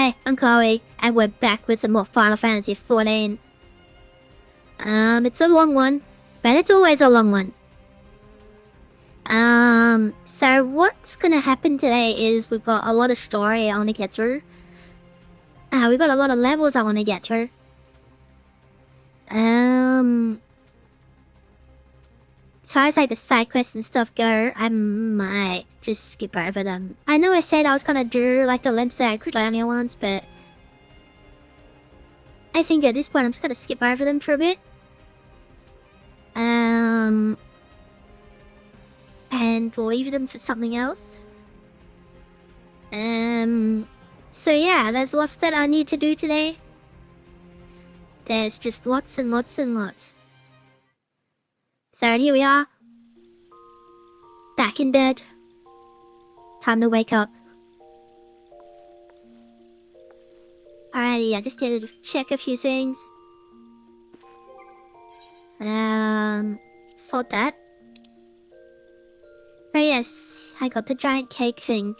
Hey, I'm Chloe, and we're back with some more Final Fantasy XIV. It's a long one, but it's always a long one. So what's gonna happen today is we've got a lot of story I want to get through. We've got a lot of levels I want to get through. So as like the side quests and stuff go, I might just skip over them. I know I said I was gonna do like the Lindsay Crudonia ones, but I think at this point I'm just gonna skip over them for a bit. And leave them for something else. So yeah, there's lots that I need to do today. There's just lots and lots and lots. So here we are. Back in bed. Time to wake up. Alrighty, I just need to check a few things. Sort that. Oh yes, I got the giant cake thing.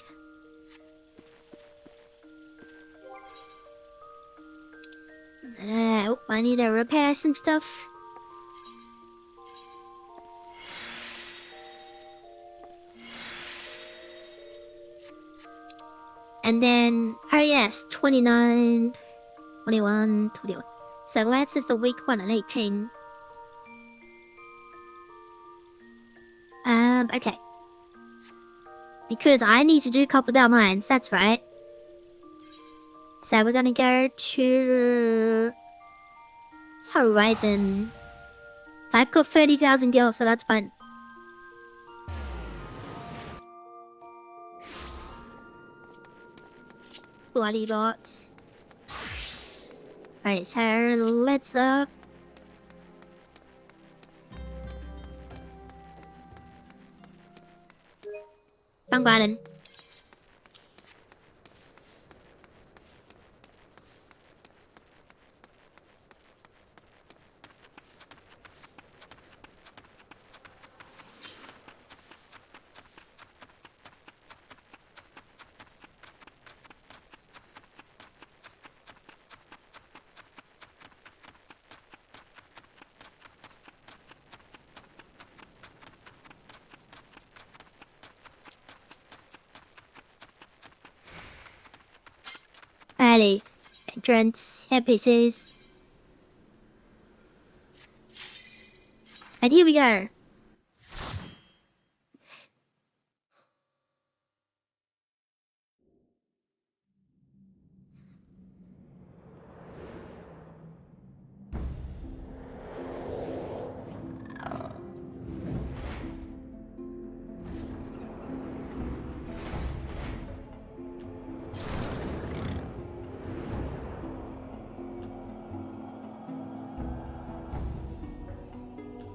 I need to repair some stuff. And then, oh yes, 29, 21, 21. So Lance is the week 1 and 18. Okay. Because I need to do a couple of mines, that's right. So we're gonna go to Horizon. I've got 30,000 gil, so that's fine. Bloody bots. Alright, so let's bang button. Alley, entrance, NPCs. And here we go.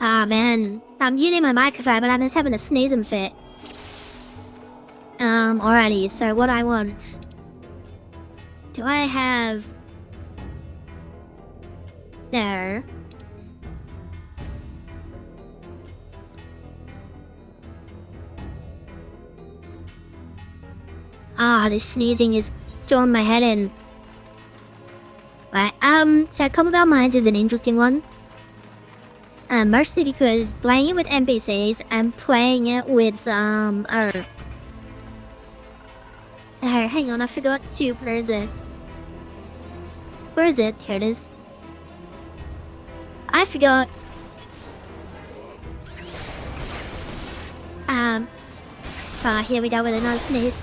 Ah man, I'm using my microphone, but I'm just having a sneezing fit. Alrighty, so what I want. Do I have... There. This sneezing is doing my head in. Right, so Commonwealth Mines is an interesting one. Mostly because playing it with NPCs and playing it with, hang on, I forgot to, where is it? Where is it? Here it is. I forgot. Here we go with another sneeze.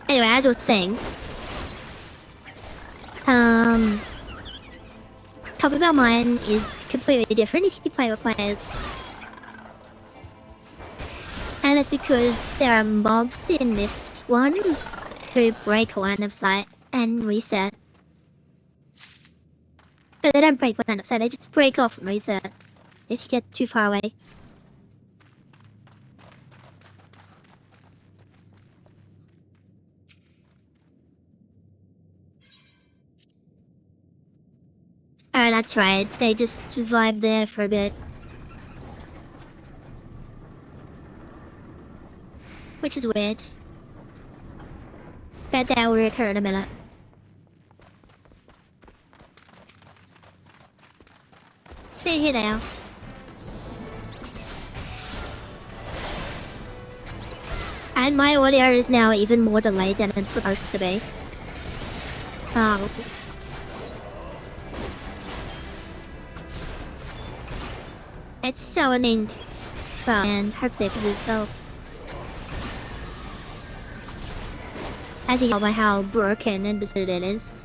Anyway, as I was saying, Commonwealth Mine is completely different if you play with players. And it's because there are mobs in this one who break line of sight and reset. But they don't break line of sight, they just break off and reset if you get too far away. Oh, that's right. They just survived there for a bit. which is weird. Bet that will recur in a minute. Stay here now. And my audio is now even more delayed than it's supposed to be. Oh. It's so annoying. Well, and hopefully for itself. As you know by how broken and distorted it is.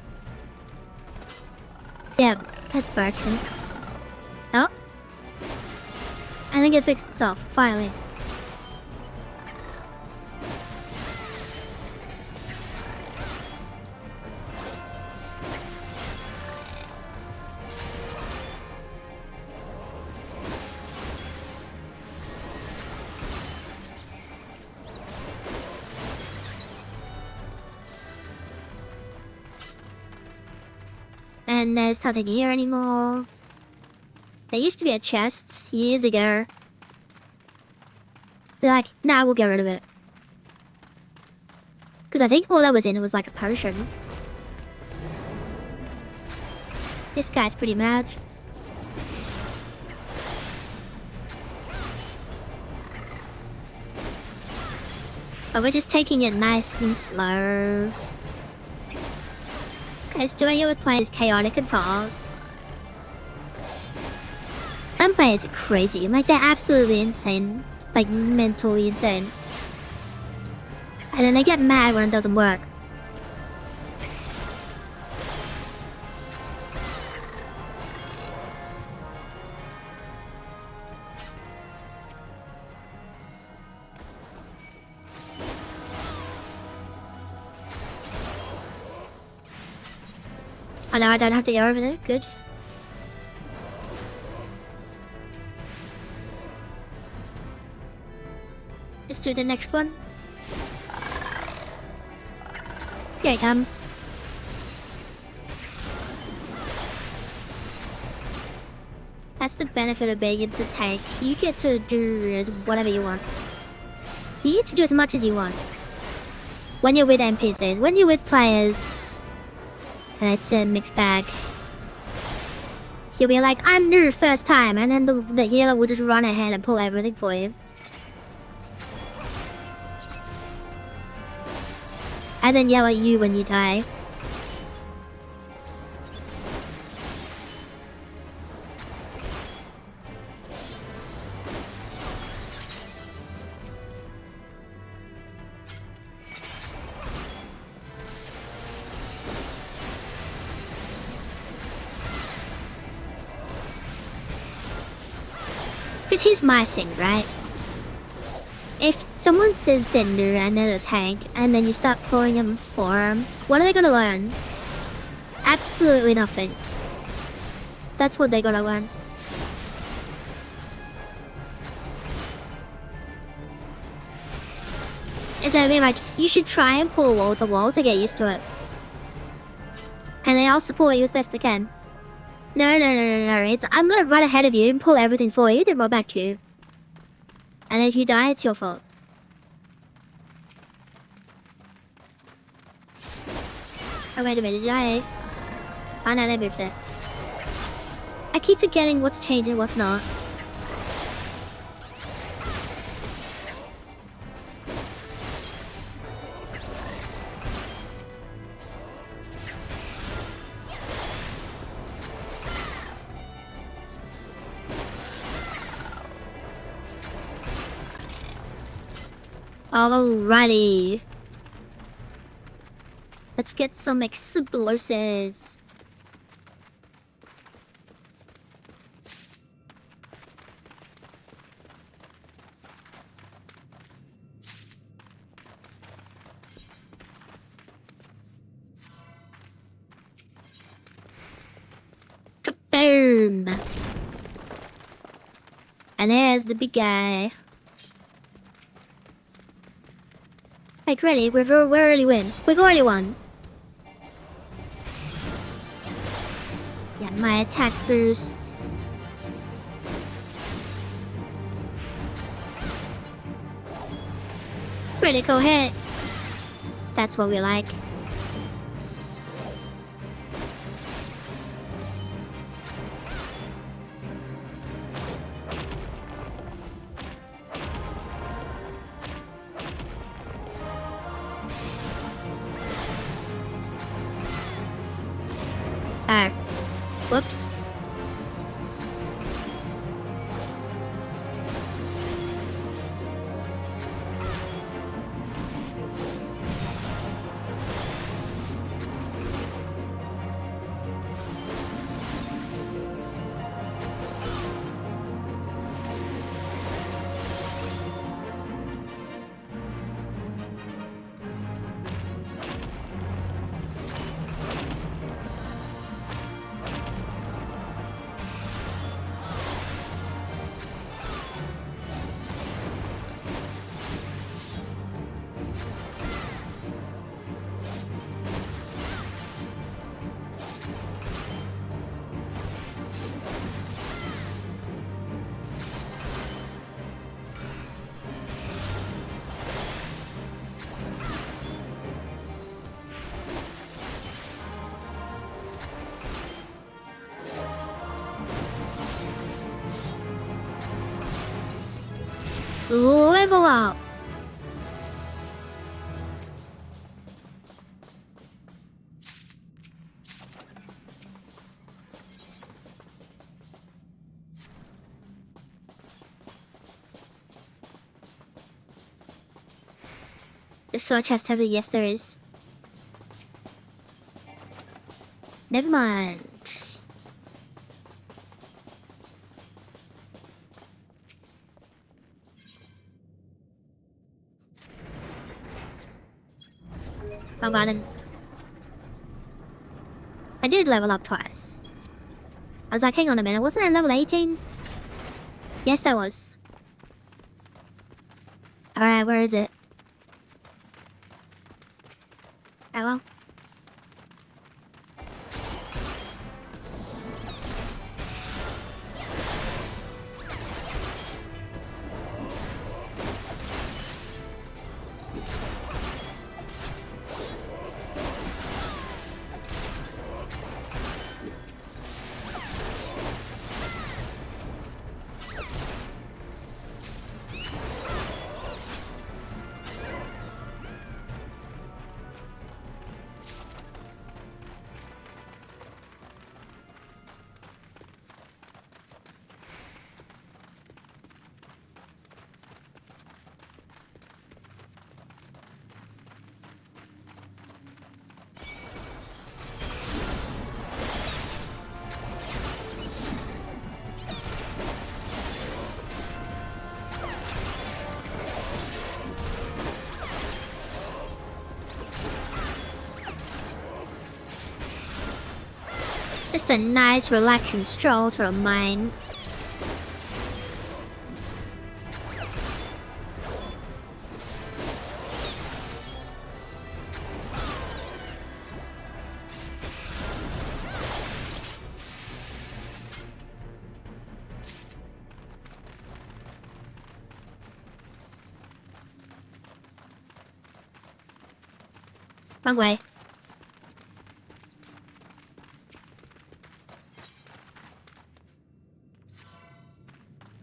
Yeah, that's broken. Oh. I think it fixed itself, finally. And there's nothing here anymore. There used to be a chest years ago. But like, nah, we'll get rid of it. Because I think all that was in it was like a potion. This guy's pretty mad. But we're just taking it nice and slow. Because doing it with players is chaotic and fast. Some players are crazy, like they're absolutely insane. Like mentally insane. And then they get mad when it doesn't work. Oh no, I don't have to go over there, good. Let's do the next one. Here it comes. That's the benefit of being in the tank. You get to do whatever you want. You get to do as much as you want. When you're with NPCs, when you're with players, and it's a mixed bag. He'll be like, I'm new first time, and then the healer will just run ahead and pull everything for you. And then yell at you when you die. Because here's my thing, right? If someone says they're new and they're a tank, and then you start pulling them for them, what are they gonna learn? Absolutely nothing. That's what they're gonna learn. Is that I mean, like, you should try and pull wall to wall to get used to it. And they all support you as best they can. No, it's I'm gonna run ahead of you and pull everything for you, then roll back to you. And if you die, it's your fault. Oh wait a minute, did I? Oh no, they moved it. I keep forgetting what's changed and what's not. Alrighty. Let's get some explosives. Boom. And there's the big guy. Like really, we already win. We've already won. Yeah, my attack boost. Critical hit. That's what we like. Whoops. Level up. The sword chest over, yes there is. Never mind. Wrong button. I did level up twice. I was like, hang on a minute, wasn't I level 18? Yes, I was. Alright, where is it? Hello? Just a nice relaxing stroll through a mine. Wrong way.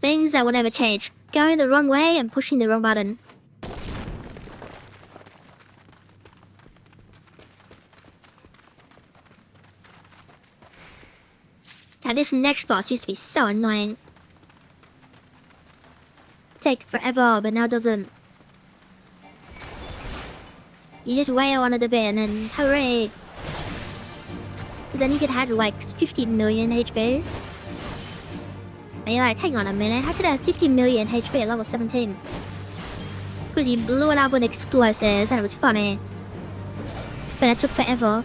Things that will never change. Going the wrong way and pushing the wrong button. Now this next boss used to be so annoying. Take forever, but now doesn't. You just wail on it a bit and then hooray! Because then you could have like 50 million HP. And you're like, hang on a minute, how could I have 50 million HP at level 17? Because you blew it up with explosives and it was funny. But it took forever.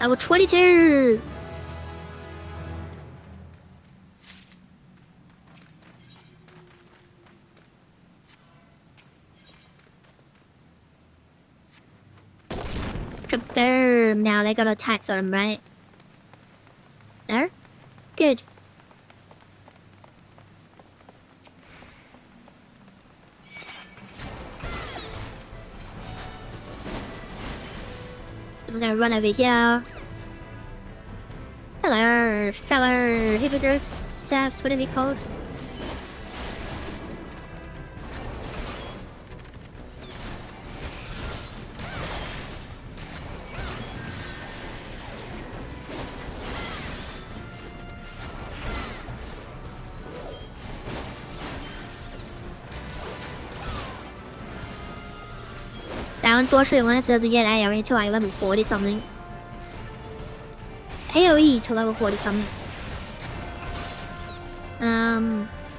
Level 22! Boom! Now they gotta attack them, right? There? Good. We're gonna run over here. Hello, fellow hippogriffs, whatever you called. Now, unfortunately, one doesn't get AoE until like level 40 something. AoE to level 40 something.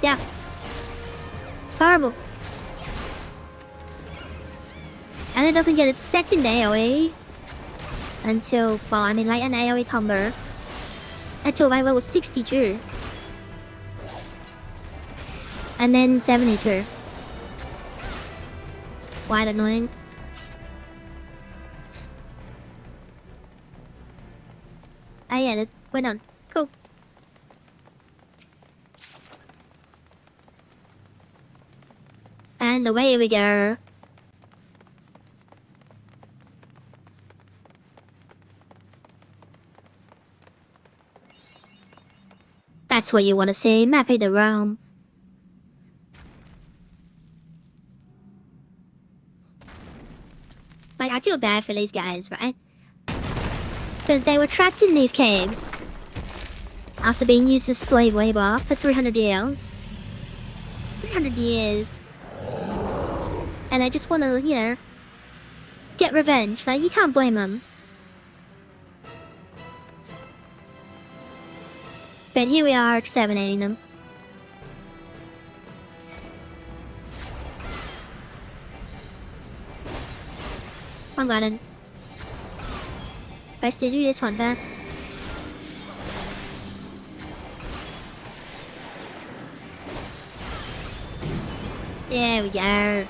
Yeah. Horrible. And it doesn't get its second AoE until, well, I mean like an AoE combo until like level 62. And then 72. Quite annoying. Ah yeah, we're done. Cool. And away we go. That's what you want to see, mapping the realm. Like, I feel bad for these guys, right? Because they were trapped in these caves after being used as slave labor for 300 years. 300 years. And they just want to, you know, get revenge. Like, you can't blame them. But here we are exterminating them. I'm glad it's best to do this one first. There we go.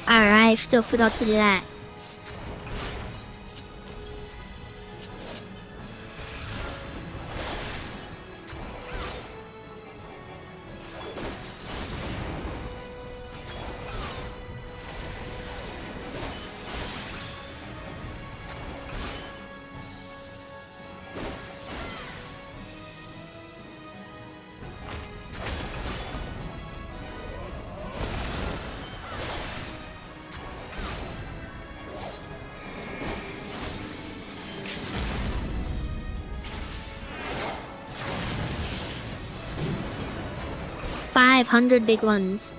Alright, still forgot to do that. $500 big ones.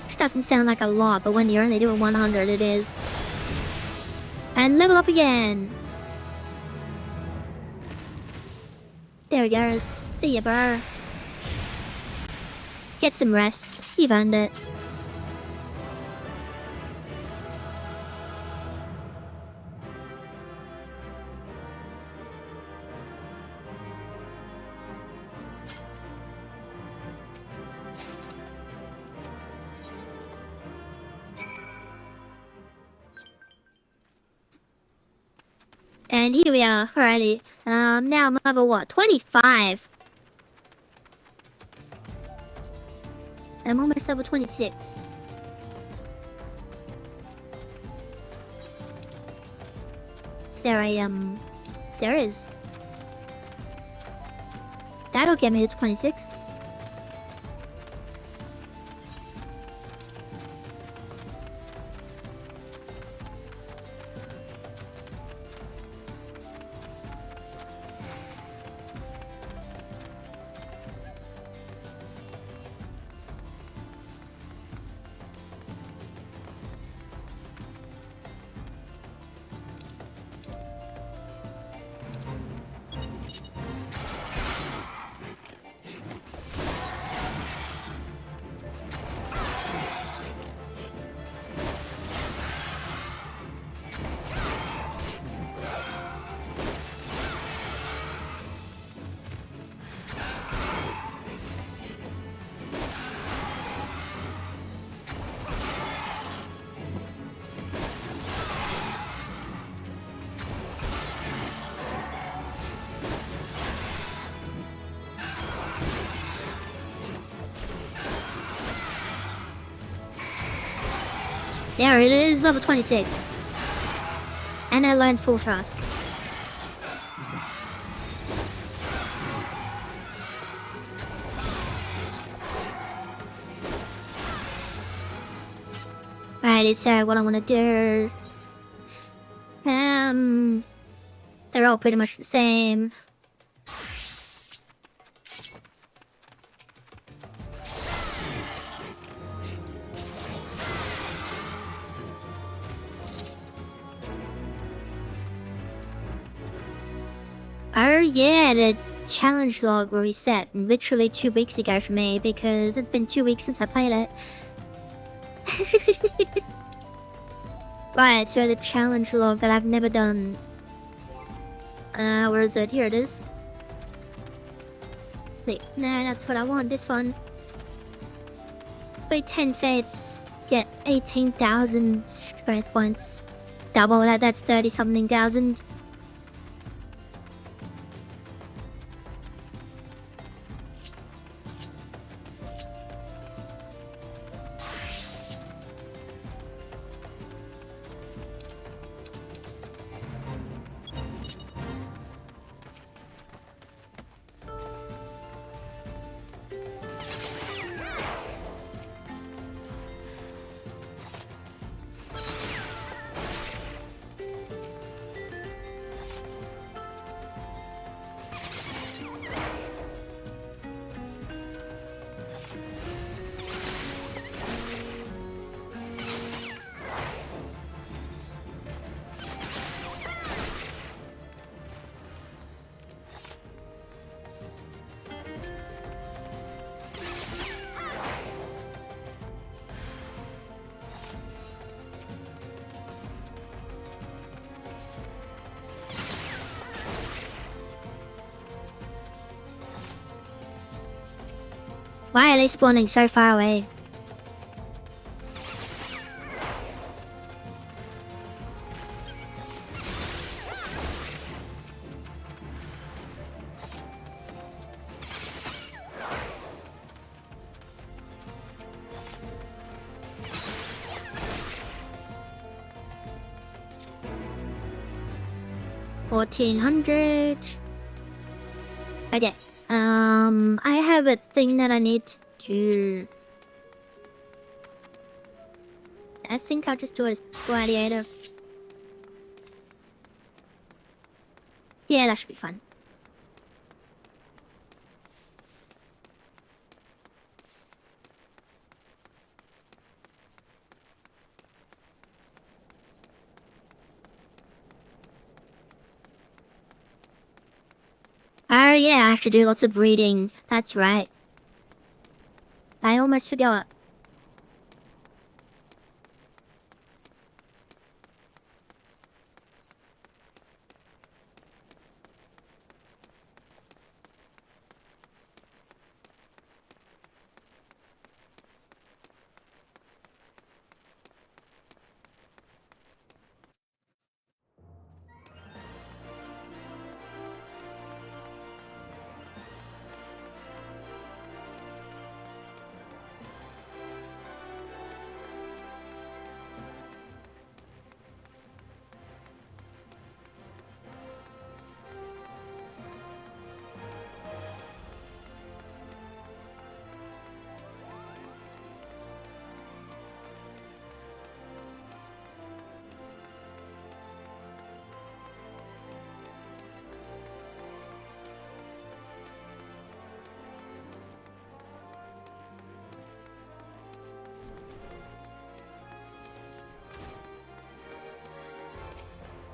Which doesn't sound like a lot, but when you're only doing 100, it is. And level up again. There he goes. See ya, bro. Get some rest. You've earned it. And here we are, alrighty. Now I'm level what? 25. I'm almost level 26. Is there a, there is. That'll get me to 26. There it is, level 26. And I learned full thrust. Right, it's what I want to do. They're all pretty much the same. Oh yeah, the challenge log will reset literally 2 weeks ago for me because it's been 2 weeks since I played it. Right, so the challenge log that I've never done. Where is it? Here it is. Wait, no, that's what I want, this one. Wait, 10 fates, get 18,000 strength points. Double that, that's 30 something thousand. Why are they spawning so far away? $1,400. Okay. I have a thing that I need to. I think I'll just do a gladiator. Yeah, that should be fun. Oh yeah, I have to do lots of reading. That's right. I almost forgot.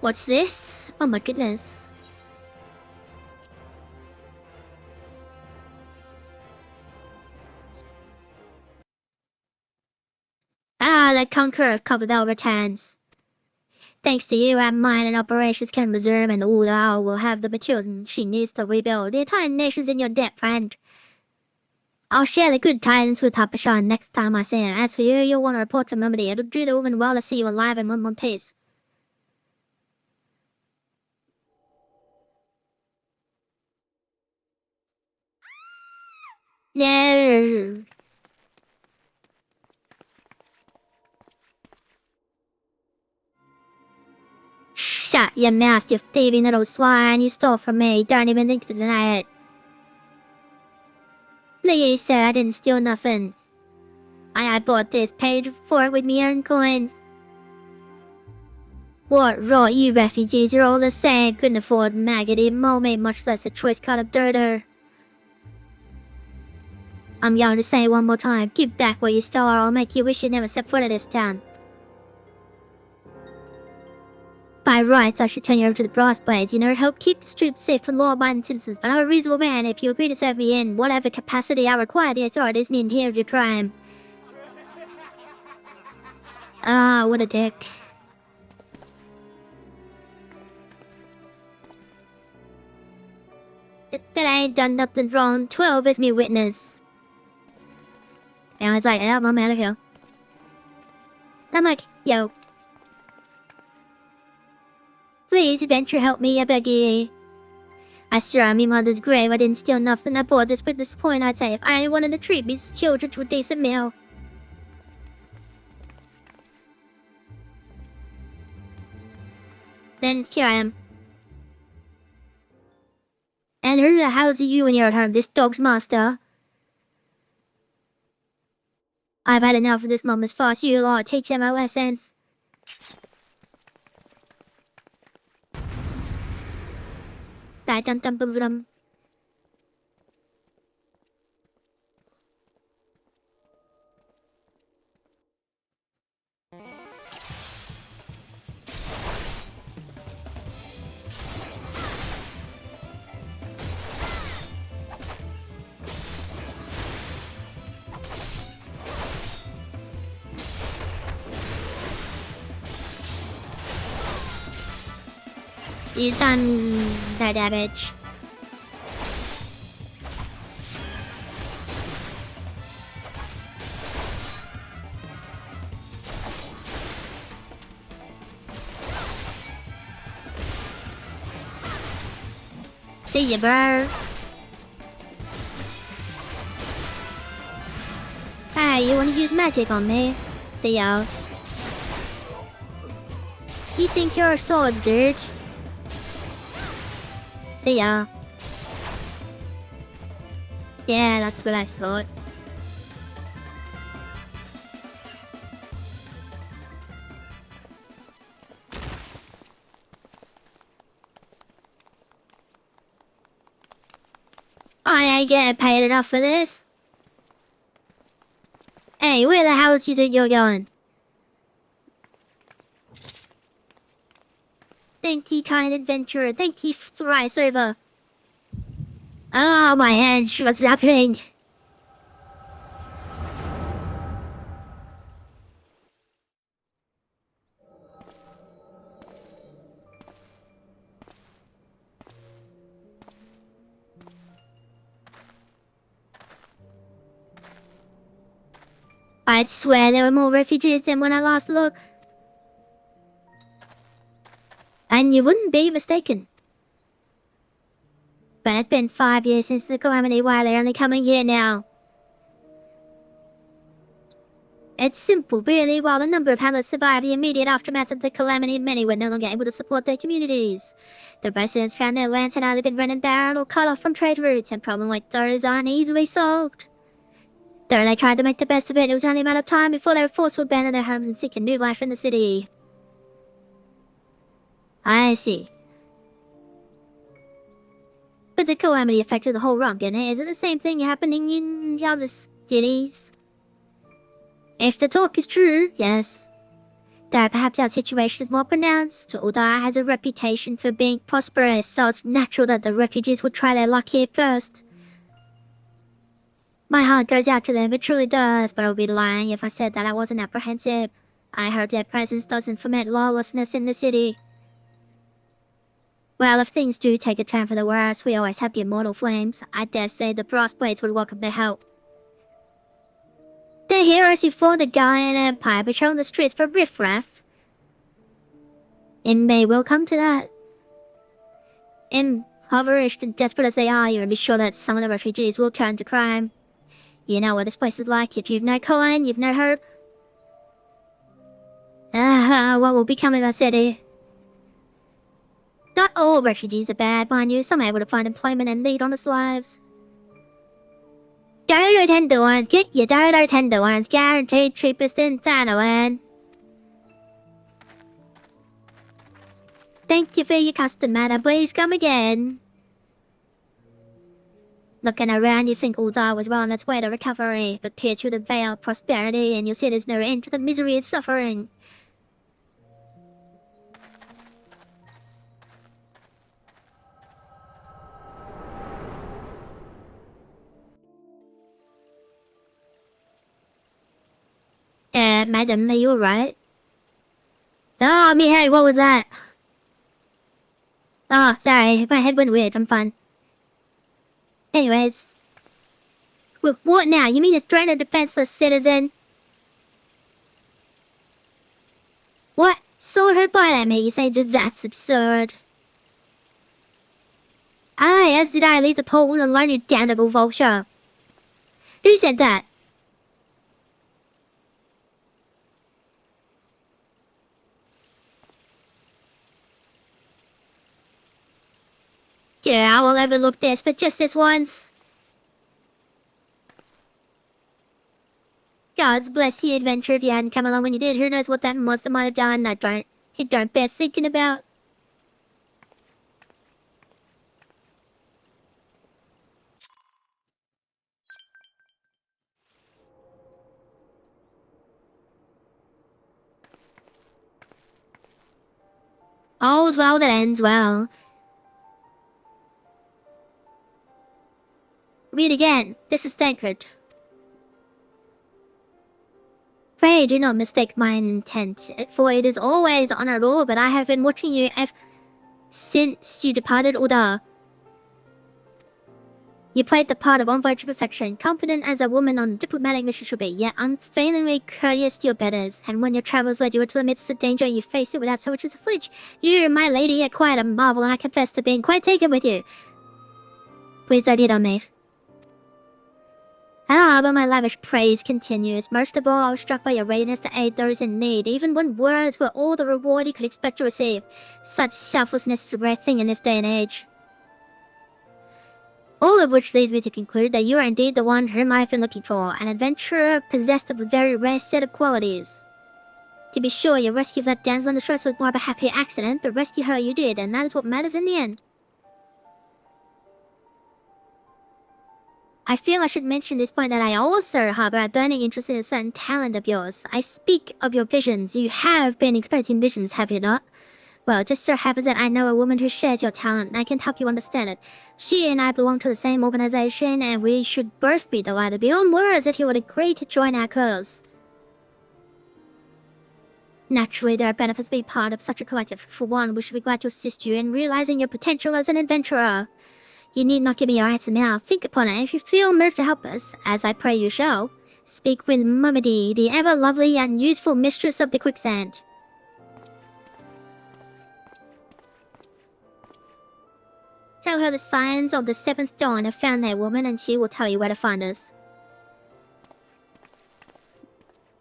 What's this? Oh my goodness. Ah, the conqueror of Copper Velvet Hands. Thanks to you, our mine and operations can resume, and all our will have the materials she needs to rebuild. The entire nation's in your debt, friend. I'll share the good tidings with Papa Sean next time I see him. As for you, you'll want to report to Mummy. It'll do the woman well to see you alive and in one piece. No. Shut your mouth, you thieving little swine. You stole from me. Don't even think to deny it. Please, sir, I didn't steal nothing. I bought this, paid for it with me own coin. What rot, you refugees, you're all the same. Couldn't afford maggoty mate, much less a choice cut of dirter. I'm going to say one more time, give back what you stole or I'll make you wish you never set foot in this town. By rights, I should turn you over to the brass blades, help keep the troops safe for law-abiding citizens, but I'm a reasonable man if you agree to serve me in whatever capacity I require. The authorities need to hear of your crime. Ah, what a dick. But I ain't done nothing wrong. 12 is me witness. And I was like, yeah, I'm out of here. I'm like, yo. Please, adventure, help me, I beg ye. I swear on me mother's grave, I didn't steal nothing. I bought this with this point, I'd say, if I wanted to treat me children to a decent meal. Then here I am. And who the hell are you when you're at home, this dog's master? I've had enough of this moment's farce. You lot, teach them a lesson. Dum. He's done that damage. See ya, bro. Hey, you wanna use magic on me? See ya. You think you're a swords, dude? See ya. Yeah, that's what I thought. I ain't getting paid enough for this. Hey, where the hell do you think you're going? Thank you, kind adventurer. Thank you thrice over. Oh, my head. What's happening? I'd swear there were more refugees than when I last looked. And you wouldn't be mistaken. But it's been 5 years since the calamity. Why they're only coming here now? It's simple, really. While a number of hamlets survived the immediate aftermath of the calamity, many were no longer able to support their communities. The residents found their lands had either been rented barren or cut off from trade routes, and problems like those aren't easily solved. Though they tried to make the best of it, it was only a matter of time before they were forced to abandon their homes and seek a new life in the city. I see. But the calamity affected the whole rump, and is it the same thing happening in the other cities? If the talk is true, yes. Though perhaps our situation is more pronounced. Ulda has a reputation for being prosperous, so it's natural that the refugees would try their luck here first. My heart goes out to them, it truly does, but I would be lying if I said that I wasn't apprehensive. I hope their presence doesn't foment lawlessness in the city. Well, if things do take a turn for the worse, we always have the immortal flames. I dare say the brass blades would welcome their help. The heroes who fought the Gallian Empire patrol the streets for riffraff. It may well come to that. Impoverished and desperate as they are, you will be sure that some of the refugees will turn to crime. You know what this place is like. If you've no coin, you've no hope. What will become of our city? Not all refugees are bad, mind you. Some are able to find employment and lead honest lives. Direct tender ones, get your direct tender ones, guaranteed 3% Thailand. Thank you for your custom, madam. Please come again. Looking around, you think Ulda was well on its way to recovery, but peer through the veil of prosperity and you'll see there's no end to the misery and suffering. Madam, are you alright? Oh, me, hey, what was that? Oh, sorry, my head went weird, I'm fine. Anyways. What now? You mean a threat a defenseless citizen? What? Sold her by that, mate? You say just that's absurd. Aye, as did I leave the pole and learn you damnable vulture. Who said that? Yeah, I will overlook this, but just this once. God's bless you, adventure. If you hadn't come along when you did, who knows what that monster might have done. It don't bear thinking about. All's well that ends well. Read again. This is sacred. Pray do not mistake my intent, for it is always honorable, but I have been watching you since you departed Uda. You played the part of envoy to perfection, confident as a woman on a diplomatic mission should be, yet unfailingly courteous to your betters, and when your travels led you into the midst of danger, you faced it without so much as a flinch. You, my lady, are quite a marvel, and I confess to being quite taken with you. Please don't hit on me. But my lavish praise continues. Most of all, I was struck by your readiness to aid those in need, even when words were all the reward you could expect to receive. Such selflessness is a rare thing in this day and age. All of which leads me to conclude that you are indeed the one whom I have been looking for, an adventurer possessed of a very rare set of qualities. To be sure, your rescue of that damsel in distress was more of a happy accident, but rescue her you did, and that is what matters in the end. I feel I should mention this point that I also harbor a burning interest in a certain talent of yours. I speak of your visions. You have been experiencing visions, have you not? Well, it just so happens that I know a woman who shares your talent, and I can help you understand it. She and I belong to the same organization, and we should both be delighted beyond words if you would agree to join our cause. Naturally, there are benefits to being part of such a collective. For one, we should be glad to assist you in realizing your potential as an adventurer. You need not give me your answer now. Think upon it. If you feel moved to help us, as I pray you shall, speak with Mummy, the ever-lovely and useful mistress of the quicksand. Tell her the signs of the seventh dawn have found their woman, and she will tell you where to find us.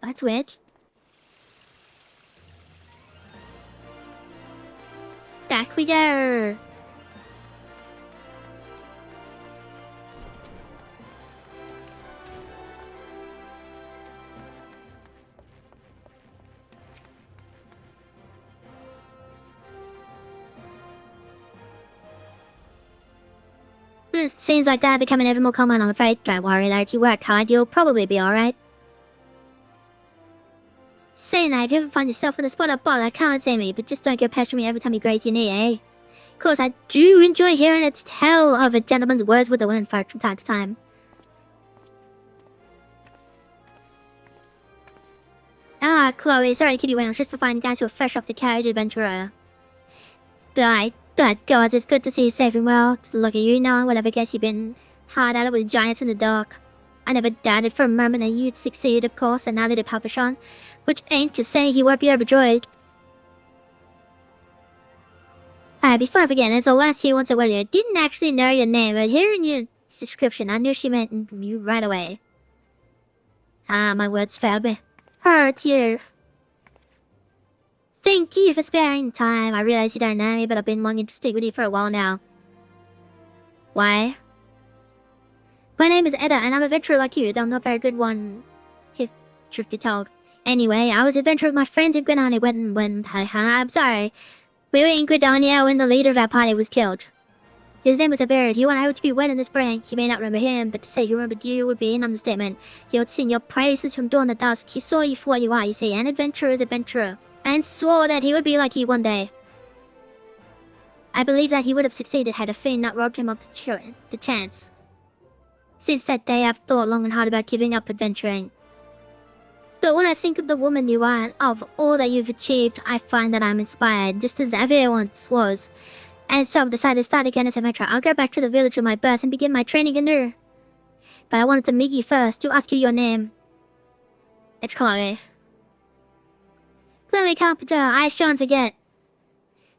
That's weird. Back we go! Seems like that becoming ever more common, I'm afraid. Don't worry, lad. If you work hard, you'll probably be alright. Say now, if you ever find yourself in a spot of bother, I can't say me, but just don't go pestering me every time you graze your knee, eh? Of course, I do enjoy hearing a tale of a gentleman's words with a woman from time to time. Chloe, sorry to keep you waiting. I was just finding guys who are fresh off the carriage adventurer. But God, it's good to see you safe and well. To look at you now, whatever guess you've been hard at it with giants in the dark. I never doubted for a moment that you'd succeed, of course, and now that Papa Sean, which ain't to say he won't be overjoyed. Before I forget, there's the last few ones I wrote you. Didn't actually know your name, but hearing your description, I knew she meant you right away. My words failed me. Her tear. Thank you for sparing time. I realize you don't know me, but I've been wanting to speak with you for a while now. Why? My name is Edda, and I'm a adventurer like you, though I'm not a very good one, if truth be told. Anyway, I was adventuring with my friends in Grenada when I'm sorry. We were in Grenada when the leader of our party was killed. His name was a bird. He went out to be wet in the spring. You may not remember him, but to say he remembered you would be an understatement. He would sing your praises from dawn to dusk. He saw you for what you are, you see, an adventurer's adventurer, and swore that he would be like you one day. I believe that he would have succeeded had a fiend not robbed him of the chance. Since that day, I've thought long and hard about giving up adventuring. But when I think of the woman you are and of all that you've achieved, I find that I'm inspired, just as Xavier once was. And so I've decided to start again as an adventurer. I'll go back to the village of my birth and begin my training anew. But I wanted to meet you first, to ask you your name. It's Chloe. Chloe Carpenter, I shan't forget.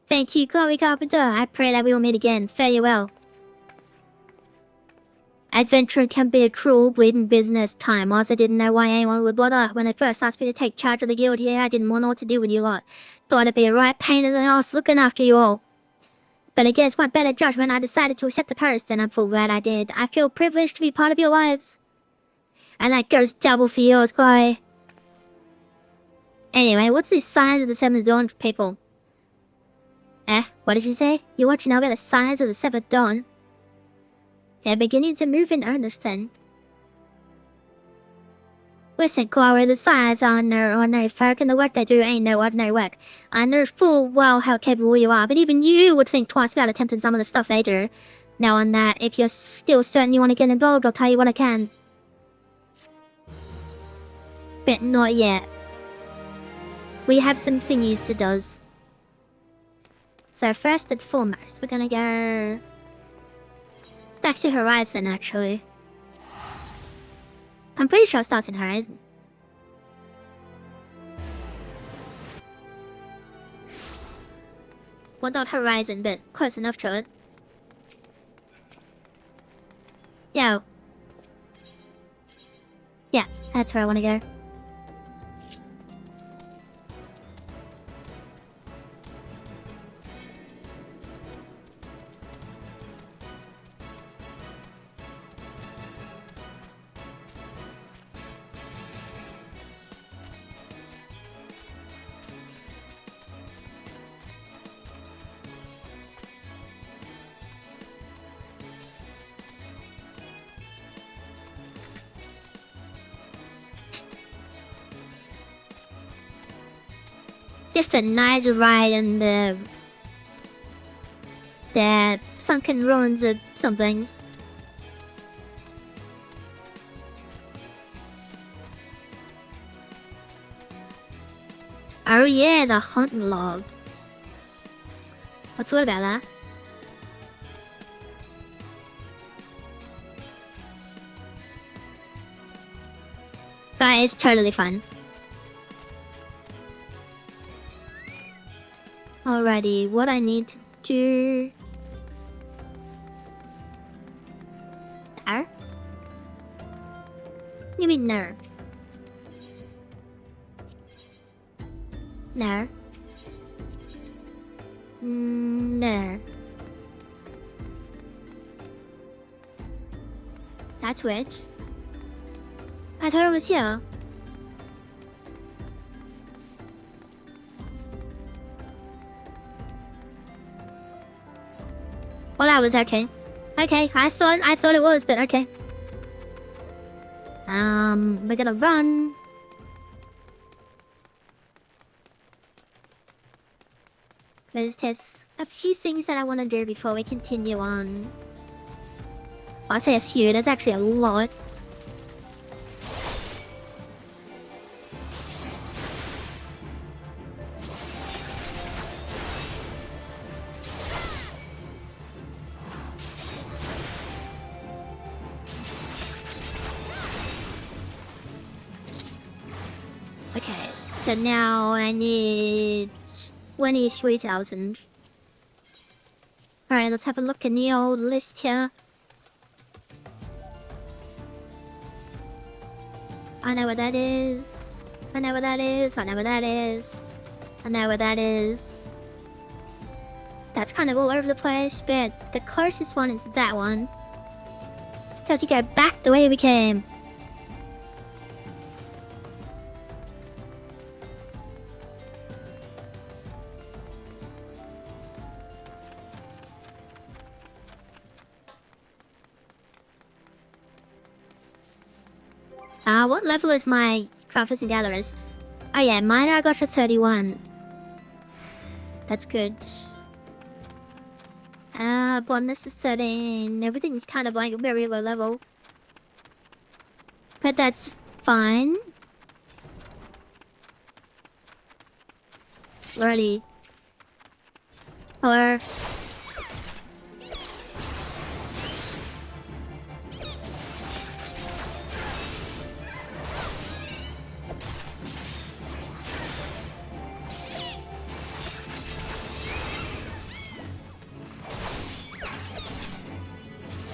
Thank you, Chloe Carpenter. I pray that we will meet again. Farewell. Adventuring can be a cruel, bleeding business. Time was I didn't know why anyone would bother. When they first asked me to take charge of the guild here, I didn't want what to do with you lot. Thought it'd be a right pain in the ass looking after you all. But against my better judgment, I decided to accept the post, and I'm full glad I did. I feel privileged to be part of your lives. And that goes double for yours, Chloe. Anyway, what's the signs of the Seventh Dawn, people? What did you say? You want to know about the signs of the Seventh Dawn? They're beginning to move in earnest then. Listen, Chloe, the signs are no ordinary folk, and the work they do ain't no ordinary work. I know full well how capable you are, but even you would think twice about attempting some of the stuff they do. Now on that, if you're still certain you want to get involved, I'll tell you what I can. But not yet. We have some thingies to do. So first and foremost, we're gonna go back to Horizon, actually. I'm pretty sure it starts in Horizon. Well, not Horizon, but close enough to it. Yo. Yeah, that's where I want to go. Just a nice ride in the sunken ruins or something. Oh yeah, the hunting log. I thought about that. That is totally fun. Alrighty, what I need to do... There? You mean there? There. There. That's which? I thought it was here. Well, that was okay. Okay, I thought it was, but okay. We're gonna run. There's a few things that I want to do before we continue on. Well, I say a few, there's actually a lot. Okay, so now I need 23,000. Alright, let's have a look in the old list here. I know what that is. I know what that is. I know what that is. I know what that is. That's kind of all over the place, but the closest one is that one. Tells you go back the way we came. What level is my Trophies and Galleries? Oh yeah, mine I got to 31. That's good. Bonus is 13. Everything's kind of like very low level. But that's fine. Ready. Or...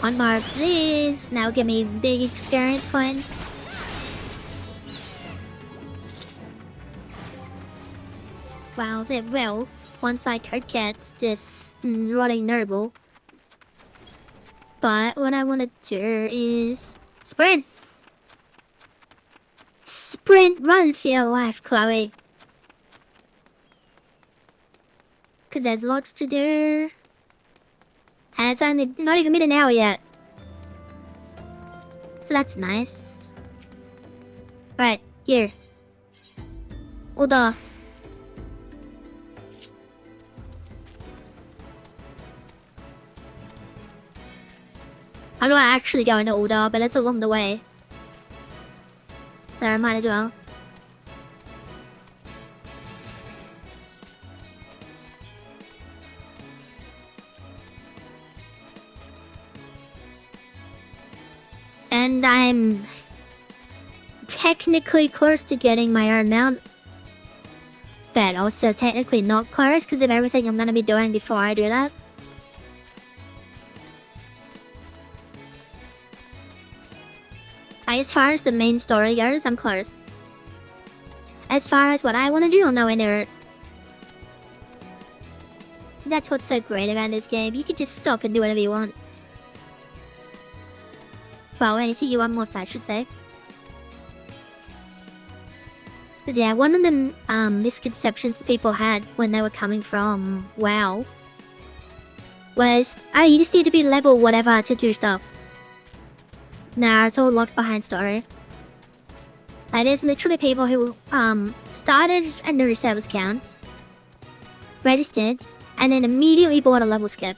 One more, please. Now give me big experience points. Wow, they will. Once I could get this rotting noble. But what I want to do is sprint. Sprint, run for your life, Chloe. Cause there's lots to do. And it's only not even been an hour yet. So that's nice. Right, here. Order. How do I actually go into order? But it's along the way. So I might as well. And I'm technically close to getting my own mount, but also technically not close because of everything I'm gonna be doing before I do that. As far as the main story goes, I'm close. As far as what I want to do, I'm nowhere near it. That's what's so great about this game. You can just stop and do whatever you want. Well, anything you want more, I should say. But yeah, one of the misconceptions people had when they were coming from WoW was, oh, you just need to be level whatever to do stuff. Nah, it's all locked behind story. There's literally people who started a new service account, registered, and then immediately bought a level skip.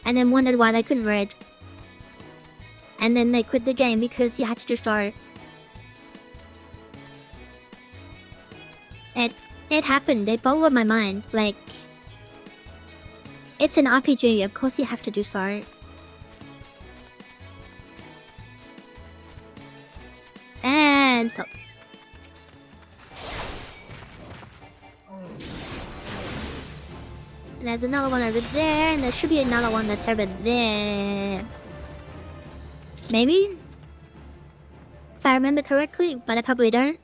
And then wondered why they couldn't raid. And then they quit the game because you had to do story. It happened, it boggled my mind. Like, it's an RPG, of course you have to do story. And stop. There's another one over there, and there should be another one that's over there. Maybe? If I remember correctly, but I probably don't.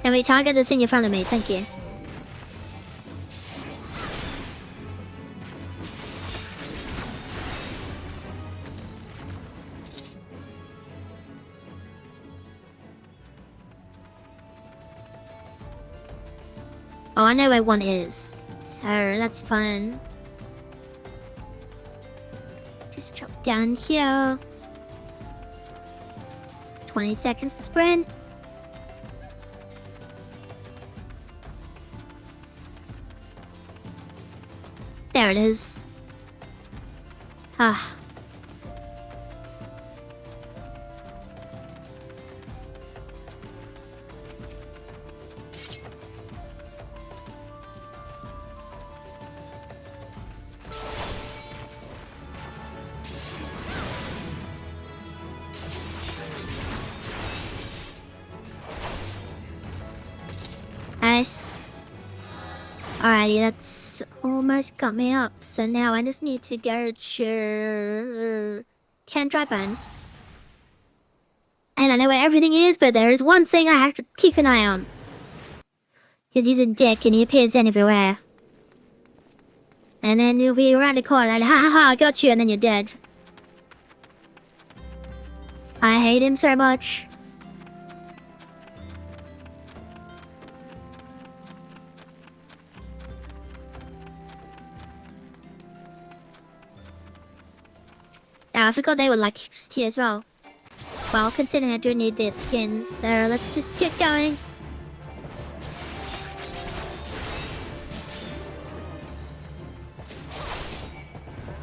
Can we target the thing in front of me? Thank you. Oh, I know where one is. So, that's fun. Just drop down here. 20 seconds to sprint. There it is. Ah. Nice. Alrighty, that's almost got me up. So now I just need to go to Can-Dry Bun. And I know where everything is, but there is one thing I have to keep an eye on. Because he's a dick and he appears everywhere. And then you'll be around the corner and ha ha ha, I got you, and then you're dead. I hate him so much. Now, I forgot they were like tea as well. Well, considering I do need their skins, so let's just get going.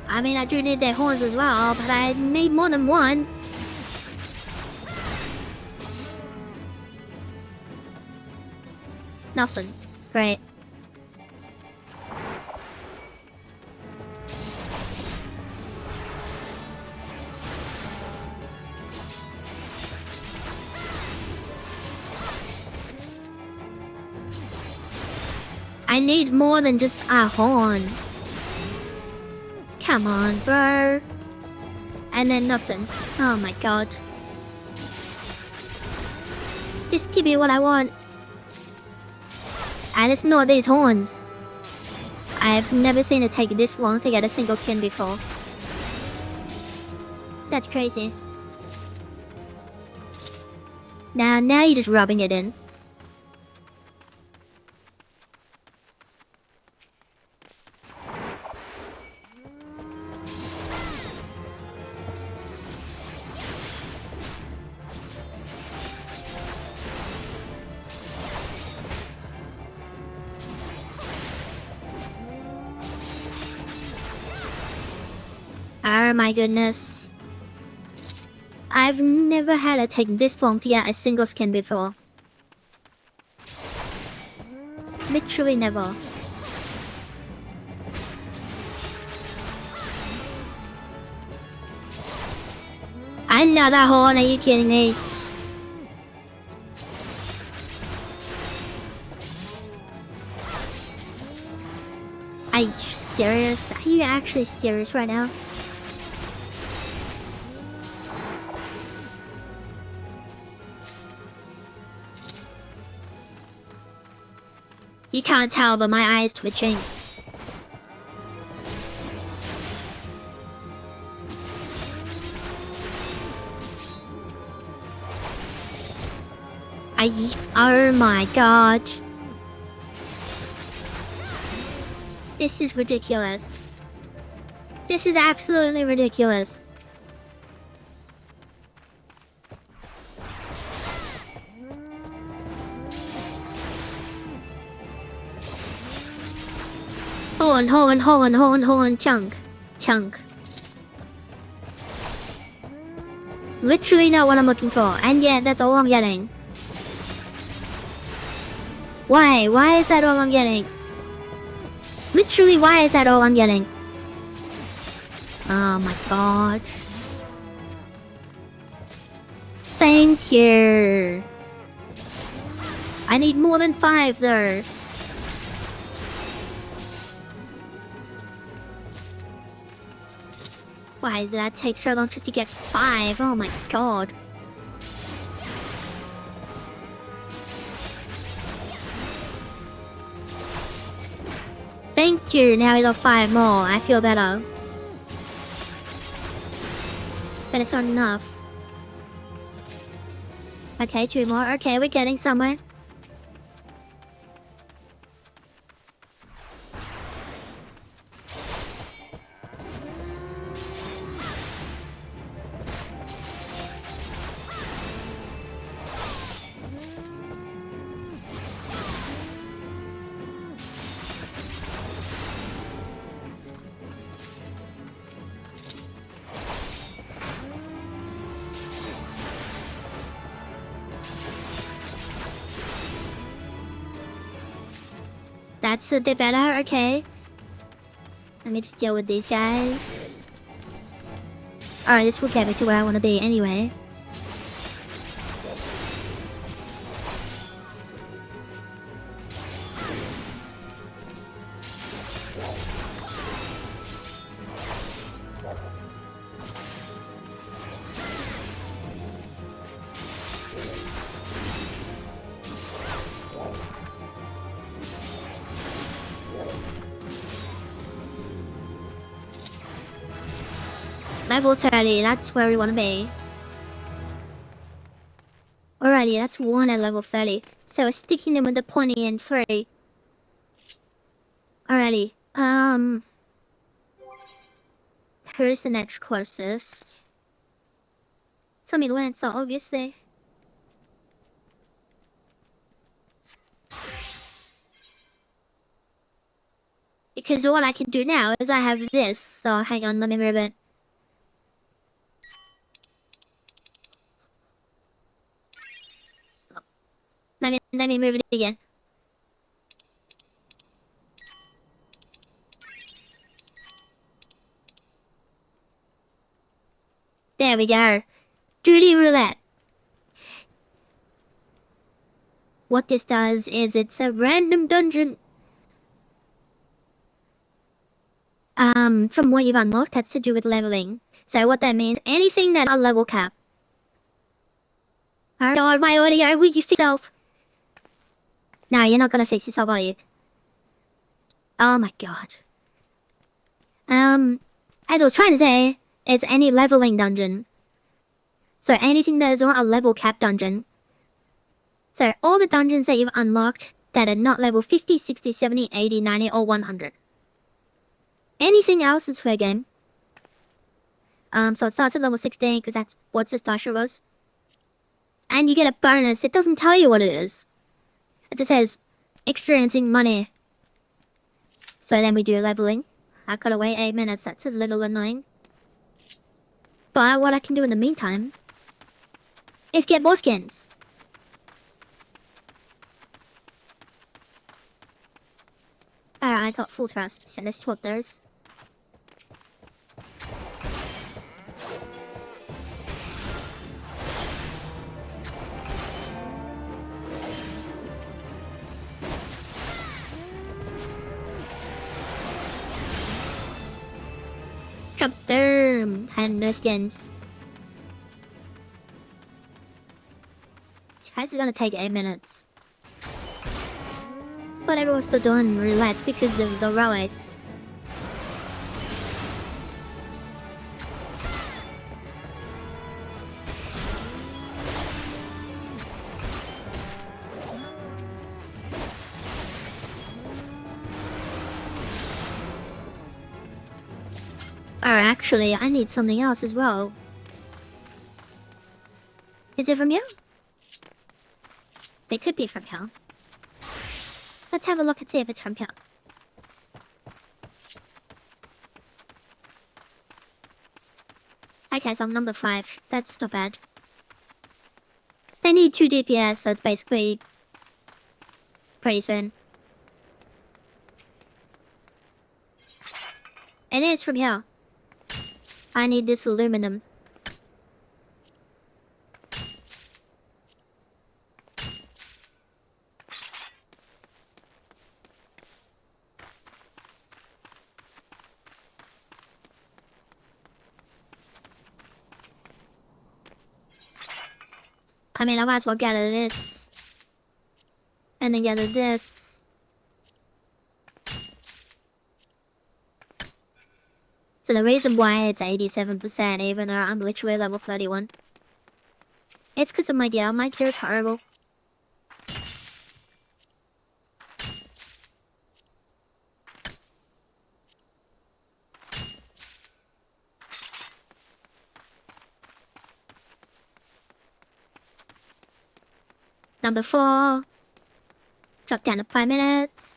I mean, I do need their horns as well, but I need more than one. Nothing. Great. I need more than just a horn. Come on, bro. And then nothing. Oh my god. Just give me what I want. And it's not these horns. I've never seen it take this long to get a single skin before. That's crazy. Now you're just rubbing it in. Oh my goodness. I've never had it take this long to get a single skin before. Literally never. Another horn, are you kidding me? Are you serious? Are you actually serious right now? You can't tell, but my eye's twitching. Oh my god. This is ridiculous. This is absolutely ridiculous. Hold on, chunk. Literally not what I'm looking for, and yet that's all I'm getting. Why? Why is that all I'm getting? Literally, why is that all I'm getting? Oh my god. Thank you. I need more than 5 though. Why did that take so long just to get 5? Oh my god. Thank you, now we got 5 more. I feel better. But it's not enough. Okay, 2 more. Okay, we're getting somewhere. That's a bit better, okay. Let me just deal with these guys. Alright, this will get me to where I want to be anyway. Level 30, that's where we want to be. Alrighty, that's 1 at level 30. So sticking them with the pointy and 3. Alrighty, here's the next closest. Tell me when, so obviously. Because what I can do now is I have this, so hang on, let me move it. Let me move it again. There we go. Duty roulette. What this does is it's a random dungeon. From what you've unlocked, that's to do with leveling. So what that means, anything that a level cap. Oh god, my audio, will you fix yourself? No, you're not gonna fix yourself, are you? Oh my god. As I was trying to say, it's any leveling dungeon. So anything that is not a level cap dungeon. So all the dungeons that you've unlocked that are not level 50, 60, 70, 80, 90, or 100. Anything else is fair game. So it starts at level 16 because that's what the starter was. And you get a bonus. It doesn't tell you what it is. It just says experiencing money. So then we do leveling. I gotta wait 8 minutes. That's a little annoying. But what I can do in the meantime is get more skins. Alright, I got full trust, so let's swap those. Confirm, and no skins. How's it gonna take 8 minutes? But everyone's still doing roulette because of the relics. Oh, actually, I need something else as well. Is it from here? It could be from here. Let's have a look and see if it's from here. Okay, so I'm number 5. That's not bad. They need 2 DPS, so it's basically pretty soon. It is from here. I need this aluminum. I mean, I might as well gather this. And then gather this. So the reason why it's 87% even though I'm literally level 31. It's because of my gear. My gear is horrible. Number 4. Drop down to 5 minutes.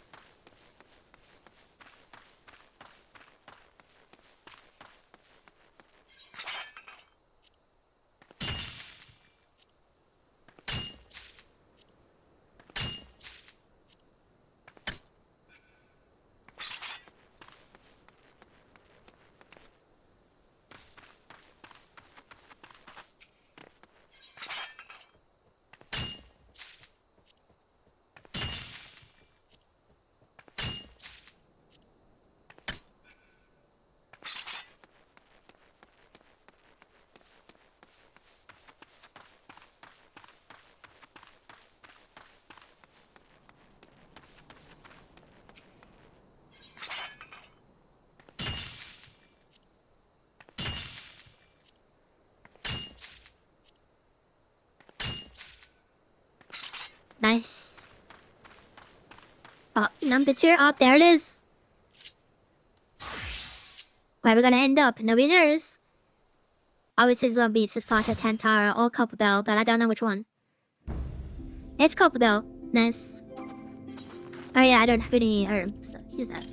Nice. Oh, number 2. Oh, there it is. Where we're gonna end up? No winners. Obviously, it's gonna be Sastasha, Tantara, or Copperbell, but I don't know which one. It's Copperbell. Nice. Oh yeah, I don't have any so here's that.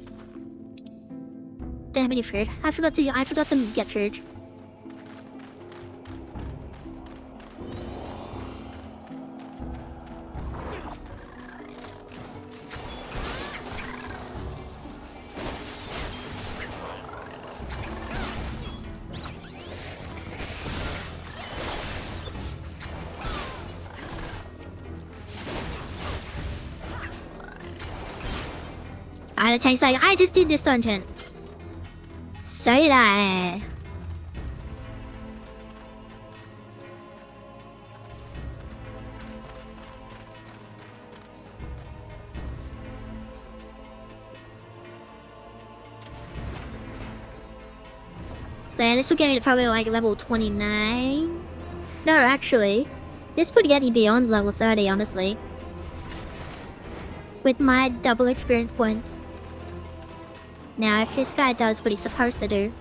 Don't have any food. I forgot to get food. The tank's like, I just did this dungeon. So did I. So this will get me to probably like level 29. No, actually. This would get me beyond level 30, honestly. With my double experience points. Now, if this guy does what he's supposed to do.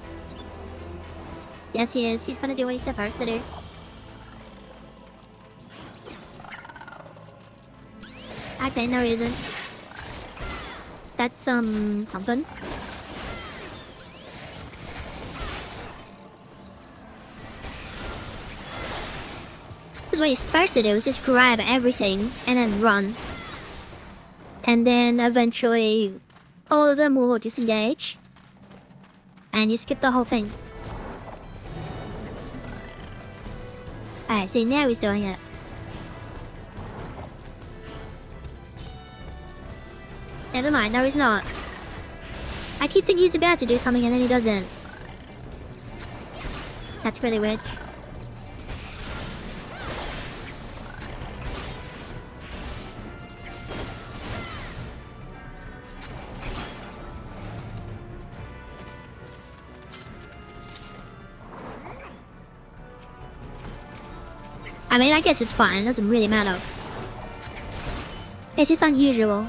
Yes, he is. He's gonna do what he's supposed to do. Okay, no reason. That's, something. Because what he's supposed to do is just grab everything and then run. And then eventually all of them will disengage. And you skip the whole thing. Alright, see now he's doing it. Never mind, no he's not. I keep thinking he's about to do something and then he doesn't. That's really weird. I mean, I guess it's fine, it doesn't really matter. It's just unusual.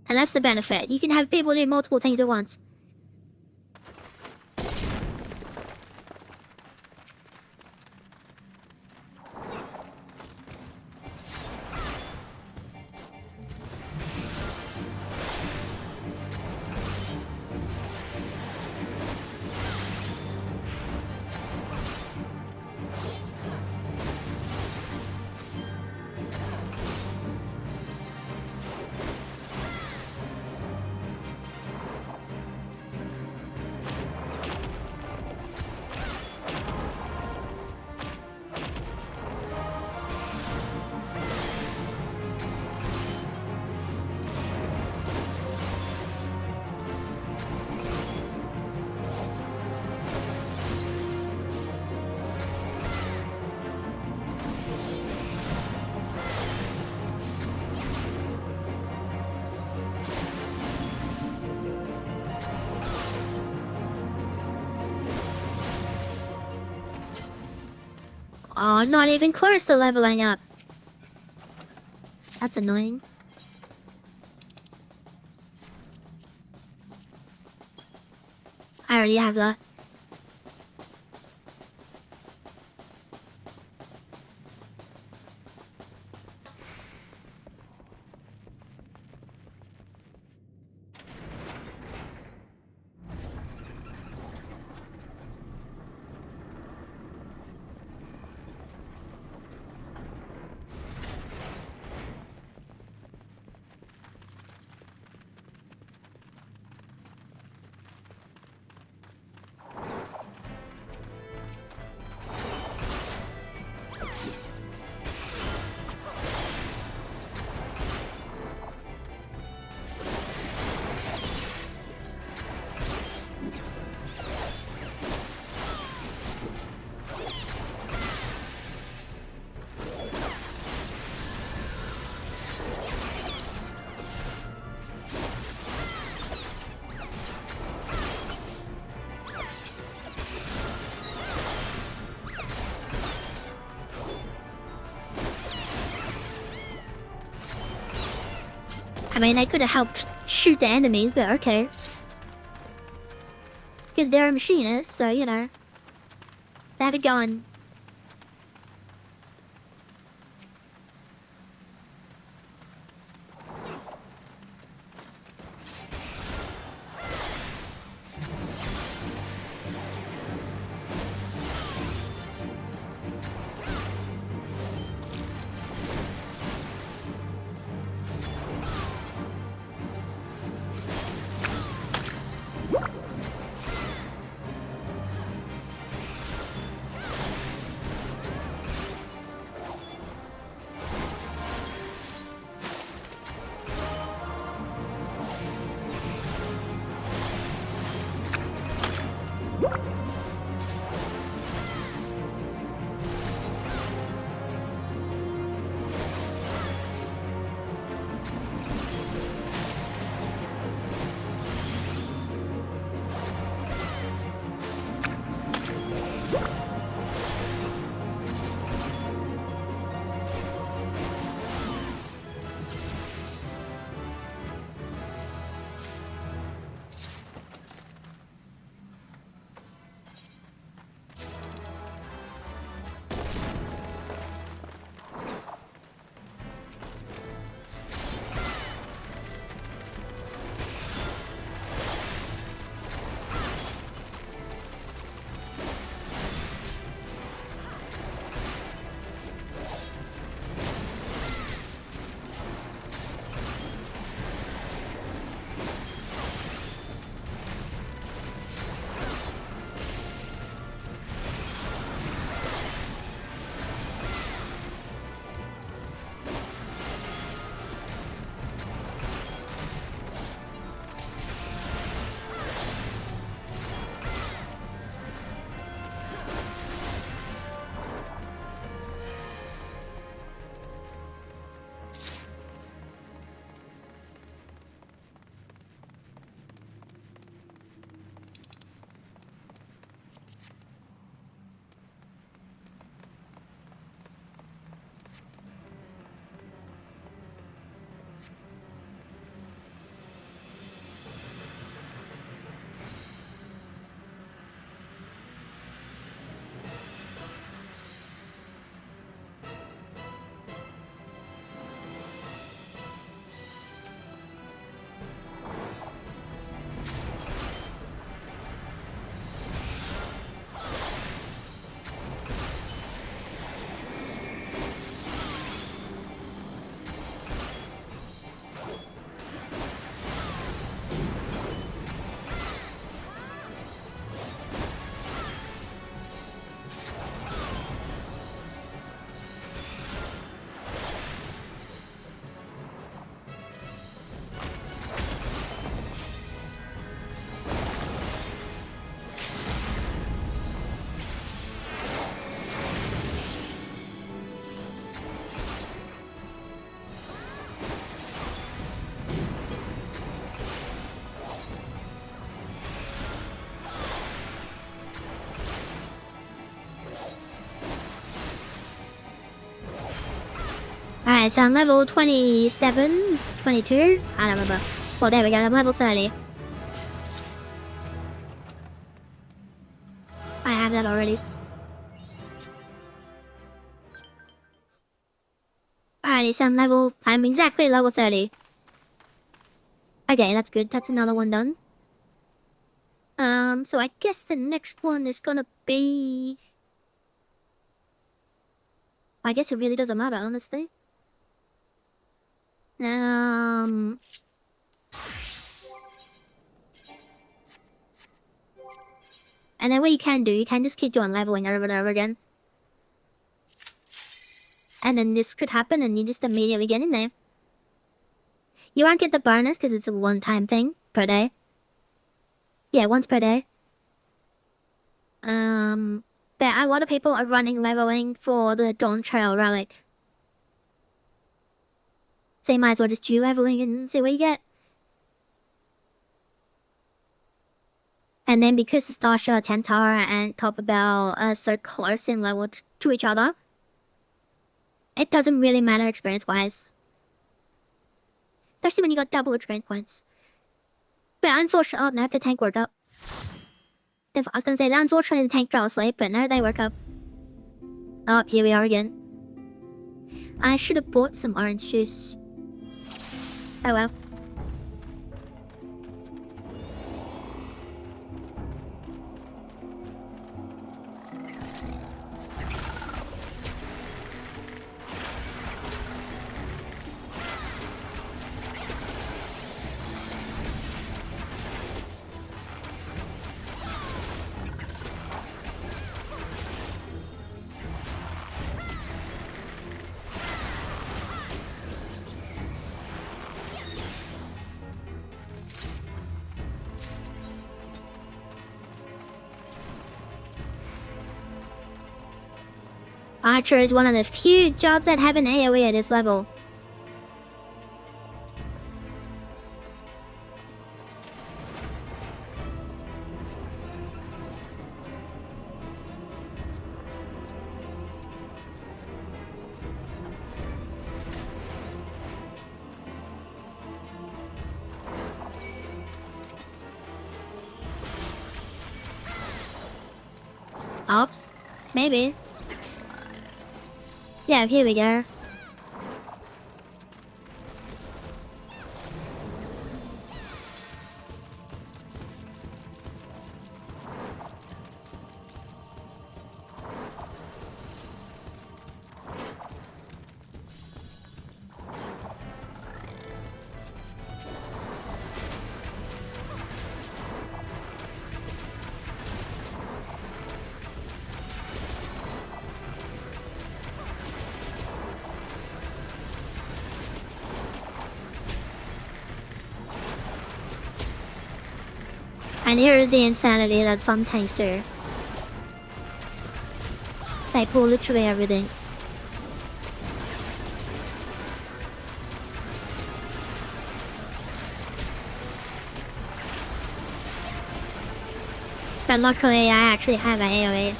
And that's the benefit. You can have people do multiple things at once. Oh, not even close to leveling up. That's annoying. I already have that. I mean, I could have helped shoot the enemies, but okay. Because they're machinists, so, you know. They have a gun. Alright, so I'm level 27, 22? I don't remember. Well, there we go, I'm level 30. I have that already. Alrighty, so I'm exactly level 30. Okay, that's good, that's another one done. So I guess the next one is gonna be... I guess it really doesn't matter, honestly. And then what you can do, you can just keep doing leveling over and over again. And then this could happen and you just immediately get in there. You won't get the bonus because it's a one-time thing per day. Yeah, once per day. But a lot of people are running leveling for the Dawn Trail relic. So you might as well just do leveling and see what you get. And then because the Starsha, Tantara, and Copperbell are so close in level to each other, it doesn't really matter experience-wise. especially when you got double experience points. But unfortunately, oh, now the tank worked up. I was gonna say that unfortunately the tank fell asleep, but now they work up. Oh, here we are again. I should have bought some orange juice. Oh well. Archer is one of the few jobs that have an AoE at this level. Oh, maybe. Yeah, here we go. And here is the insanity that some tanks do. They pull literally everything. But luckily I actually have an AoE.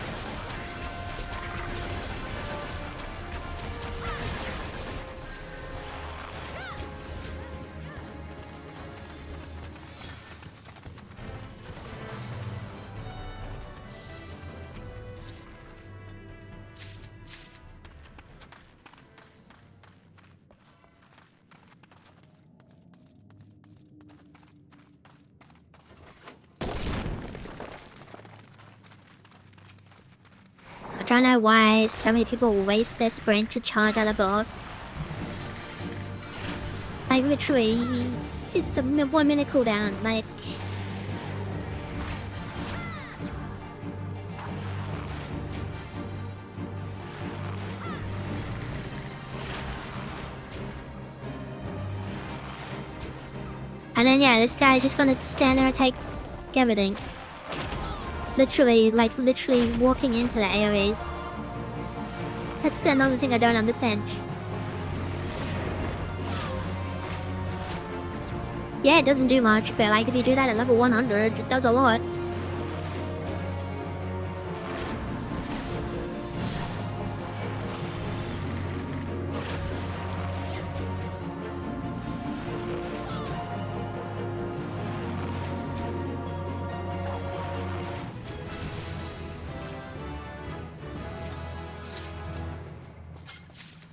I don't know why so many people waste their sprint to charge at a boss. Like literally, it's a 1 minute cooldown, like... And then yeah, this guy's just gonna stand there and take everything. Literally walking into the AoEs. That's another thing I don't understand. Yeah, it doesn't do much, but like if you do that at level 100, it does a lot.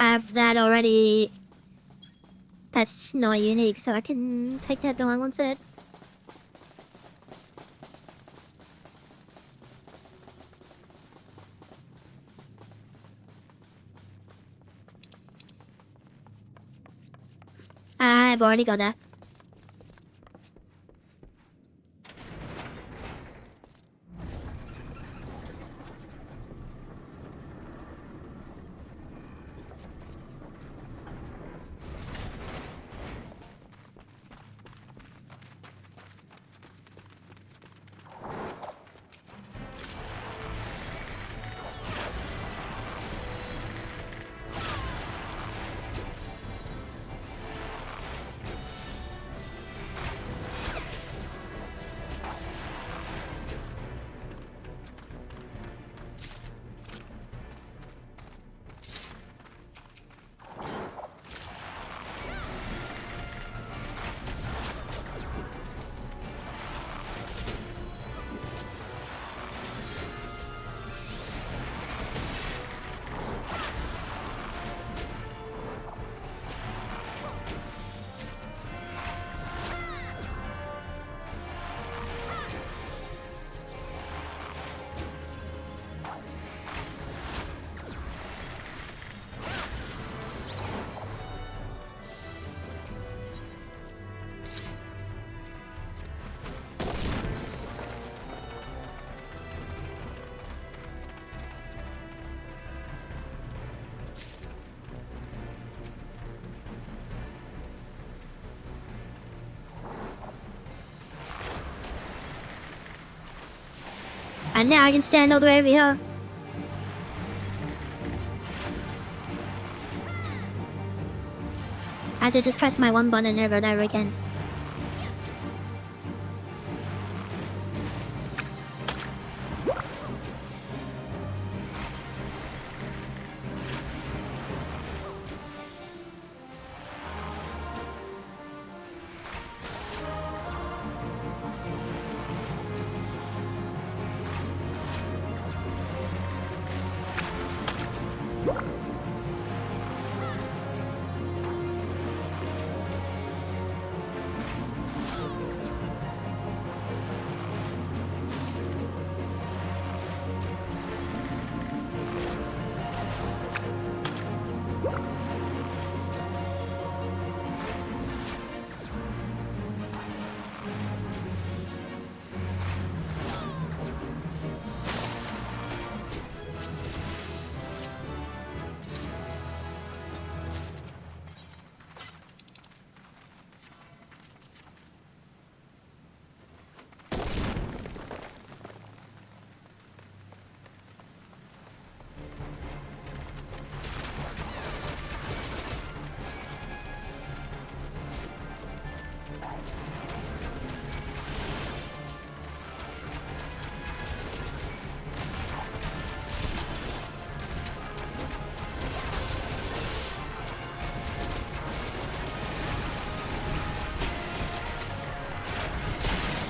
I have that already. That's not unique, so I can take that no one wants it. I've already got that. And now I can stand all the way over here. I have to just press my one button over and over again.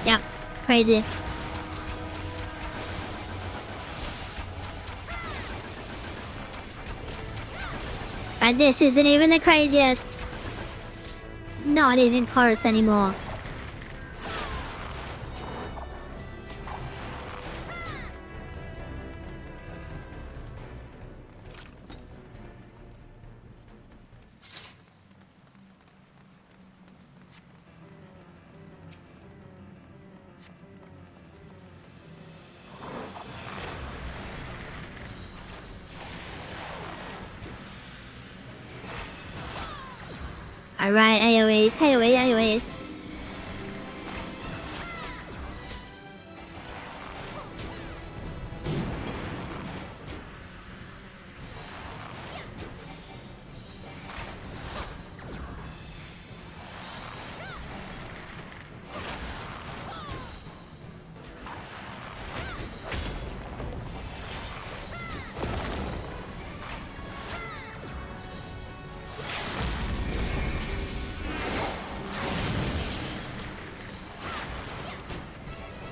Yeah, crazy. But this isn't even the craziest. Not even close anymore. Alright, AoEs.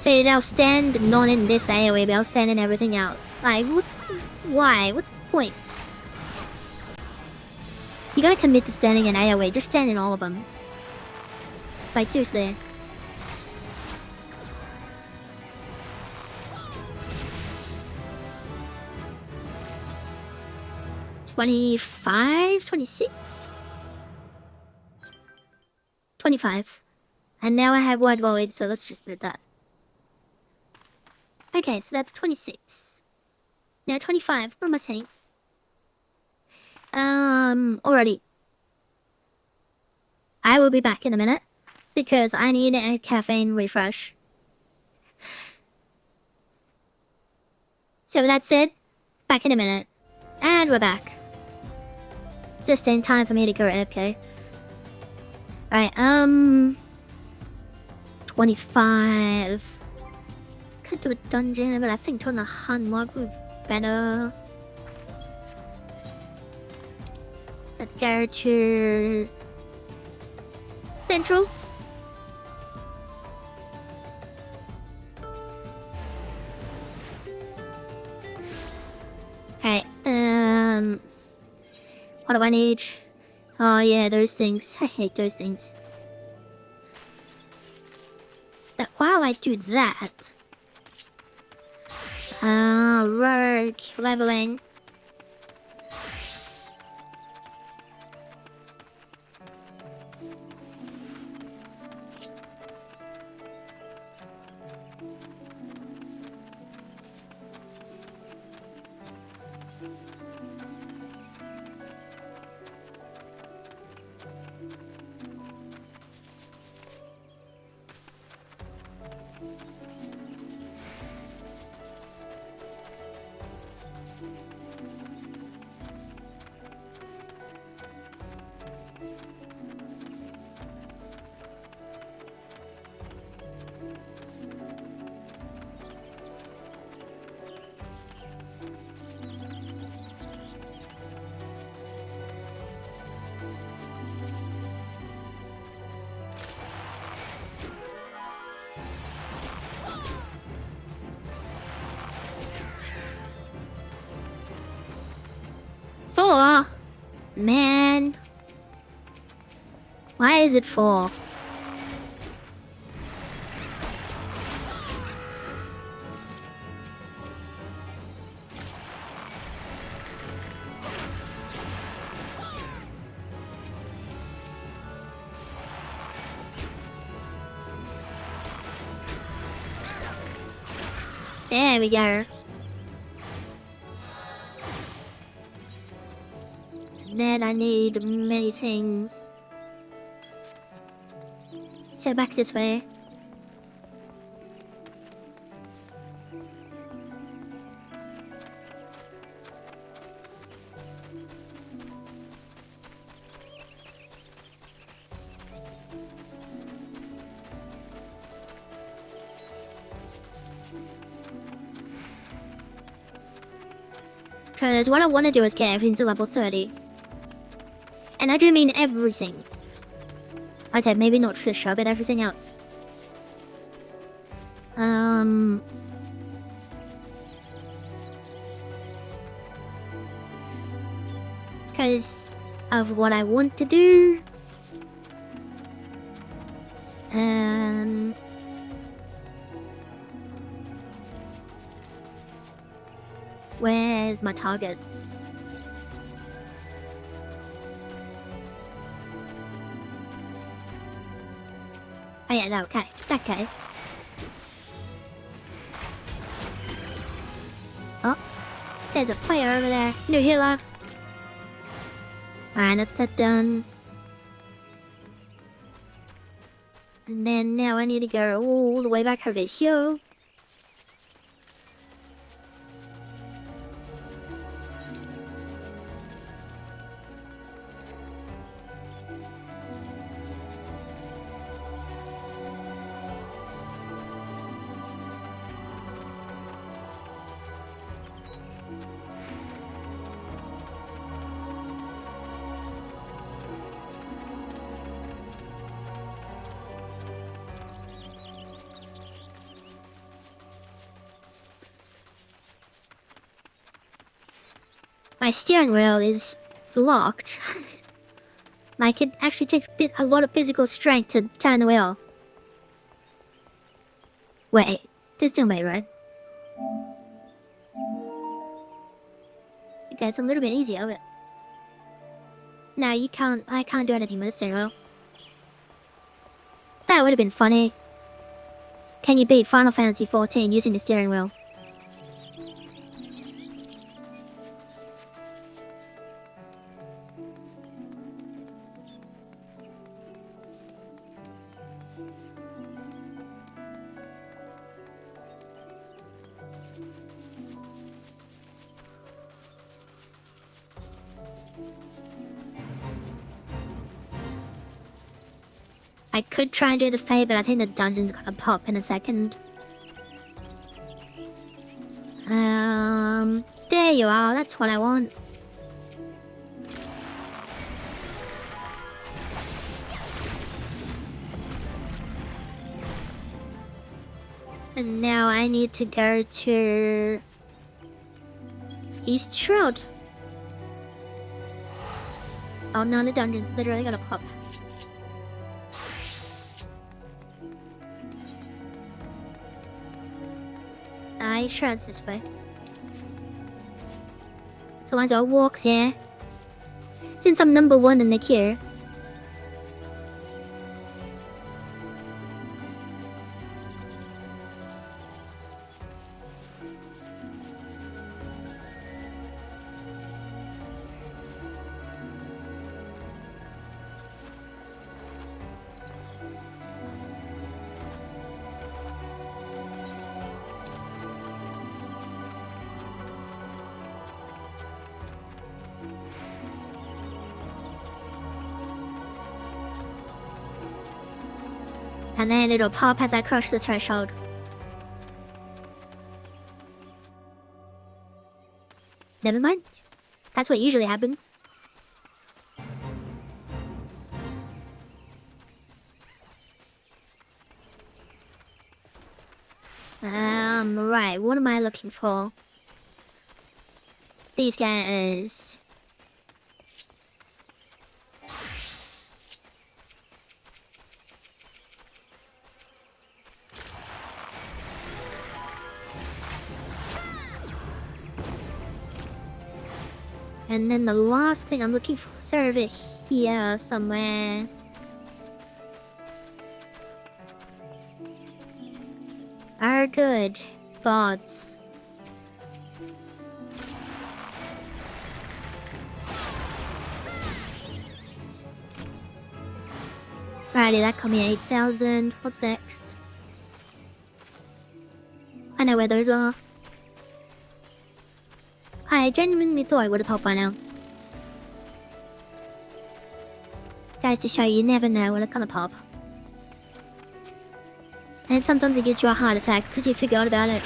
So they'll stand not in this AoE, but they'll stand in everything else. Like, what? Why? What's the point? You gotta commit to standing in AoE, just stand in all of them. Like, seriously. $25? $26? $25. And now I have word void, so let's just put that. Okay, so that's 26. No, 25. What am I saying? Alrighty. I will be back in a minute because I need a caffeine refresh. So that's it. Back in a minute. And we're back. Just in time for me to go AFK. Right, 25. Could do a dungeon, but I think doing a hunlock would be better. Let's go to Central. Okay, what do I need? Oh yeah, those things. I hate those things. While I do that, rogue leveling. Man. Why is it 4? There we go. And then I need many things. So back this way. Because what I want to do is get everything to level 30. And I do mean everything. Okay, maybe not Trisha, but everything else. Because of what I want to do. Where's my targets? Oh yeah, okay, okay. Oh, there's a player over there. New healer. Alright, that's that done. And then now I need to go all the way back over here. My steering wheel is blocked. Like it actually takes a lot of physical strength to turn the wheel. Wait, this still made right? Okay, it's a little bit easier, but no, I can't do anything with the steering wheel. That would have been funny. Can you beat Final Fantasy XIV using the steering wheel? I could try and do the fade, but I think the dungeon's gonna pop in a second. There you are, that's what I want. And now I need to go to East Shroud. Oh no, the dungeon's literally gonna pop. Shroud's this way. So once I walk there, since I'm number 1 in the queue, and then it'll pop as I cross the threshold. Never mind. That's what usually happens. Right, what am I looking for? These guys. And then the last thing I'm looking for is over here somewhere. Are good. Gods. Righty, that got me 8,000. What's next? I know where those are. I genuinely thought I would have helped by now. Guys, to show you never know when it's gonna pop. And sometimes it gives you a heart attack because you forgot about it.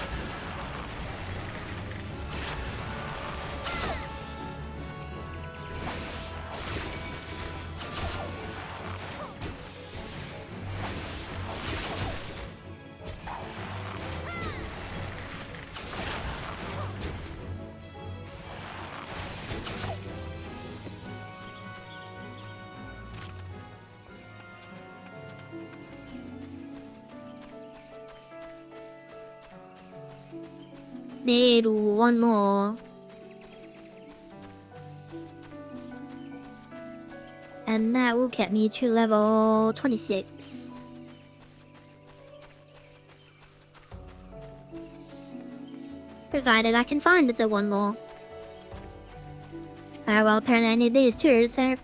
Need one more. And that will get me to level 26. Provided I can find the one more. Ah, well, apparently I need these too, so...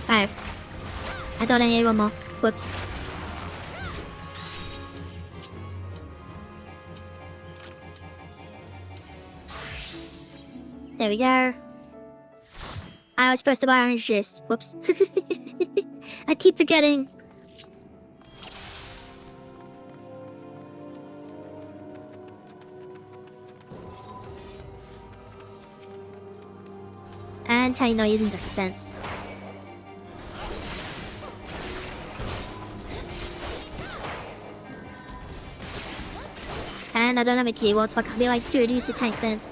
Five. I thought I needed one more. Whoops. There we go. I was supposed to buy orange juice. Whoops. I keep forgetting. And China using the defense. And I don't have a keyword, so I can't be like, dude, use the tank dance.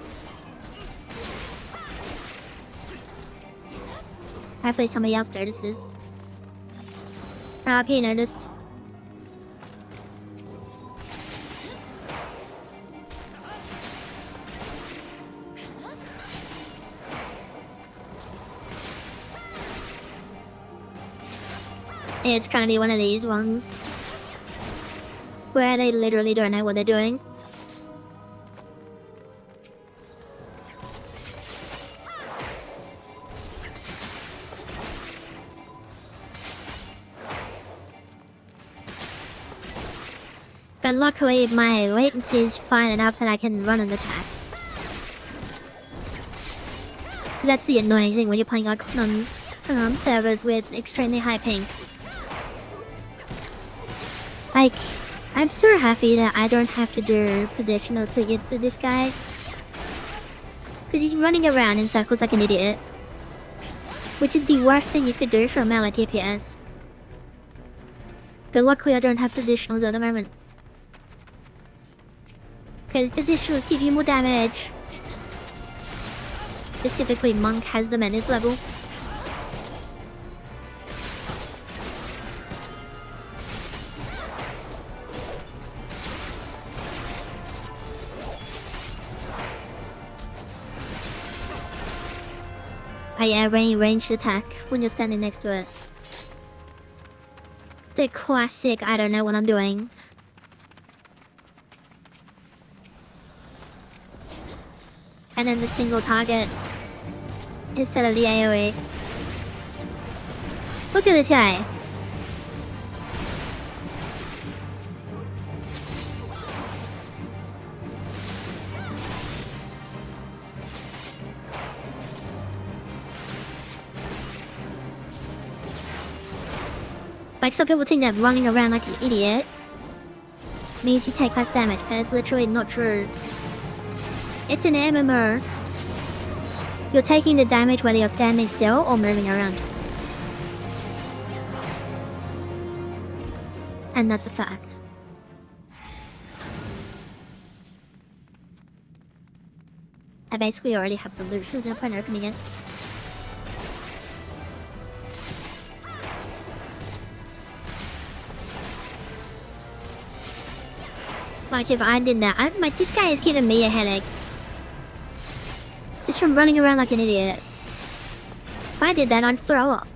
Hopefully somebody else noticed this. He noticed. It's gonna be one of these ones where they literally don't know what they're doing. But luckily my latency is fine enough that I can run an attack. That's the annoying thing when you're playing on servers with extremely high ping. Like, I'm so happy that I don't have to do positionals to get to this guy. Because he's running around in circles like an idiot. Which is the worst thing you could do for a melee TPS. But luckily I don't have positionals at the moment. Because positionals give you more damage. Specifically, Monk has them at this level. I ranged attack when you're standing next to it. The classic, I don't know what I'm doing. And then the single target instead of the AoE. Look at this guy. Like, some people think that running around like an idiot means you take less damage, but it's literally not true. It's an MMO. You're taking the damage whether you're standing still or moving around. And that's a fact. I basically already have the loot, so there's no point in opening it. Like, if I did that, this guy is giving me a headache. Just from running around like an idiot. If I did that, I'd throw up.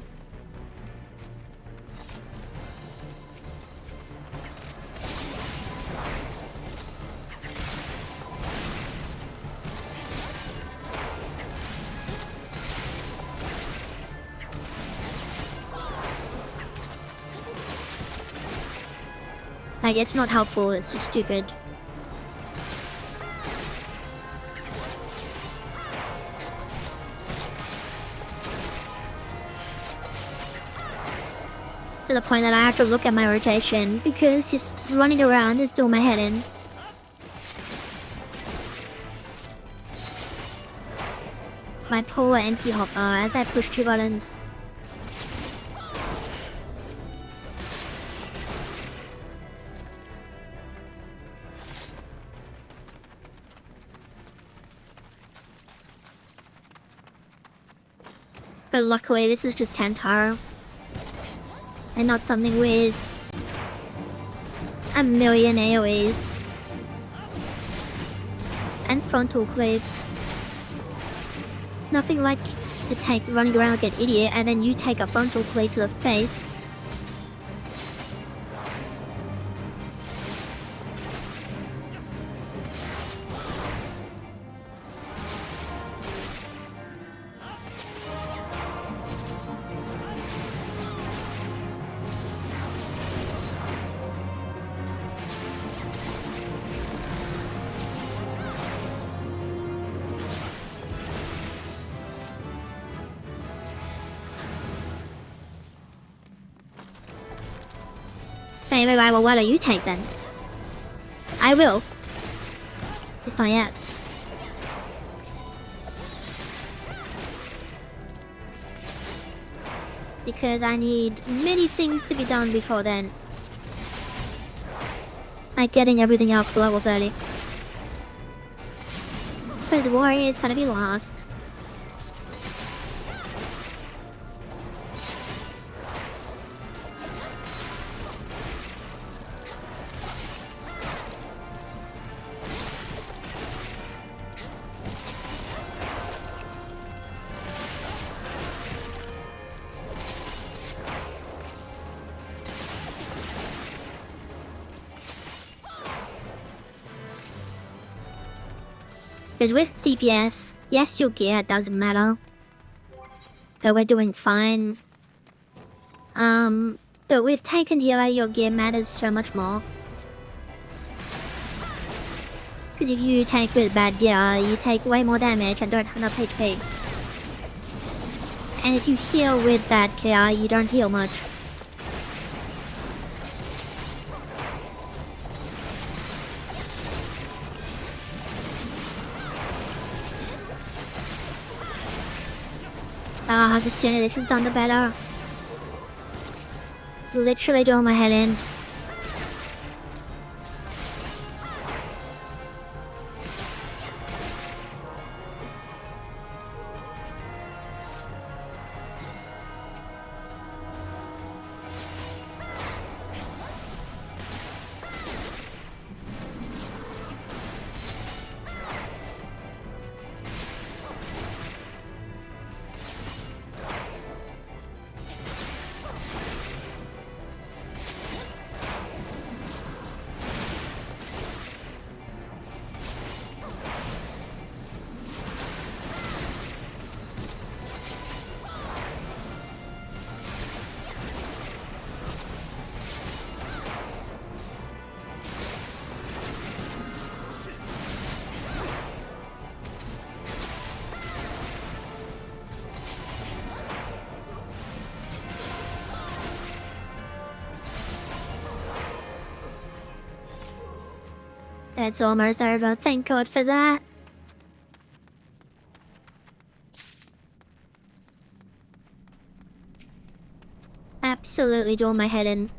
Like, it's not helpful, it's just stupid. To the point that I have to look at my rotation because just running around is doing my head in. My poor empty hopper as I push 2 buttons. But luckily this is just Tantaro. And not something with a million AoEs. And frontal cleaves. Nothing like the tank running around like an idiot and then you take a frontal cleave to the face. Anyway, well, why don't you take then? I will. Just not yet. Because I need many things to be done before then. Like getting everything else to level 30. Because Warrior is gonna be lost. Because with DPS, yes, you'll get, it doesn't matter. But we're doing fine. But with tank and healer, your gear matters so much more. Because if you tank with bad gear, you take way more damage and don't have enough HP. And if you heal with bad gear, you don't heal much. The sooner this is done, the better. It's literally doing my head in. It's almost over. Thank God for that. Absolutely draw my head in.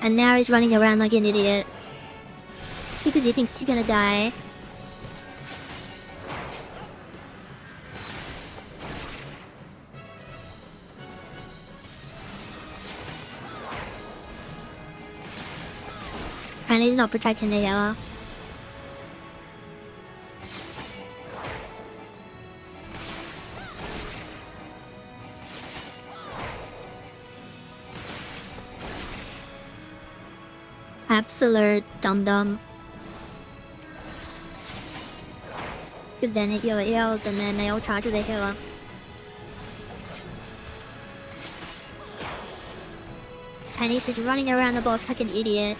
And now he's running around like an idiot. Because he thinks he's gonna die. And he's not protecting the yellow. Absolute dum-dum. Because then the healer yells and then they all charge the healer. And he's just running around the boss like an idiot.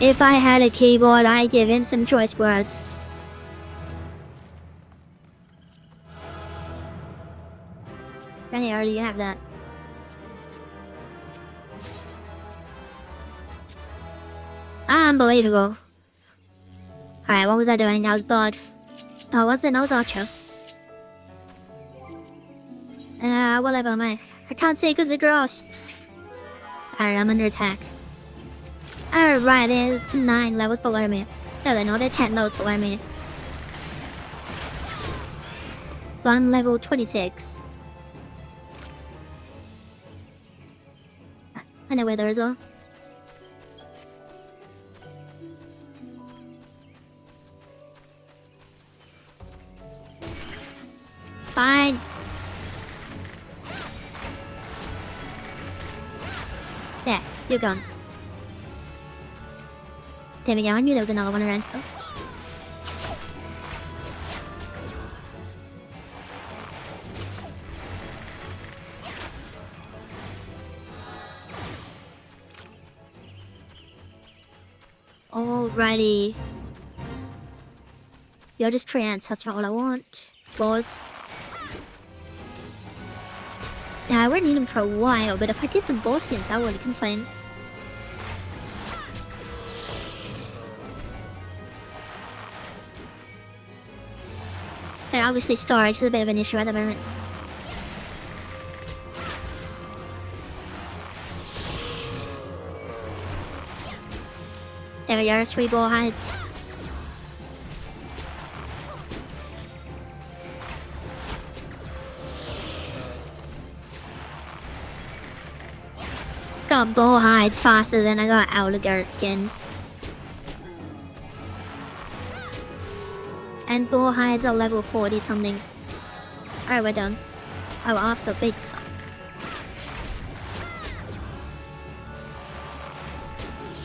If I had a keyboard, I'd give him some choice words. And I already have that. Unbelievable. Alright, what was I doing? That was blood. Oh, what's the nose archer? What level am I? I can't see because of the grass. Alright, I'm under attack. Alright, there's 9 levels below me. No, they're not, they're 10 levels below me. So I'm level 26. I know where there is all. Fine. There, you're gone. There we go, I knew there was another one around. Alrighty. You're just trans, that's not what I want. Boss. Yeah, I wouldn't need him for a while, but if I get some boss skins, I wouldn't complain. And obviously storage is a bit of an issue at the moment. There we go, 3 ball hides. Got ball hides faster than I got outer garret skins. And ball hides are level 40 something. Alright, we're done. Oh, after big song.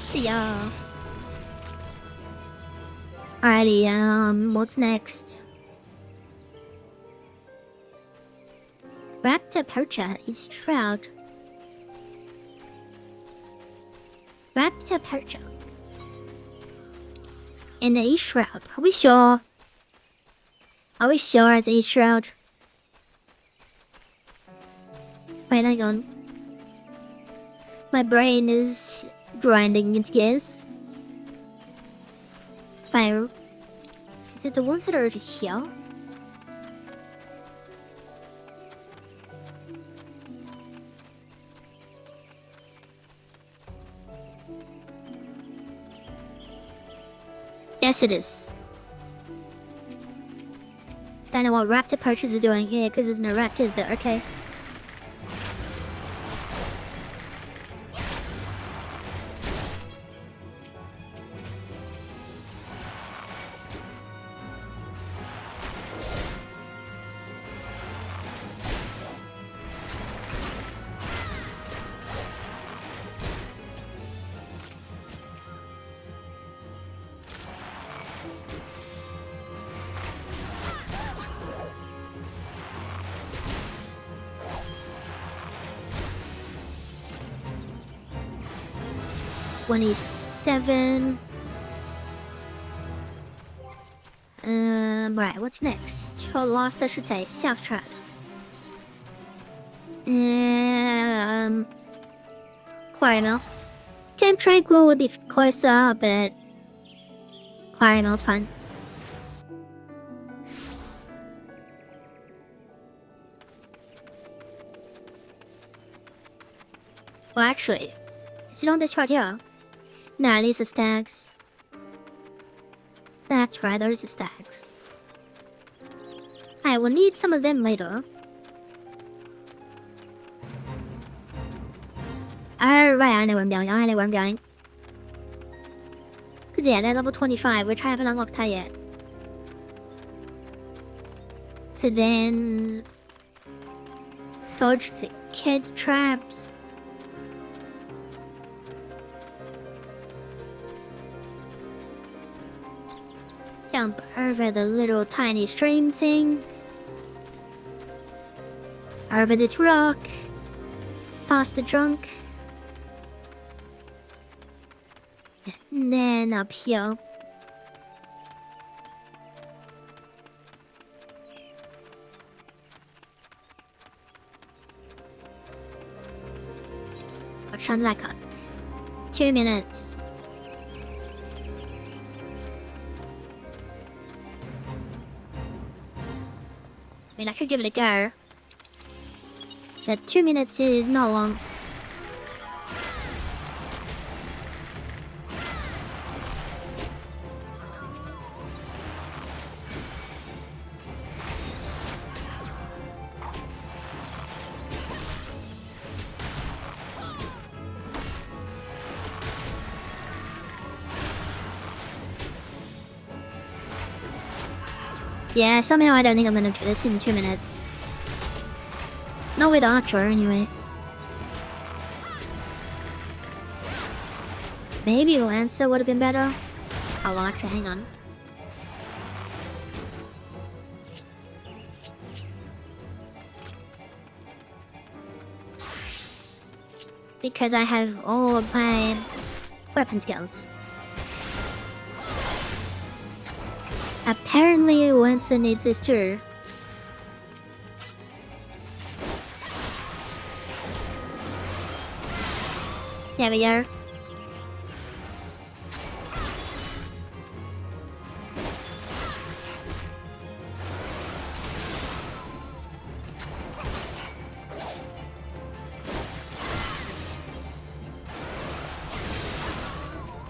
See ya. Alrighty, what's next? Raptor Percha is Shroud. Raptor Percha. And the E-Shroud. Are we sure? Are we sure it's E-Shroud? Wait, hang on. My brain is grinding its gears. Fire. Is it the ones that are here? Yes, it is. Don't know what Raptor Perches are doing here because there's no raptors there. Okay. $27. Right, what's next? Lost, I should say. Self-trap. Quarrymill. Camp Tranquil would be closer, but Quarrymill's fun. Well, actually, is it on this chart here? No, at least the stags. That's right, there's the stags. I will need some of them later. Alright, I know where I'm going, Cause yeah, they're level 25, which I haven't unlocked that yet. So then... dodge the kid traps. Jump over the little tiny stream thing. Over this rock. Past the drunk. And then up here. What sounds like 2 minutes. I mean, I could give it a go. That 2 minutes is not long. Yeah, somehow I don't think I'm gonna do this in 2 minutes. Not with Archer, anyway. Maybe Lancer would have been better. Oh, well, actually, hang on. Because I have all of my weapon skills. Apparently, Lancer needs this too. There we go.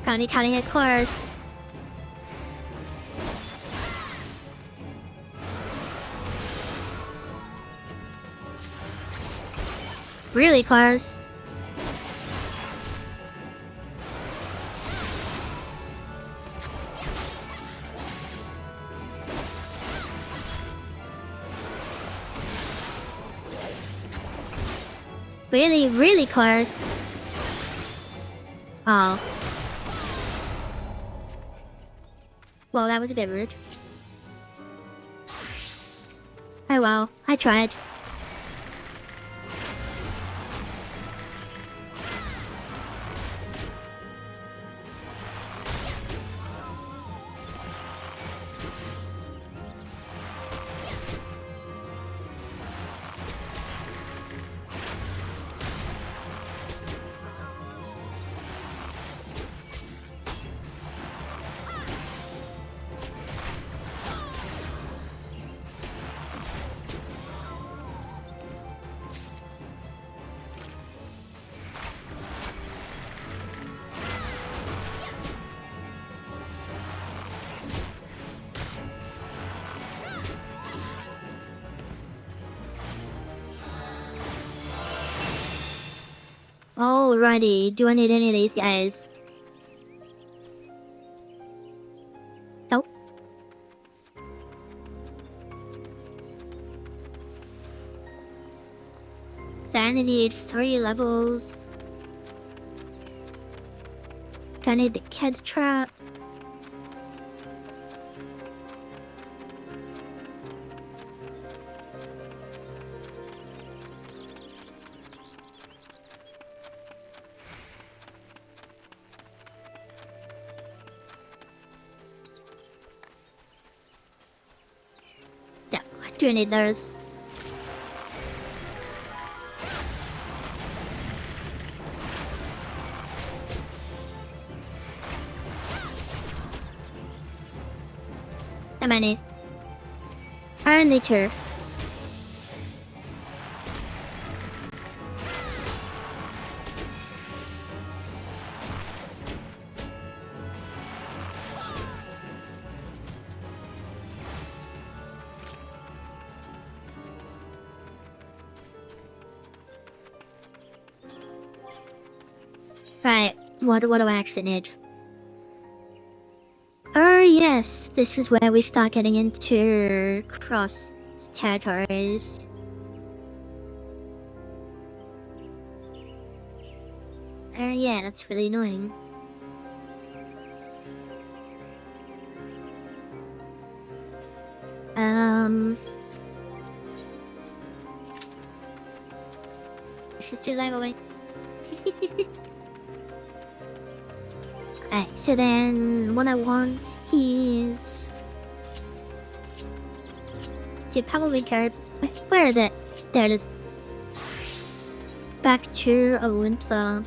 Gotta be cutting it course. Really close. Really, really close. Oh. Well, that was a bit rude. Oh well, I tried. Alrighty, do I need any of these guys? Nope. So I only need 3 levels. Do I need the kid trap? Yeah, I do need those. How many? I only 2. Right, what do I actually need? Oh yes, this is where we start getting into cross territories. Yeah, that's really annoying. She's too live away. Alright, so then what I want is to probably carry. Where is it? There it is. Back to Olympsa.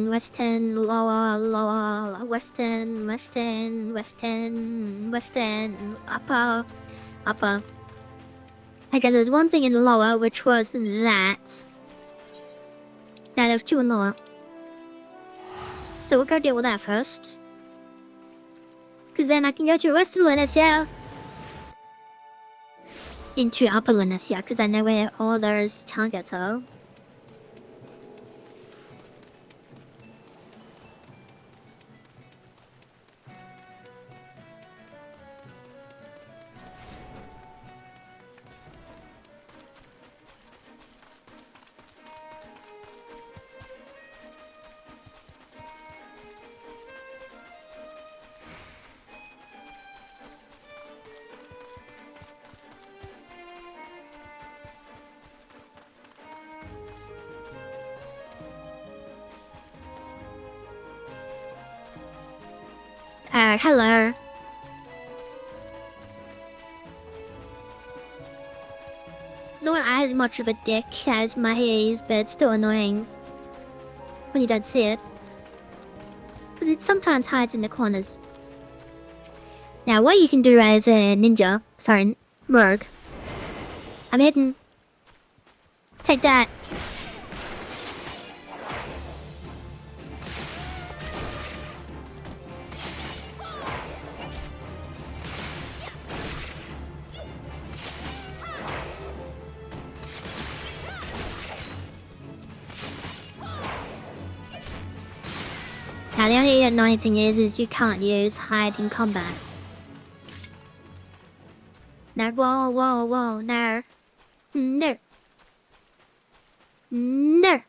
Western, lower, western, upper. I guess there's one thing in lower, which was that. Now there's 2 in lower. So we'll go deal with that first. Because then I can go to Western Lunacia. Into Upper Lunacia, because I know where all those targets are. Hello. Not as much of a dick as my haze, but it's still annoying when you don't see it. Because it sometimes hides in the corners. Now what you can do as a ninja, sorry, merc. I'm hidden. Take that. Now The only annoying thing is you can't use hide in combat. Now, whoa, no. No. No.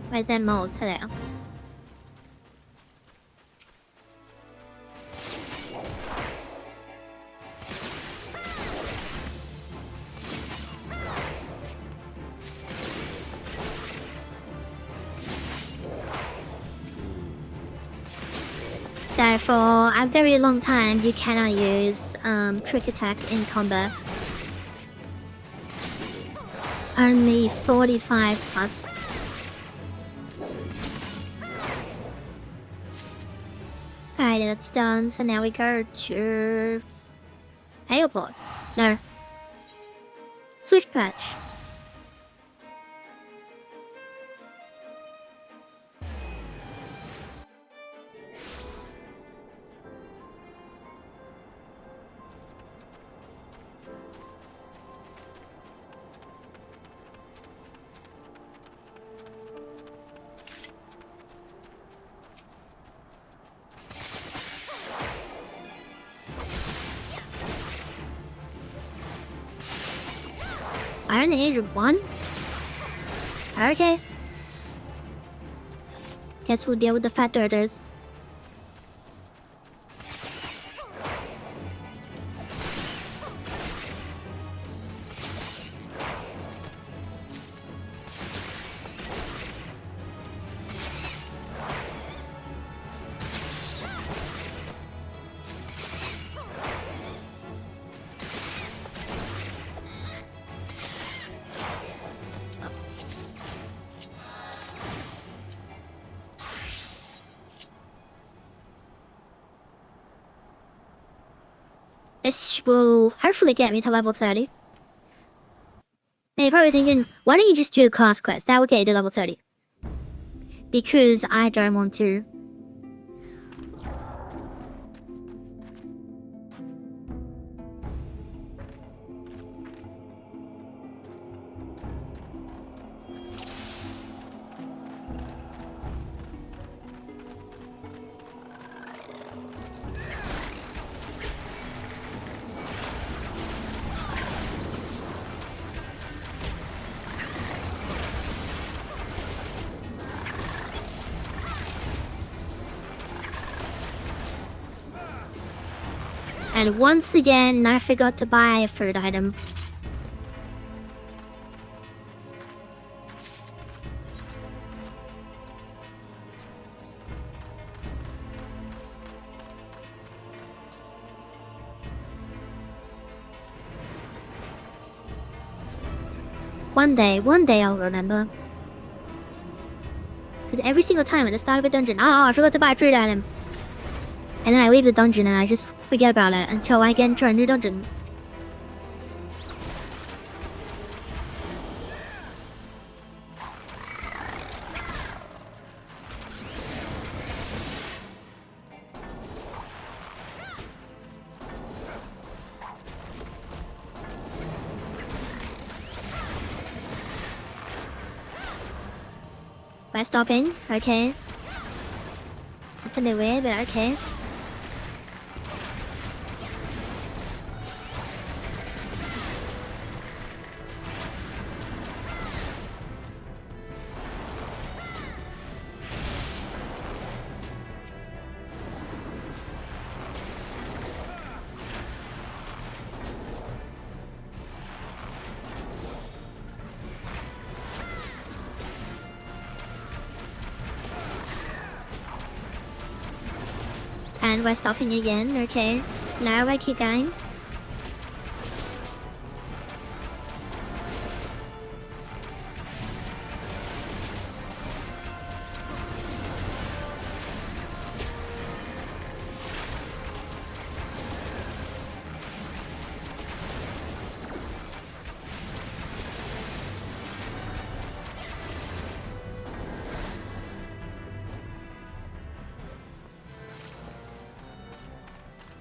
Where's that mouse? Hello. So for a very long time, you cannot use trick attack in combat. Only 45 plus. Alright, that's done. So now we go to Airport. No. Switch patch. Iron Age 1? Okay. Guess we'll deal with the fat dirters. This will hopefully get me to level 30. Now you're probably thinking, why don't you just do a class quest? That will get you to level 30. Because I don't want to. And once again, I forgot to buy a third item. One day I'll remember. Because every single time at the start of a dungeon, I forgot to buy a third item. And then I leave the dungeon and I just forget about it until I get into a new dungeon. By stopping, okay. It's a bit weird, but okay. And we're stopping again, okay. Now I keep going.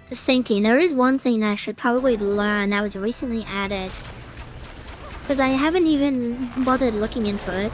Just thinking, there is one thing that I should probably learn that was recently added. Because I haven't even bothered looking into it.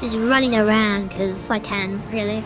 Just running around because I can, really.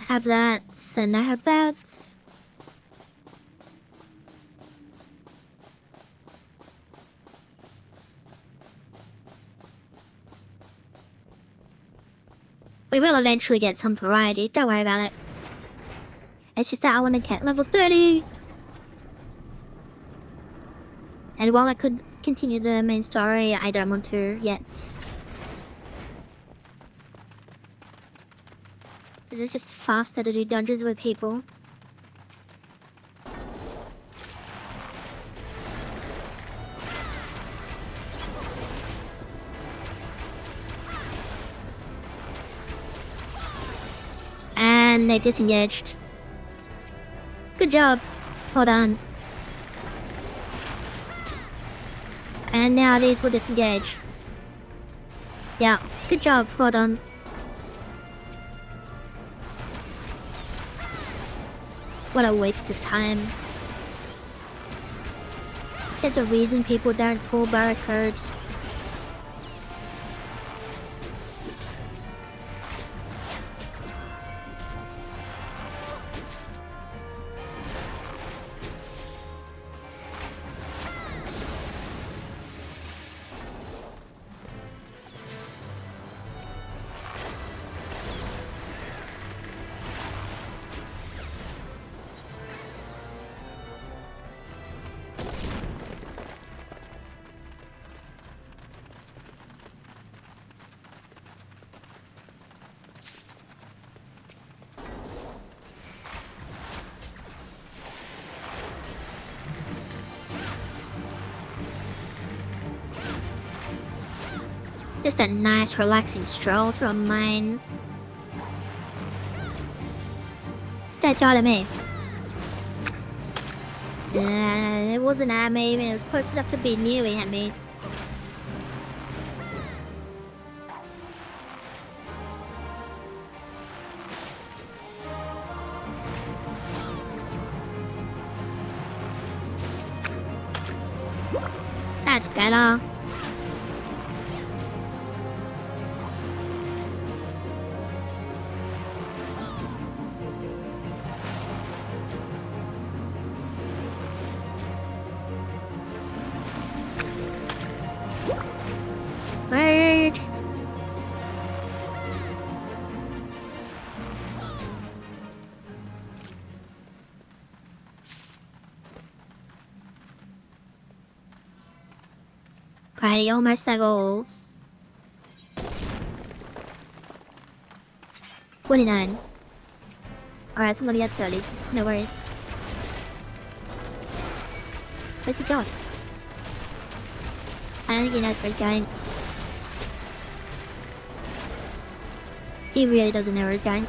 Have that, and I have that. We will eventually get some variety, don't worry about it. It's just that I want to get level 30. And while I could continue the main story, I don't want to yet. It's just faster to do dungeons with people. And they disengaged. Good job. Hold on. And now these will disengage. Yeah, good job. Hold on. What a waste of time. There's a reason people don't pull barricades. Just a nice relaxing stroll through a mine. Stay tall to me. It wasn't at me, it was close enough to be nearly at me. That's better. Bird. Right, almost level 29. Alright, I'm gonna get 30. No worries. Where's he going? I don't think he knows where he's going. He really doesn't know where he's going.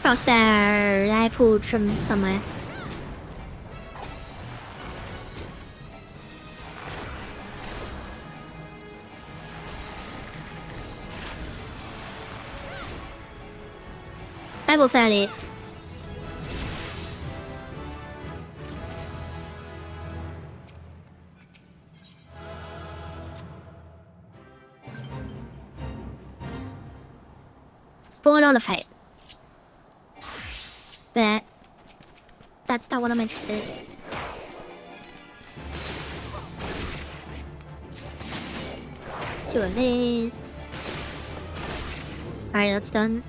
Crossbar I pulled from somewhere. Level 30. Spawn on a fight. That's not what I'm interested in. Two of these. Alright, that's done.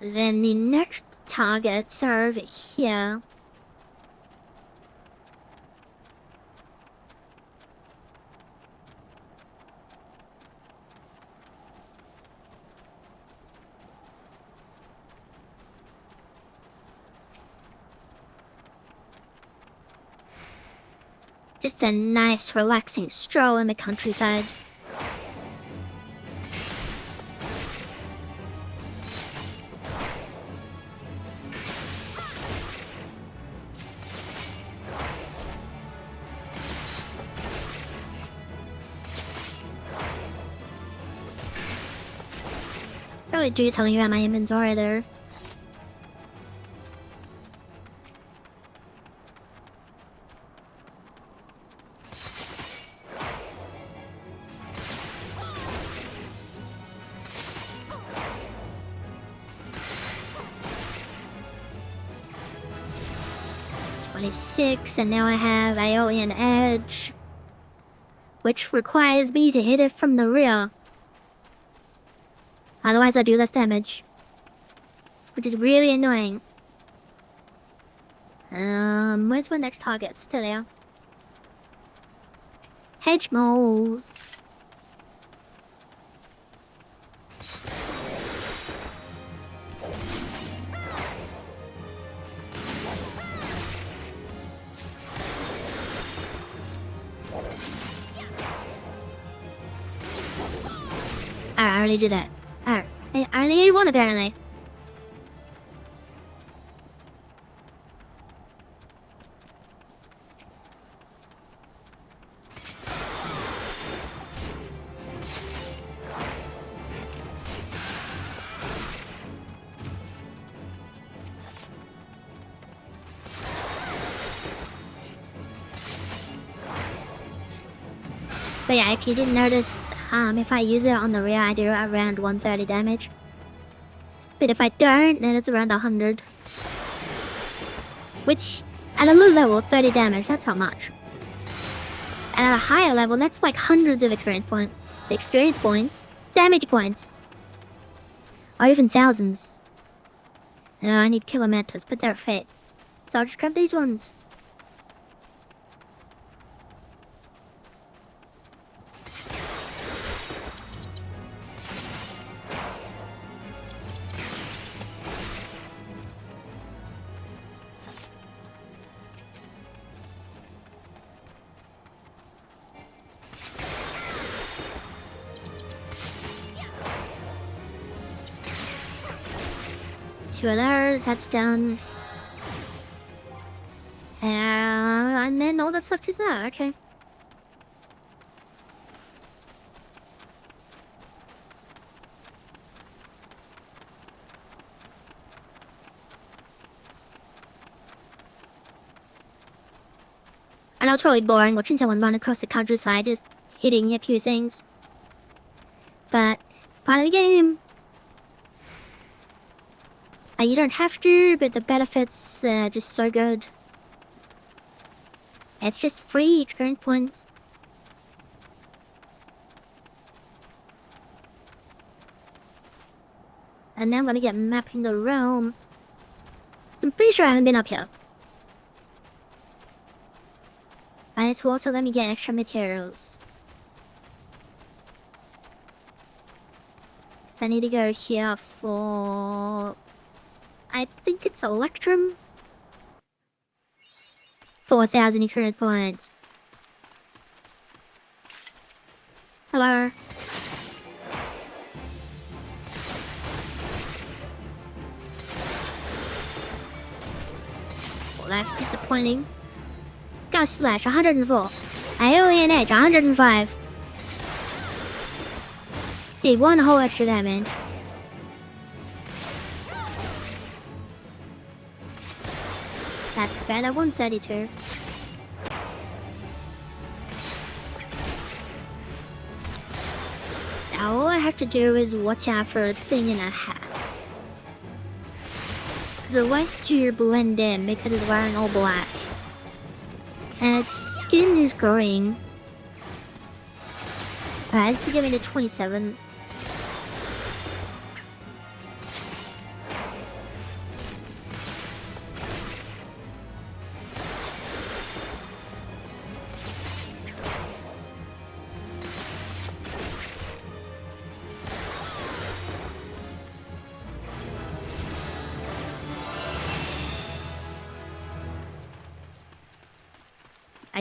Then the next targets are over here. Just a nice relaxing stroll in the countryside. Really do telling you about my inventory there. .26, and now I have Aeolian Edge, which requires me to hit it from the rear. Otherwise I do less damage, which is really annoying. Where's my next target? Still there. Hedge moles. I already did that. I only need one apparently. So yeah, if you didn't notice, if I use it on the rear, I do around 130 damage. But if I don't, then it's around 100. Which, at a low level, 30 damage, that's not much. And at a higher level, that's like hundreds of experience points. Damage points. Or even thousands. I need killer mantas, but they're fake. So I'll just grab these ones. Two of those, that's done. And then all that's left is that, okay. I know it's really boring watching someone run across the countryside just hitting a few things. But it's part of the game. You don't have to, but the benefits are just so good. It's just free experience points. And now I'm gonna get mapping the realm. So I'm pretty sure I haven't been up here. And this will also let me get extra materials. So I need to go here for I think it's Electrum. 4,000 experience points. Hello. Well, that's disappointing. Ghost Slash 104. Alien Edge 105. Did one whole extra damage. That's better, 132. Now all I have to do is watch out for a thing in a hat. The white you blend in because it's wearing all black. And its skin is growing. Alright, this is giving it 27.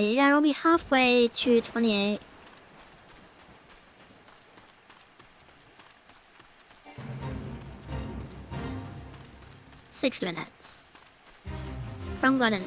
Yeah, we'll be halfway to 28. Six minutes. From Gordon.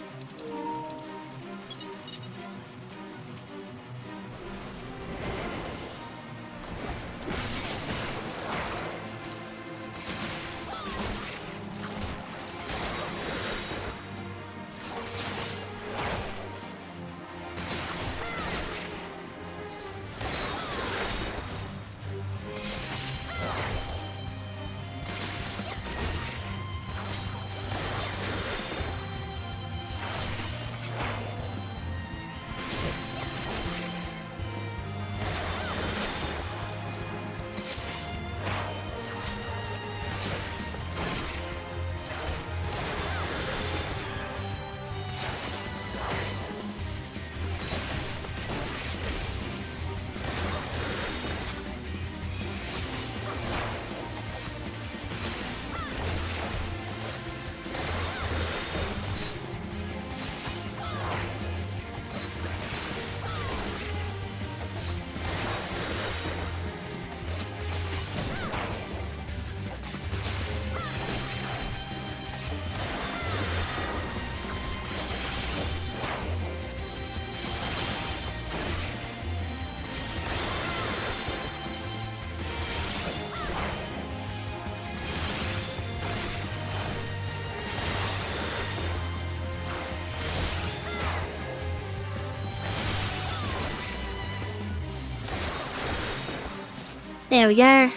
There we go.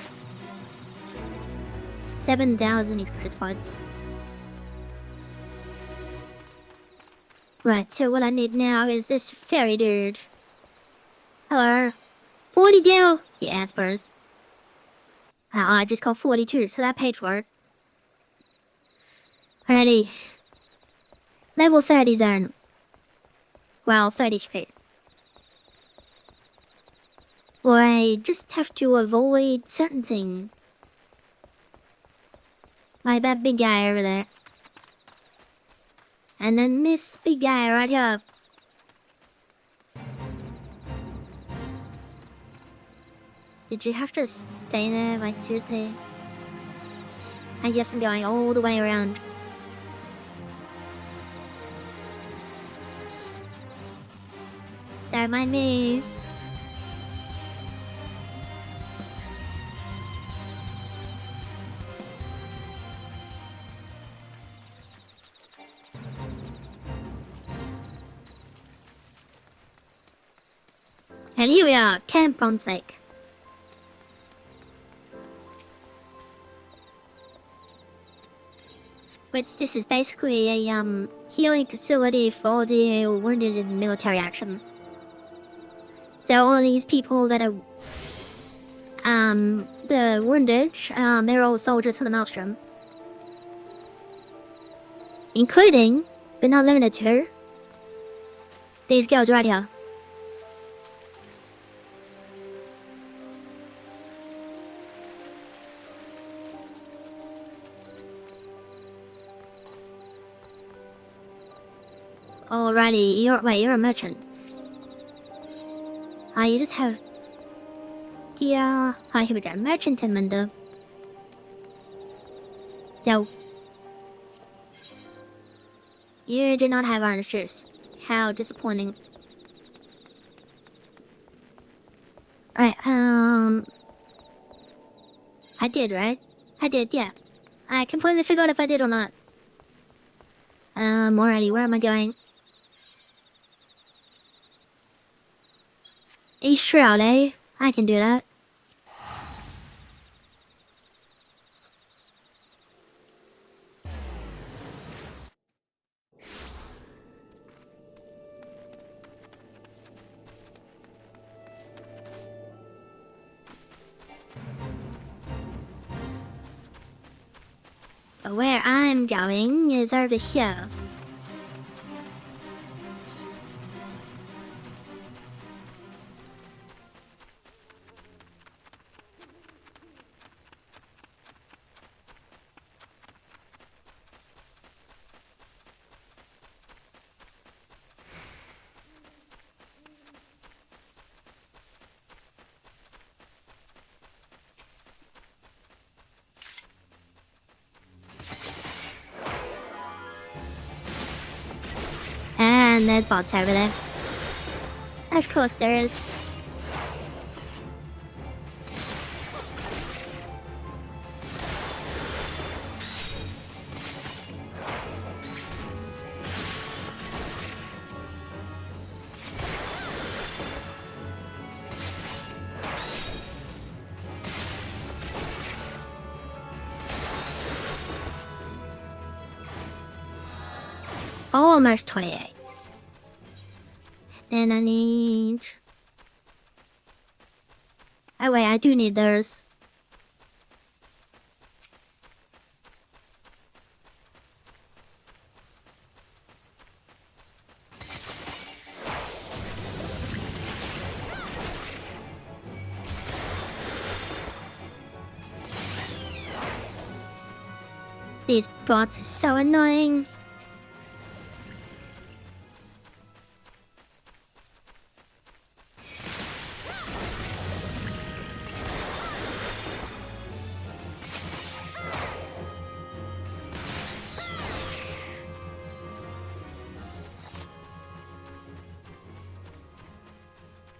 7,000 credit points. Right, so what I need now is this fairy dude. Hello. 42! He answers. I just got 42, so that paid for it. Alrighty. Level 30 zone. Well, 30 speed. Well, I just have to avoid certain things. Like that big guy over there. And then this big guy right here. Did you have to stay there? Like, seriously? I guess I'm going all the way around. Don't mind me. And here we are, Camp Bronze Lake. Which this is basically a healing facility for the wounded in military action. So all these people that are the wounded, they're all soldiers for the Maelstrom. Including, but not limited to, these girls right here. Riley, you're a merchant. You just have the merchantman的 No. You do not have answers. How disappointing. Right, I did, right? I did, yeah. I completely forgot if I did or not. Alrighty, where am I going? East Shroud, eh? I can do that. But where I'm going is over here. And there's bots over there. Of course there is. Almost 28. Then I need... Oh wait, I do need those. These bots are so annoying.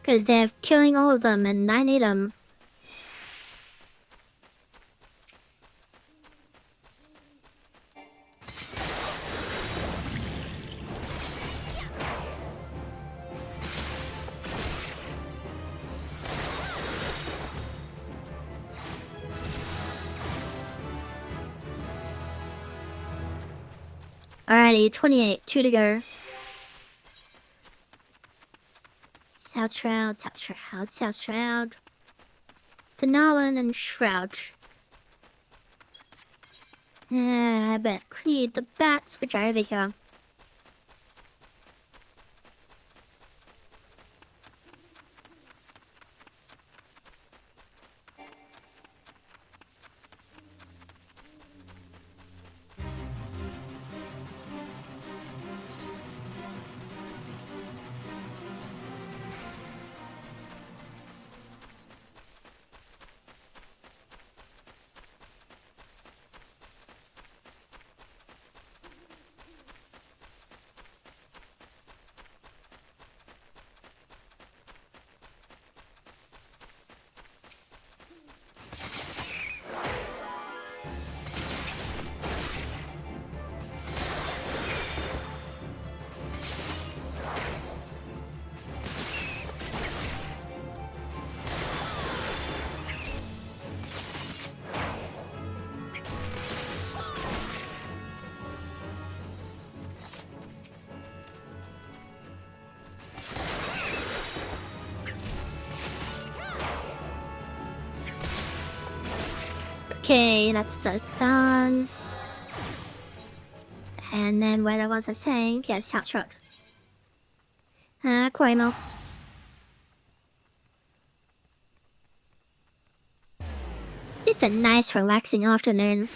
Because they're killing all of them and I need them. Alrighty, 28, 2 to go. South Shroud, South Shroud, South Shroud. Tanawan and Shroud. I bet create the bats which are over here. Okay, that's done. And then what was I saying? Yeah, South Shroud. Quamo. Just a nice relaxing afternoon.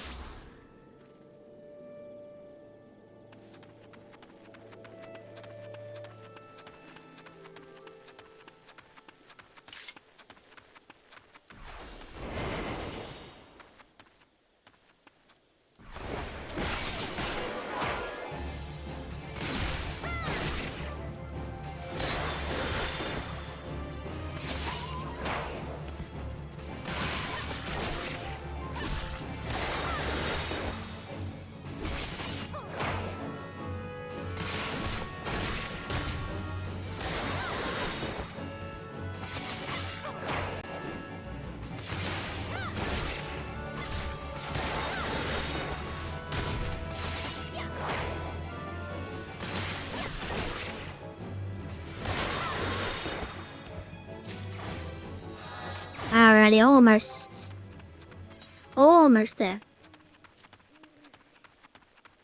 already almost there.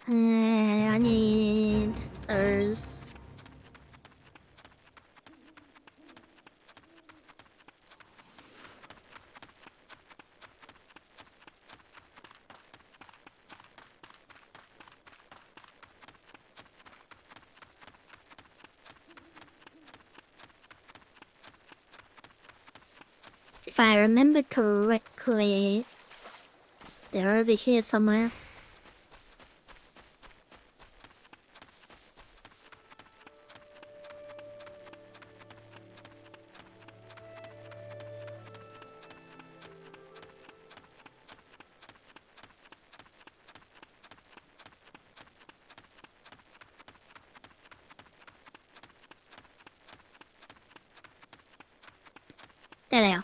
I need those. If I remember correctly, they're over here somewhere. There they are.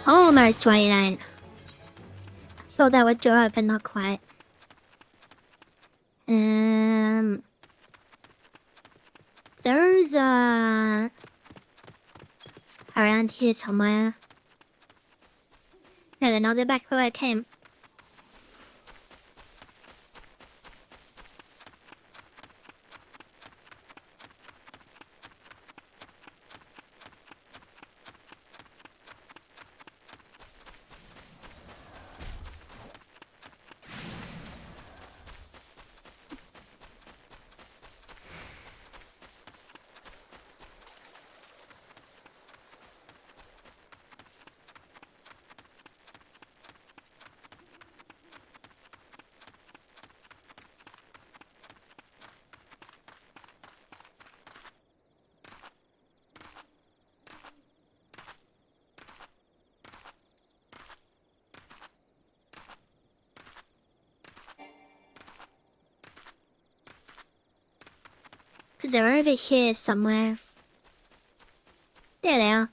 Almost 29. Thought that would draw up, but not quite. There's around here somewhere. No, they're not. They're back where I came. Because they're over here somewhere. There they are.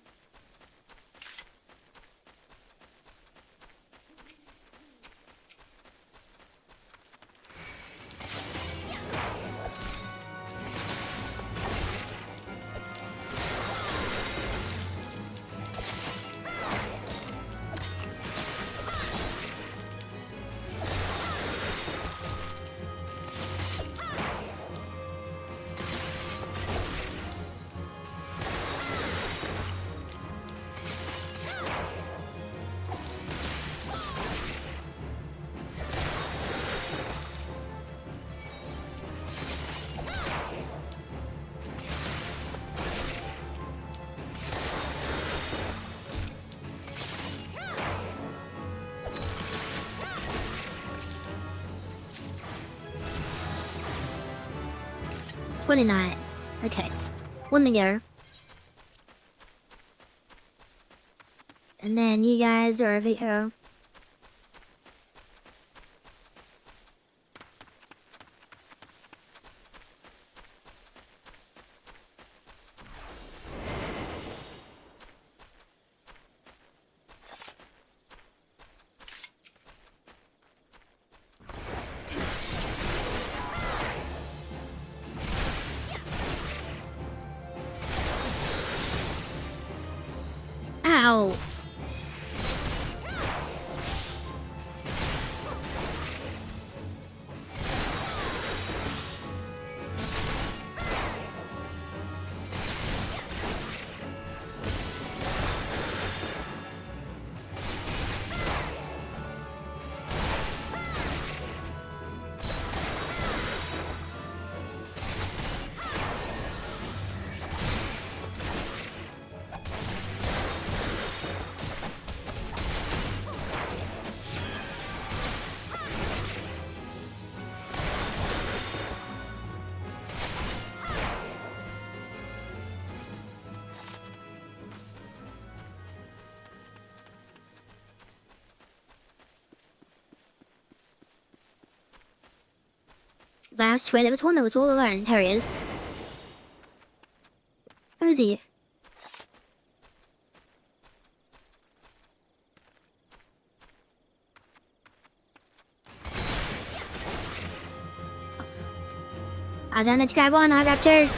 $29. Okay. One to go. And then you guys are over here. Ow! I swear there was one that was all alone. There he is. Where is he? I don't know to grab one, I grabbed two.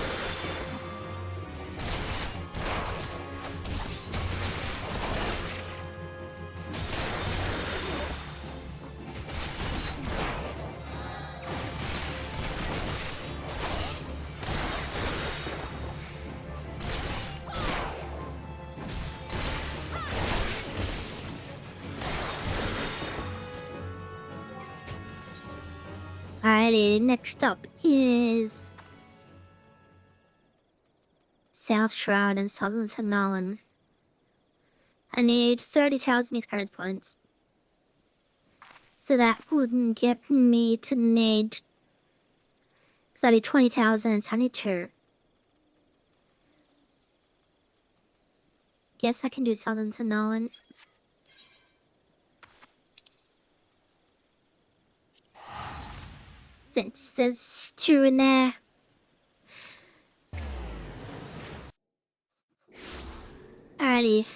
Alrighty, next up is South Shroud and Southern Tanalan. I need 30,000 experience points. So that wouldn't get me to need 20,000, so I need 2. Guess I can do Southern Tanalan. Since there's 2 in there. Alrighty,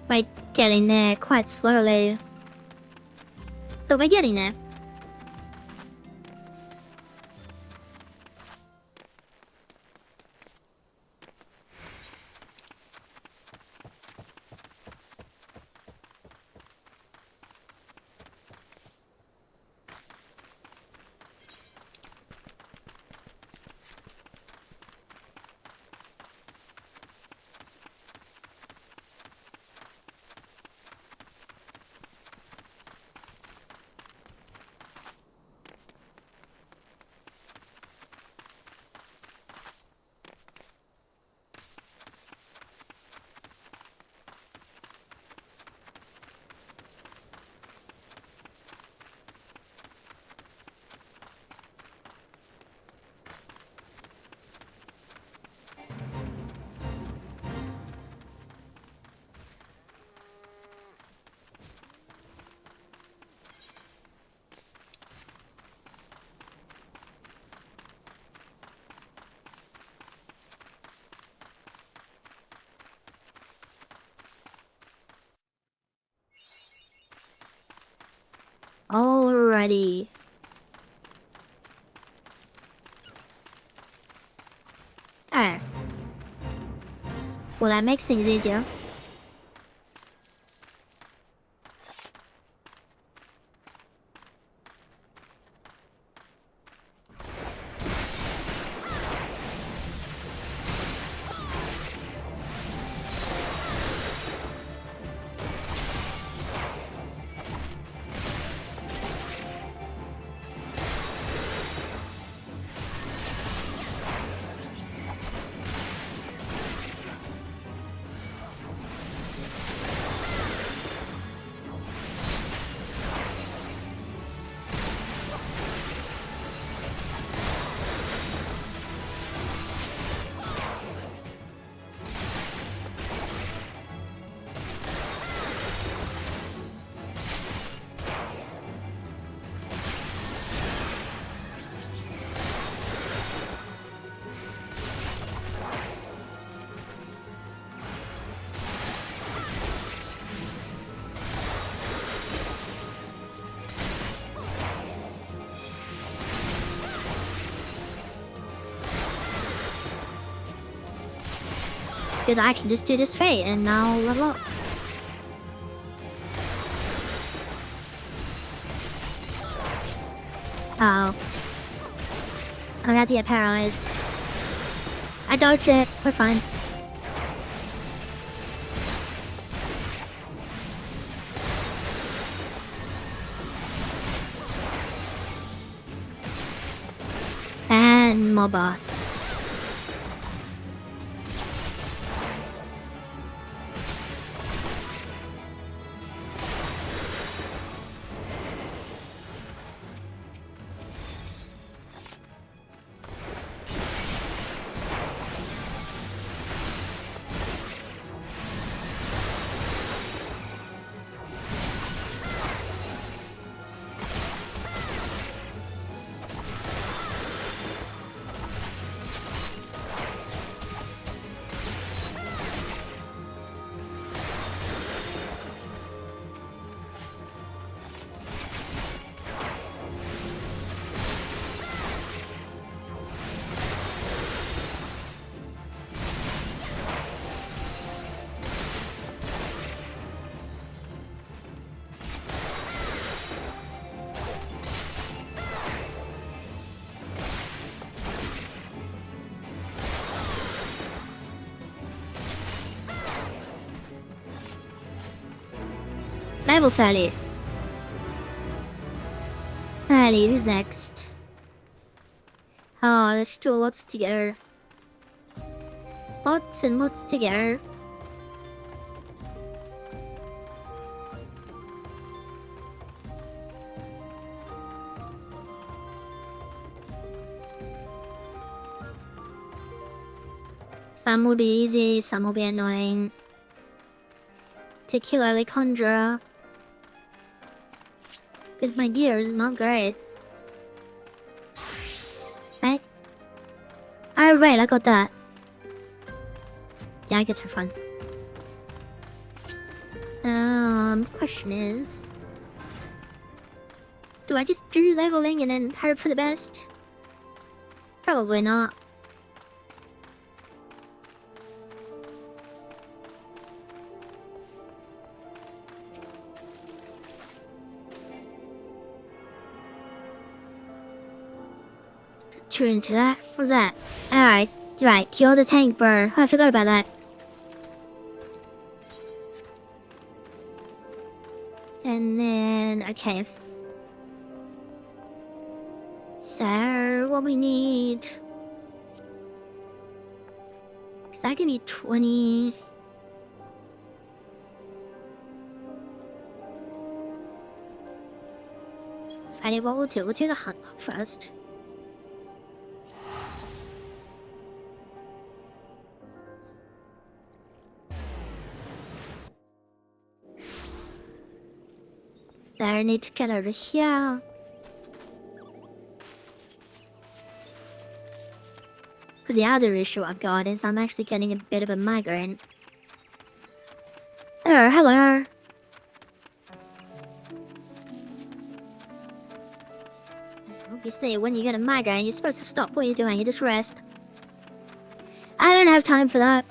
we're getting there quite slowly. But we're getting there. Alrighty. Alright. Well, that makes things easier. Because I can just do this straight and now level up. Oh. I'm about to get paralyzed. I dodged it. We're fine. And more bots. level 30. Alrighty, who's next? Oh, there's still lots to go. Lots and lots to go. Some will be easy, some will be annoying. Particularly Conjurer. Because my gear is not great. Right? Oh, right, I got that. Yeah, I guess for fun. Question is... do I just do leveling and then hope for the best? Probably not. Turn to that. What's that? Alright, right, kill the tank bird. Oh, I forgot about that. And then, okay. So, what we need... Cause that give me 20... Alright, what we'll do the hunt first. So I need to get over here. Because the other issue I've got is I'm actually getting a bit of a migraine. Oh, hello. Obviously, when you get a migraine, you're supposed to stop what you're doing, you just rest. I don't have time for that.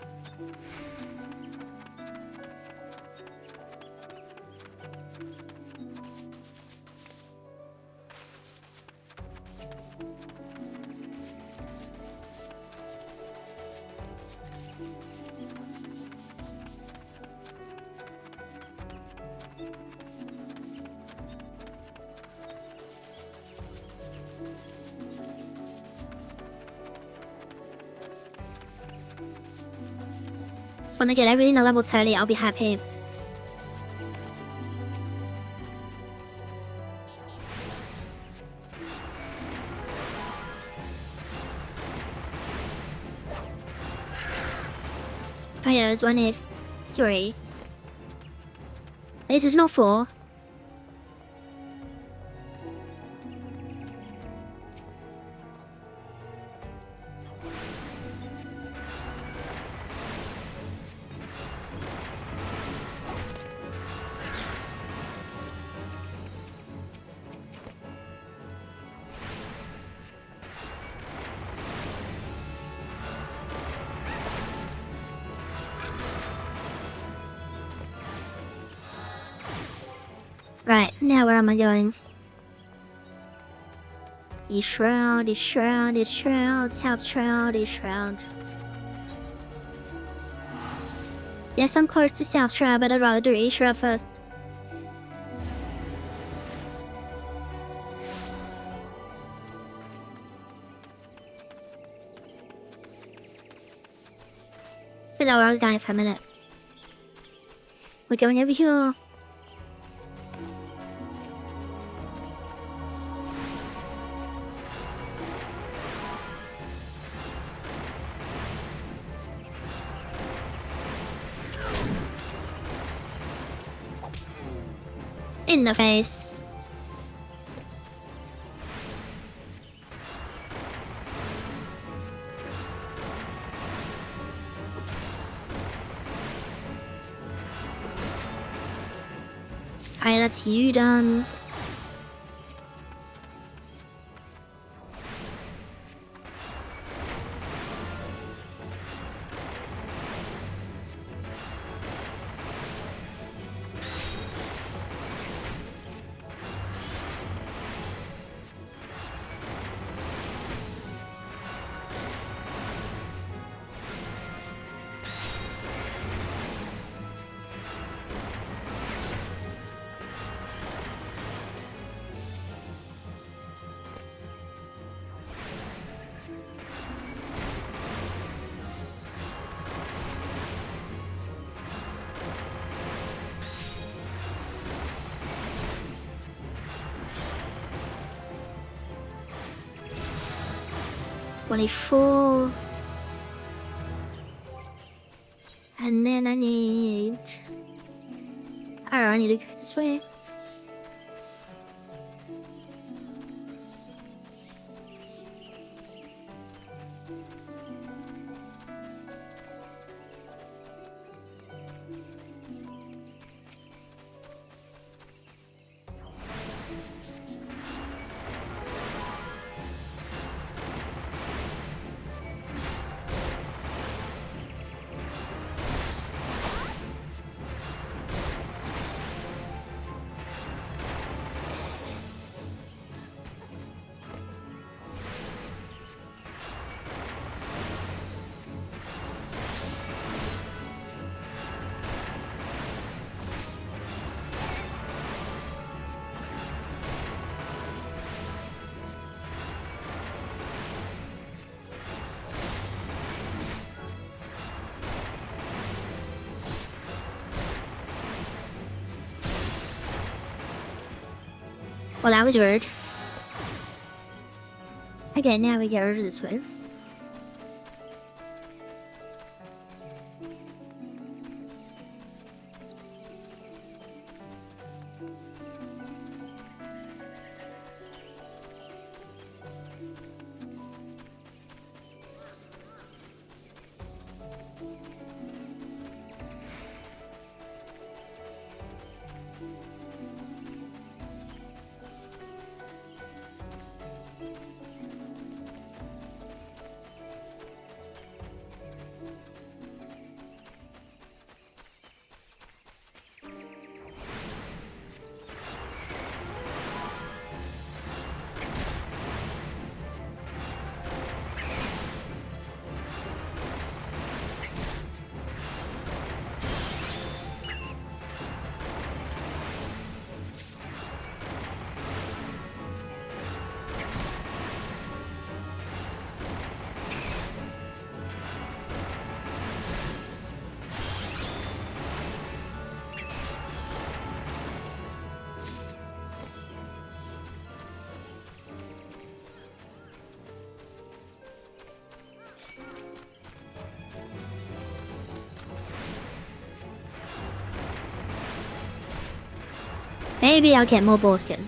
When I get everything to level 30, I'll be happy. Oh yeah, there's one need. 3. This is not 4. Right, now where am I going? East Shroud, East Shroud, East Shroud, South Shroud, East Shroud. Yes, I'm close to South Shroud, but I'd rather do East Shroud first. Forgot where I was going for a minute. We're going over here. In the face. Alright, that's you done. 24. And then I need... I need to go this way. Well, that was weird. Okay, now we get rid of this way. Maybe I'll get more ball skin.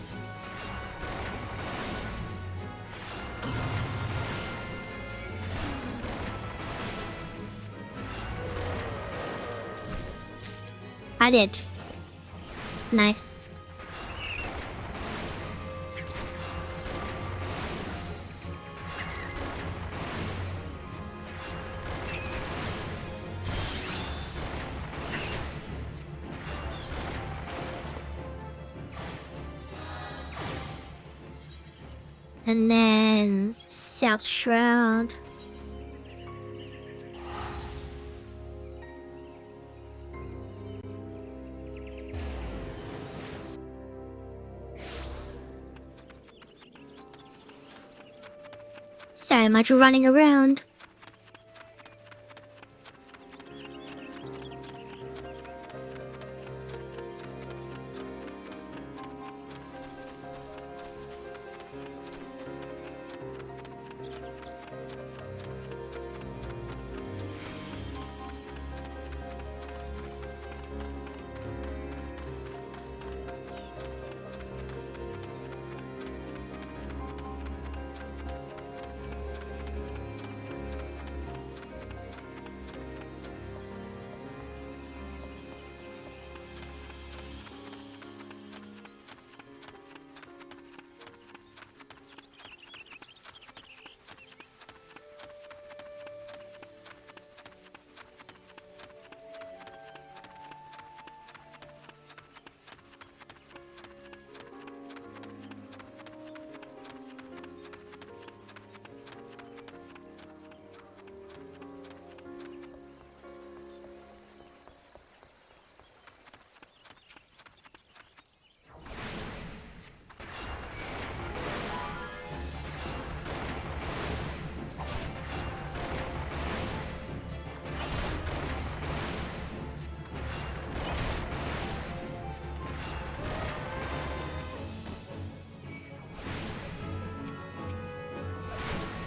I did. Nice. And then South Shroud. So much running around.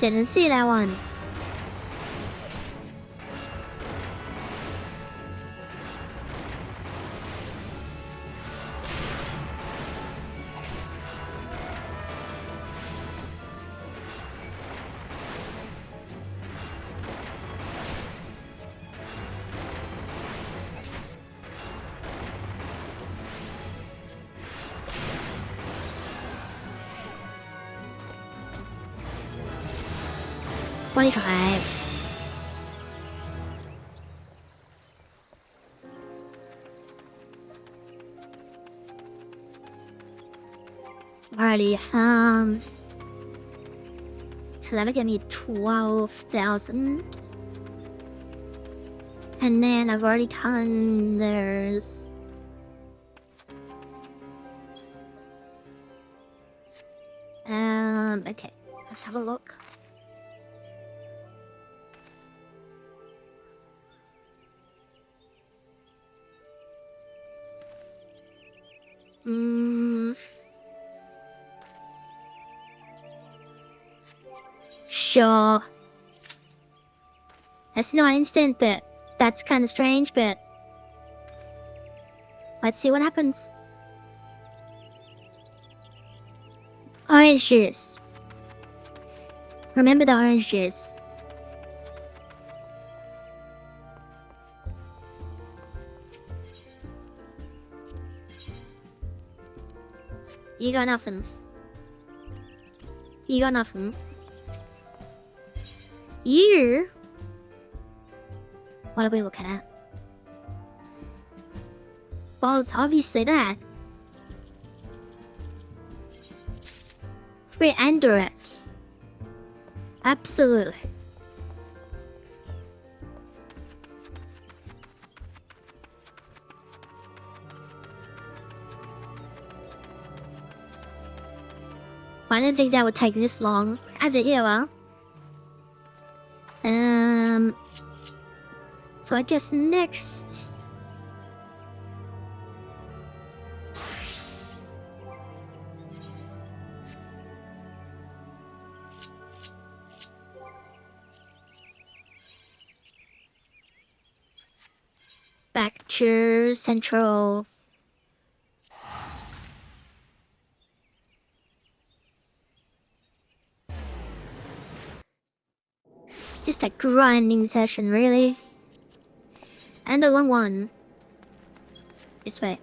Didn't see that one. Try. Already, so that'll give me 12,000. And then I've already done there's okay, let's have a look. Sure. That's not instant, but that's kind of strange, but let's see what happens. Orange juice. Remember the orange juice. You got nothing. You got nothing. You? What are we looking at? Well, it's obviously that. Free and direct. Absolutely. I didn't think that would take this long. As it here, well. So I guess next. Back to Central. Just a grinding session, really. And a long one. This way.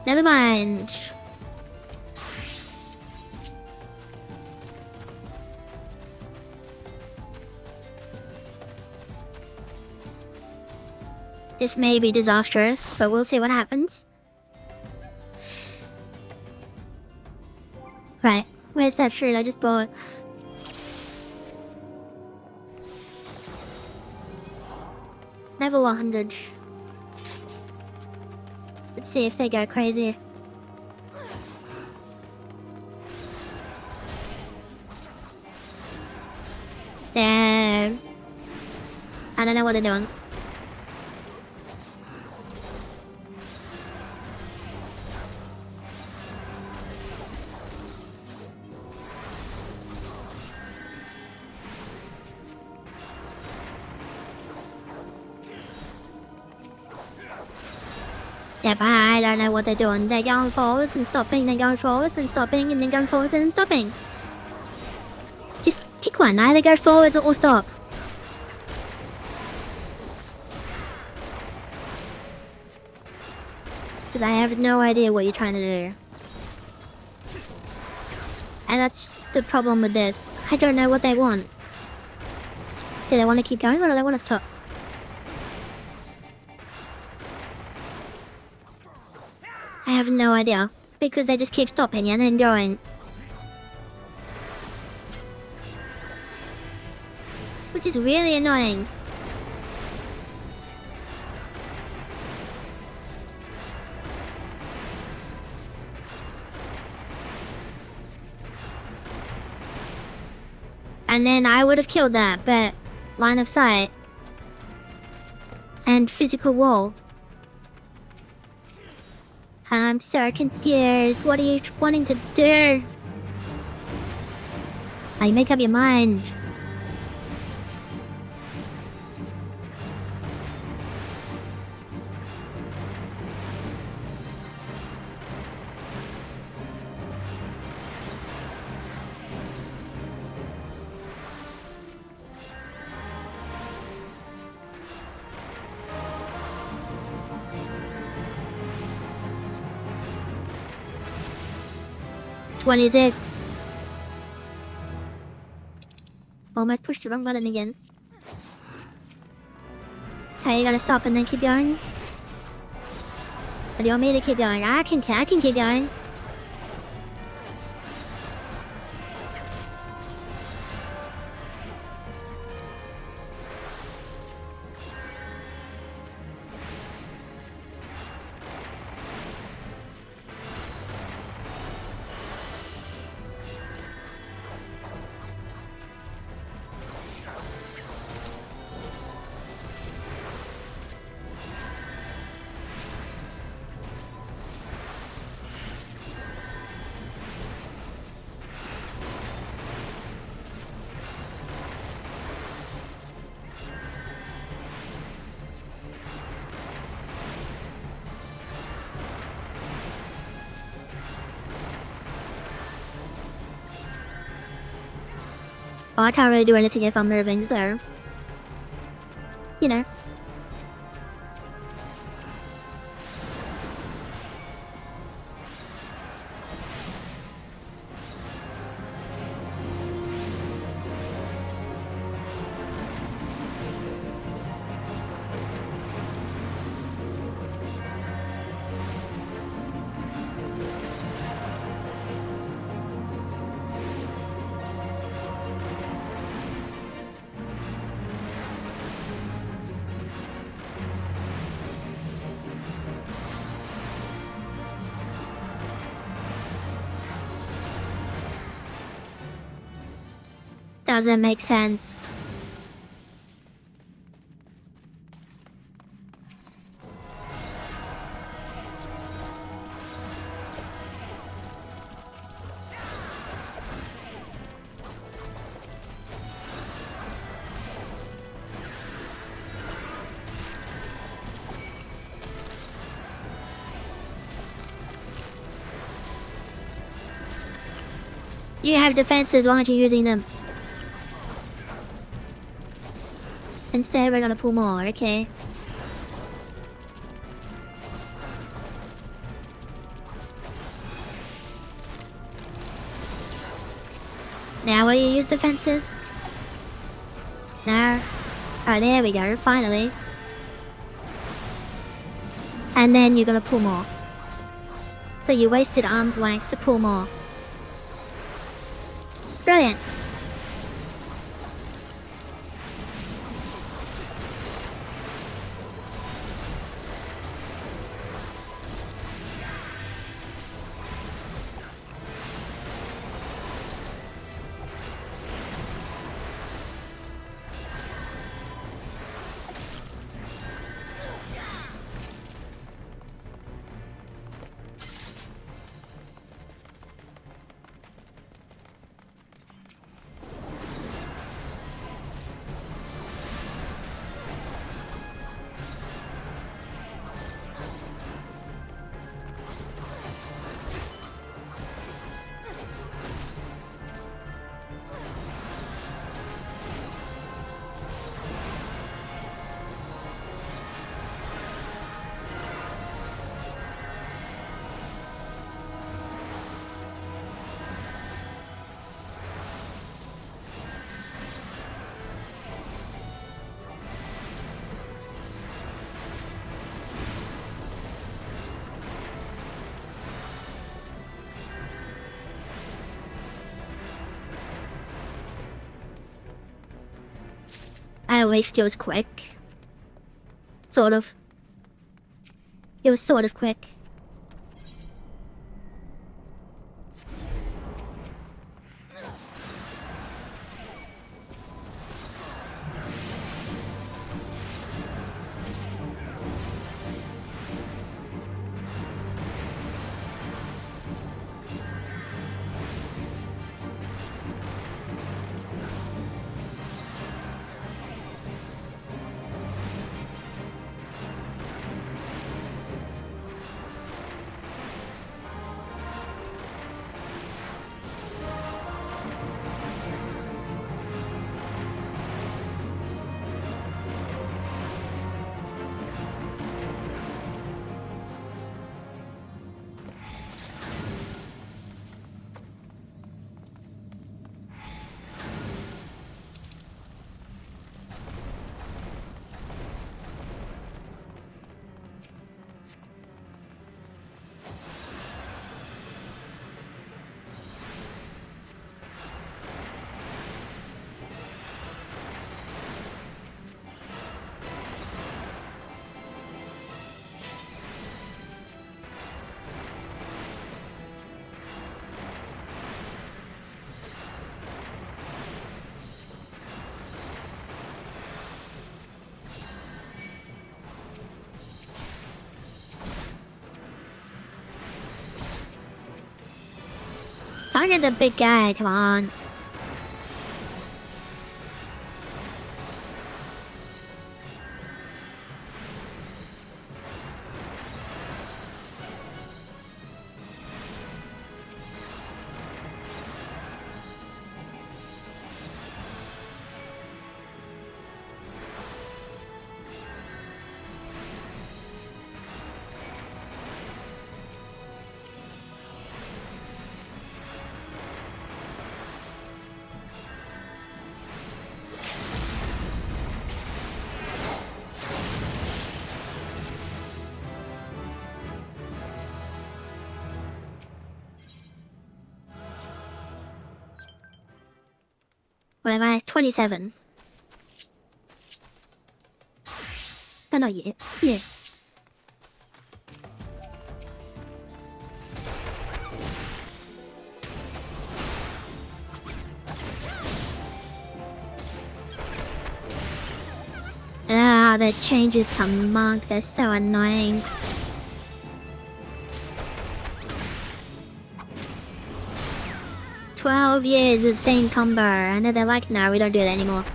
Never mind. This may be disastrous, but we'll see what happens. Right, where's that shirt I just bought? Level 100. Let's see if they go crazy. Damn. I don't know what they're doing. Yeah, but I don't know what they're doing. They're going forwards and stopping, they're going forwards and stopping, and then going forwards and stopping. Just pick one, either go forwards or stop. Because I have no idea what you're trying to do. And that's the problem with this. I don't know what they want. Do they want to keep going or do they want to stop? I have no idea, because they just keep stopping and then going. Which is really annoying. And I would have killed that, but line of sight and physical wall. I'm so confused. What are you wanting to do? I make up your mind. $26. Almost pushed the wrong button again. So you gotta stop and then keep going? Or do you want me to keep going? I can keep going. Well, I can't really do anything if I'm moving, so... You know. Doesn't make sense. You have defenses, why aren't you using them? Instead, we're gonna pull more, okay? Now will you use defenses? No. Oh, there we go, finally. And then you're gonna pull more. So you wasted arm's length to pull more. Brilliant. At least it was quick. Sort of. It was sort of quick. Look at the big guy, come on. What am I? 27. Oh, no, yeah. Yeah. Ah, the changes to monk, they're so annoying. "12 years of same combo," and then they're like, "No, we don't do that anymore."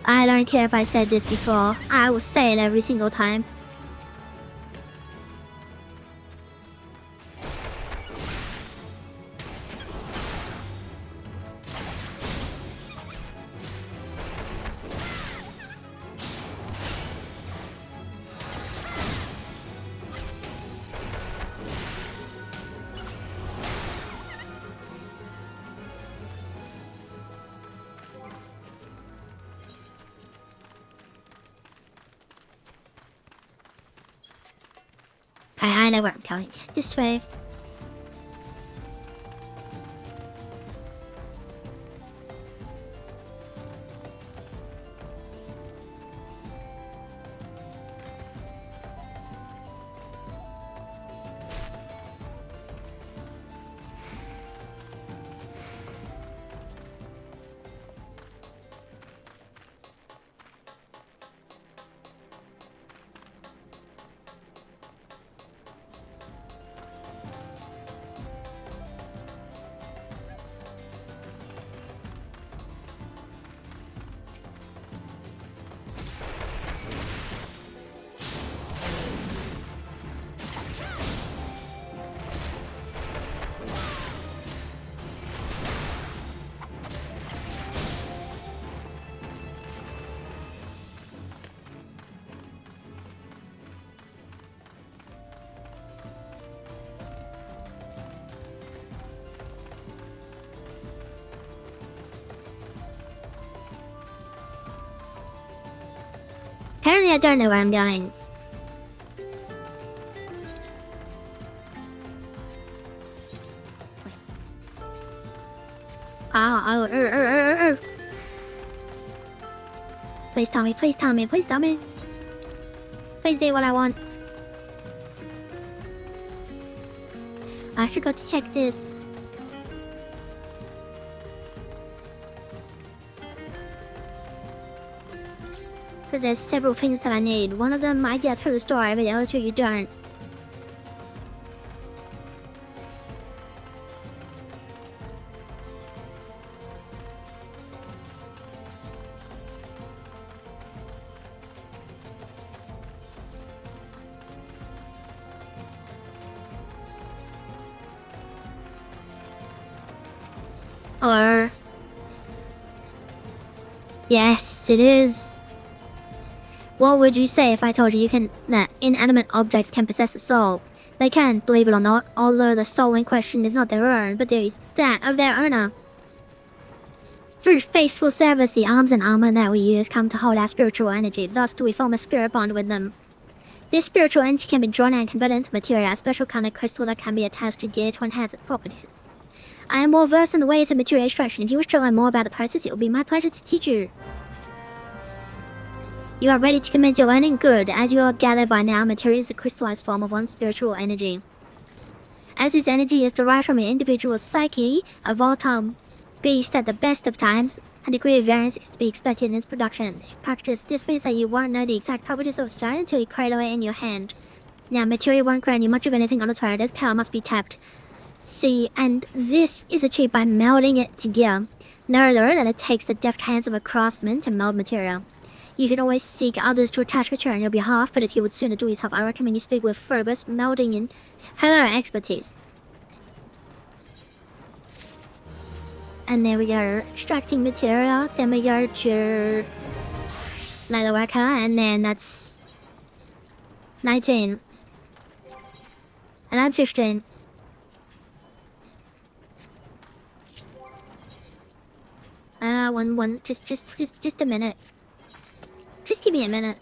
I don't care if I said this before, I will say it every single time. I know where I'm going. This way. Apparently I don't know where I'm going. Oh. Please tell me, please tell me, please tell me. Please do what I want. I should go to check this. Because there's several things that I need. One of them I get through the story, but the other two you don't. Or... Yes, it is. What would you say if I told you that inanimate objects can possess a soul? They can, believe it or not, although the soul in question is not their own, but that of their owner. Through faithful service, the arms and armor that we use come to hold our spiritual energy, thus do we form a spirit bond with them. This spiritual energy can be drawn and converted into material, a special kind of crystal that can be attached to gear to enhance its properties. I am more versed in the ways of material extraction. If you wish to learn more about the process, it will be my pleasure to teach you. You are ready to commence your learning? Good. As you all gather by now, material is the crystallized form of one's spiritual energy. As this energy is derived from an individual's psyche, a volatile beast at the best of times, a degree of variance is to be expected in its production. In practice, this means that you won't know the exact properties of a stone until you cradle it in your hand. Now, material won't grant you much of anything on its own. Its power must be tapped. See, and this is achieved by melding it together. No other than it takes the deft hands of a craftsman to meld material. You can always seek others to attach picture on your behalf, but if you would sooner do yourself, I recommend you speak with Phoebus melding in her expertise. And there we go, extracting material, then we go to leatherworker, and then that's 19. And I'm 15. Just a minute. Just give me a minute.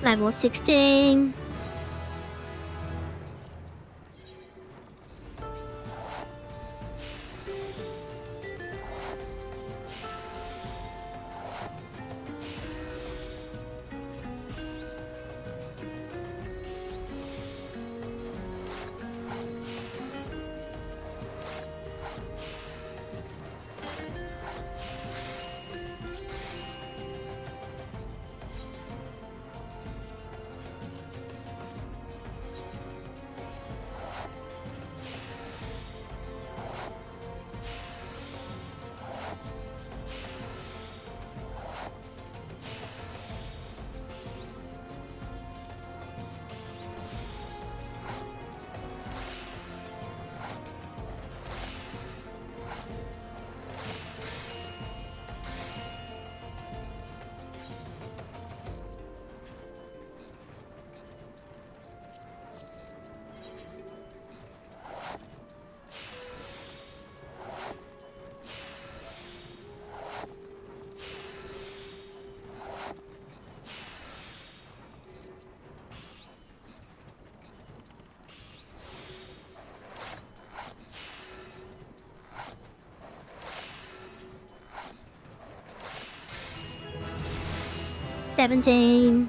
Level 16. $17.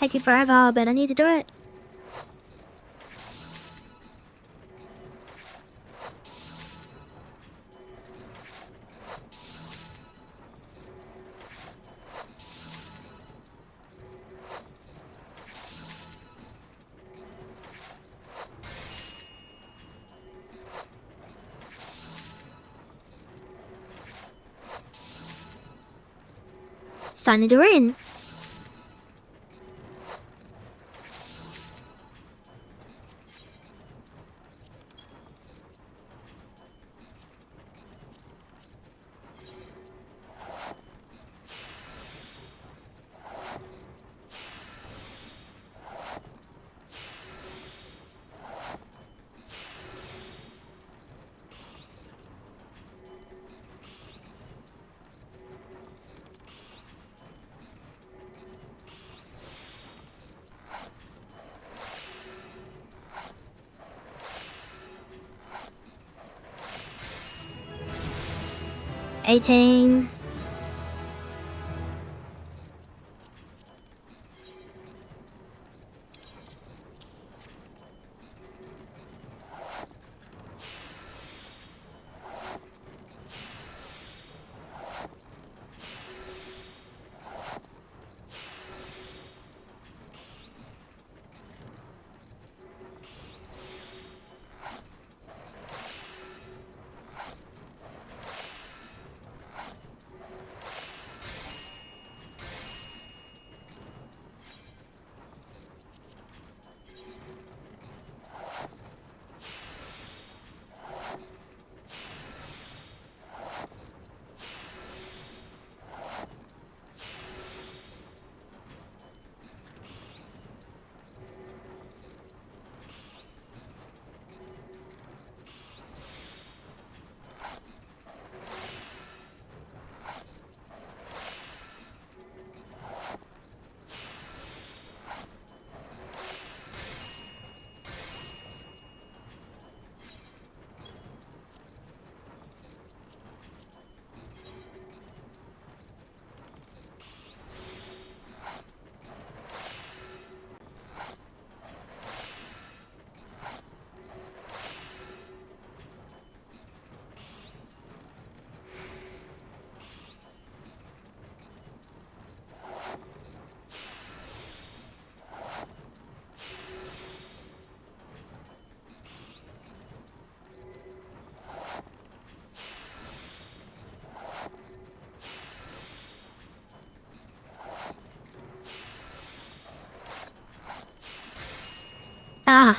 Take you forever, but I need to do it. Sign the door in. $18.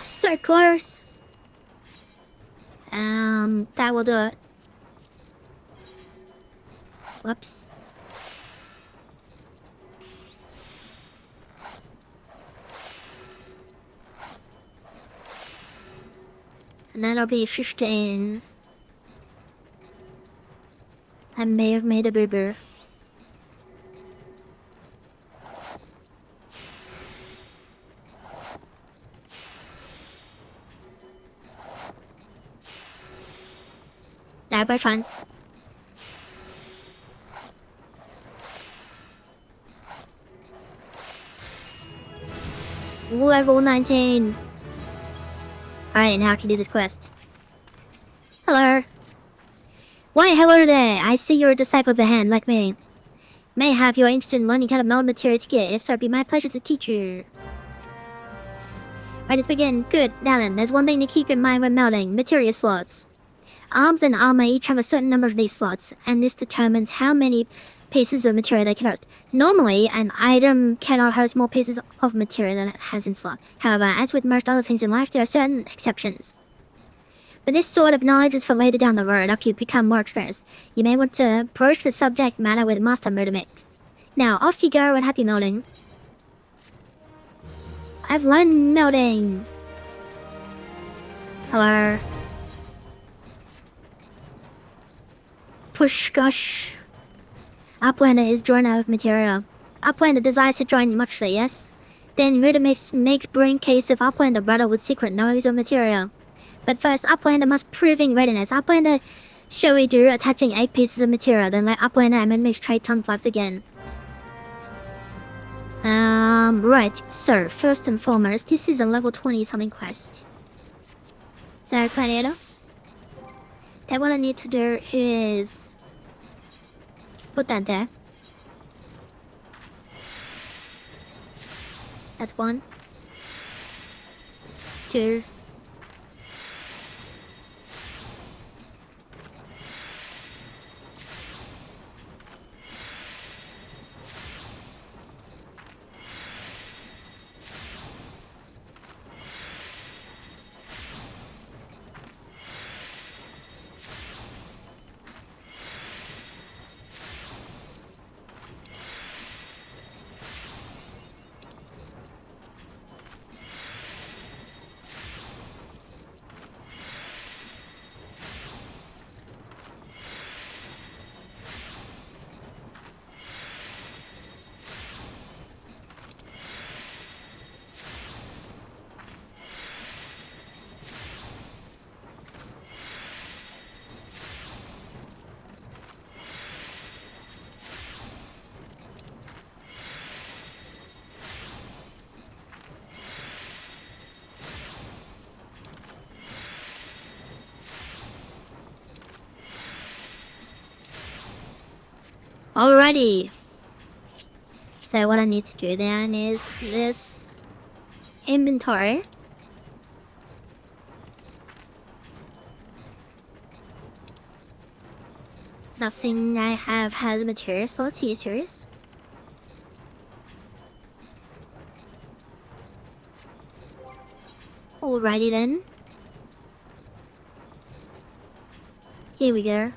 Circulars. That will do it. Whoops. And that'll be 15. I may have made a boo-boo. Đại bơi船 Level 19. Alright, now I can do this quest. Hello. Why, hello there. I see you're a disciple of the hand, like me. May I have your interest in learning how to meld material to get? If so, it'd be my pleasure to teach you. Right, let's begin. Good. Now then, there's one thing to keep in mind when melding. Material slots. Arms and armor each have a certain number of these slots, and this determines how many pieces of material they can host. Normally, an item cannot host more pieces of material than it has in slot. However, as with most other things in life, there are certain exceptions. But this sort of knowledge is for later down the road, after you become more experienced. You may want to approach the subject matter with master mode mix. Now, off you go and happy melding. I've learned melding. Hello. Push gosh. Uplander is drawn out of material. Uplander desires to join muchly, yes? Then Rudimix makes bring case of Uplander brother with secret knowledge of material. But first, Uplander must prove in readiness. Uplander shall we do attaching 8 pieces of material, then let Uplander and Rudimix trade ton flaps again. Right, so first and foremost, this is a level 20 something quest. So, Gladiator? Then what I need to do is put that there. That's 1, 2, 3. Alrighty. So what I need to do then is this inventory. Nothing I have has materials, so it's easier. Alrighty then. Here we go.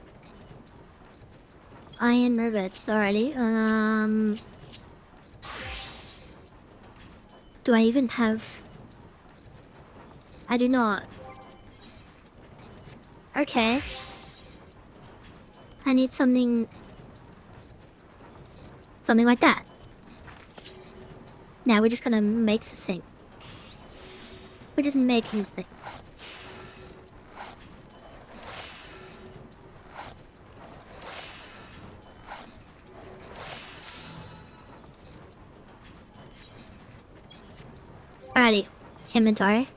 Iron rivets already. Do I even have? I do not. Okay. I need something like that. Now we're just gonna make the thing. We're just making the thing. Alrighty, inventory.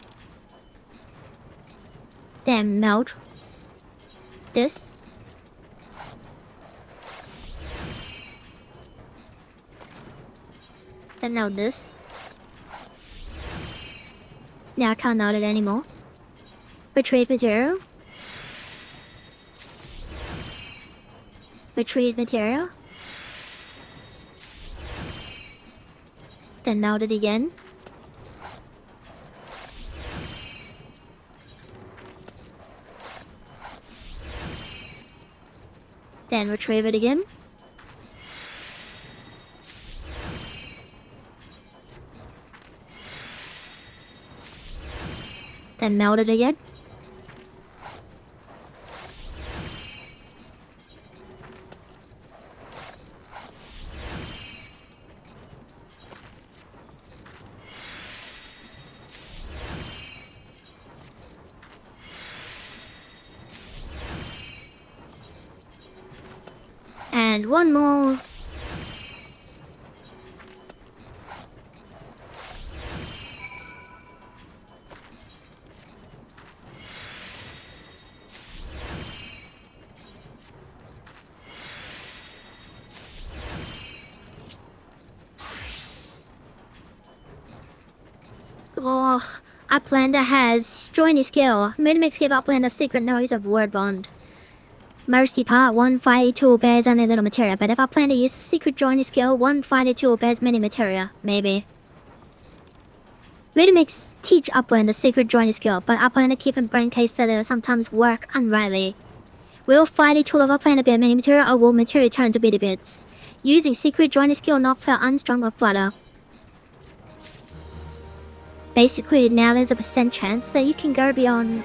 Then melt this. Then melt this. Now I can't melt it anymore. Retrieve material. Retrieve material. Then melt it again. Then retrieve it again. Then melt it again. And one more. Oh, Uplander has joined a skill. Mimic give Uplander secret noise of word bond. Mercy part 152 bears only little material, but if Uplander uses secret joining skill, 152 bears many material, maybe. Mimics teach Uplander secret joining skill, but Uplander keep in brain case that sometimes work unrightly. Will 52 of Uplander bear many material, or will material turn to bitty bits? Using secret joining skill not felt unstrung or flutter. Basically, now there's a % chance that you can go beyond.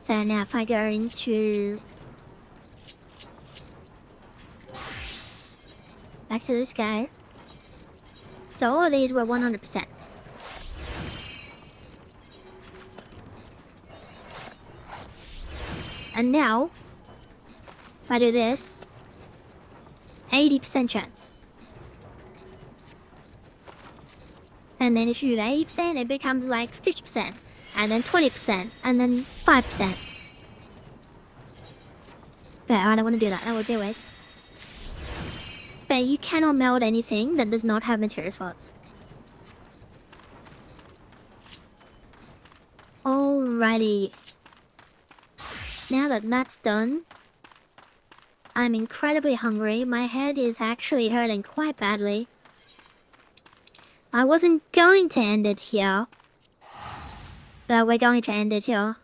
So now if I go into... back to this guy. So all of these were 100%. And now, if I do this, 80% chance. And then if you do 80%, it becomes like 50%, and then 20%, and then 5%. But I don't want to do that, that would be a waste. But you cannot melt anything that does not have material slots. Alrighty. Now that that's done, I'm incredibly hungry. My head is actually hurting quite badly. I wasn't going to end it here, but we're going to end it here.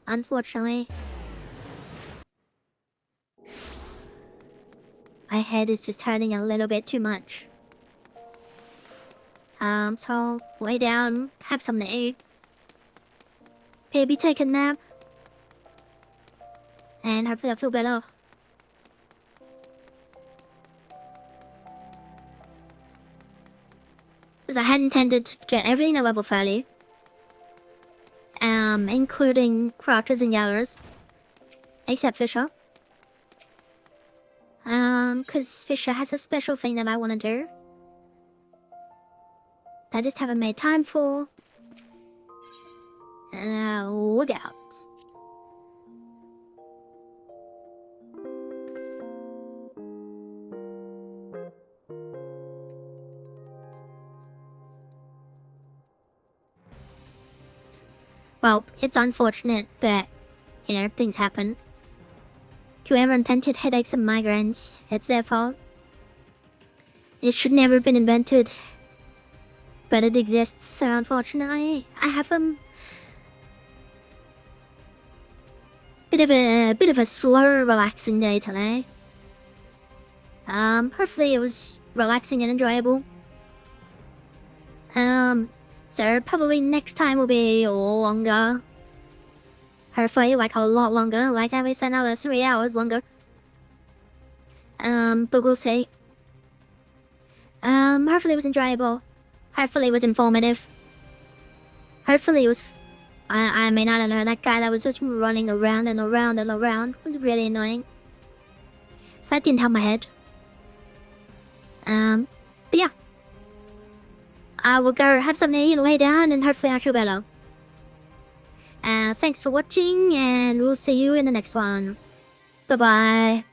Unfortunately. My head is just hurting a little bit too much. So lay down, have something to eat. Maybe take a nap. And hopefully I'll feel better. Because I had intended to get everything at level 30. Including crouches and yellers. Except Fisher. Because Fisher has a special thing that I want to do. That I just haven't made time for. Look out. Well, it's unfortunate, but, things happen. Whoever invented headaches and migraines, it's their fault. It should never have been invented. But it exists, so unfortunately, I have bit of a slow, relaxing day today. Hopefully it was relaxing and enjoyable. So probably next time will be longer. Hopefully, like a lot longer, like I said, another 3 hours longer. But we'll see. Hopefully it was enjoyable. Hopefully it was informative. Hopefully it was... I mean, I don't know, that guy that was just running around and around and around was really annoying. So that didn't help my head. But yeah. I will go have something to eat and lay down, and hopefully I'll feel better. Thanks for watching, and we'll see you in the next one. Bye-bye.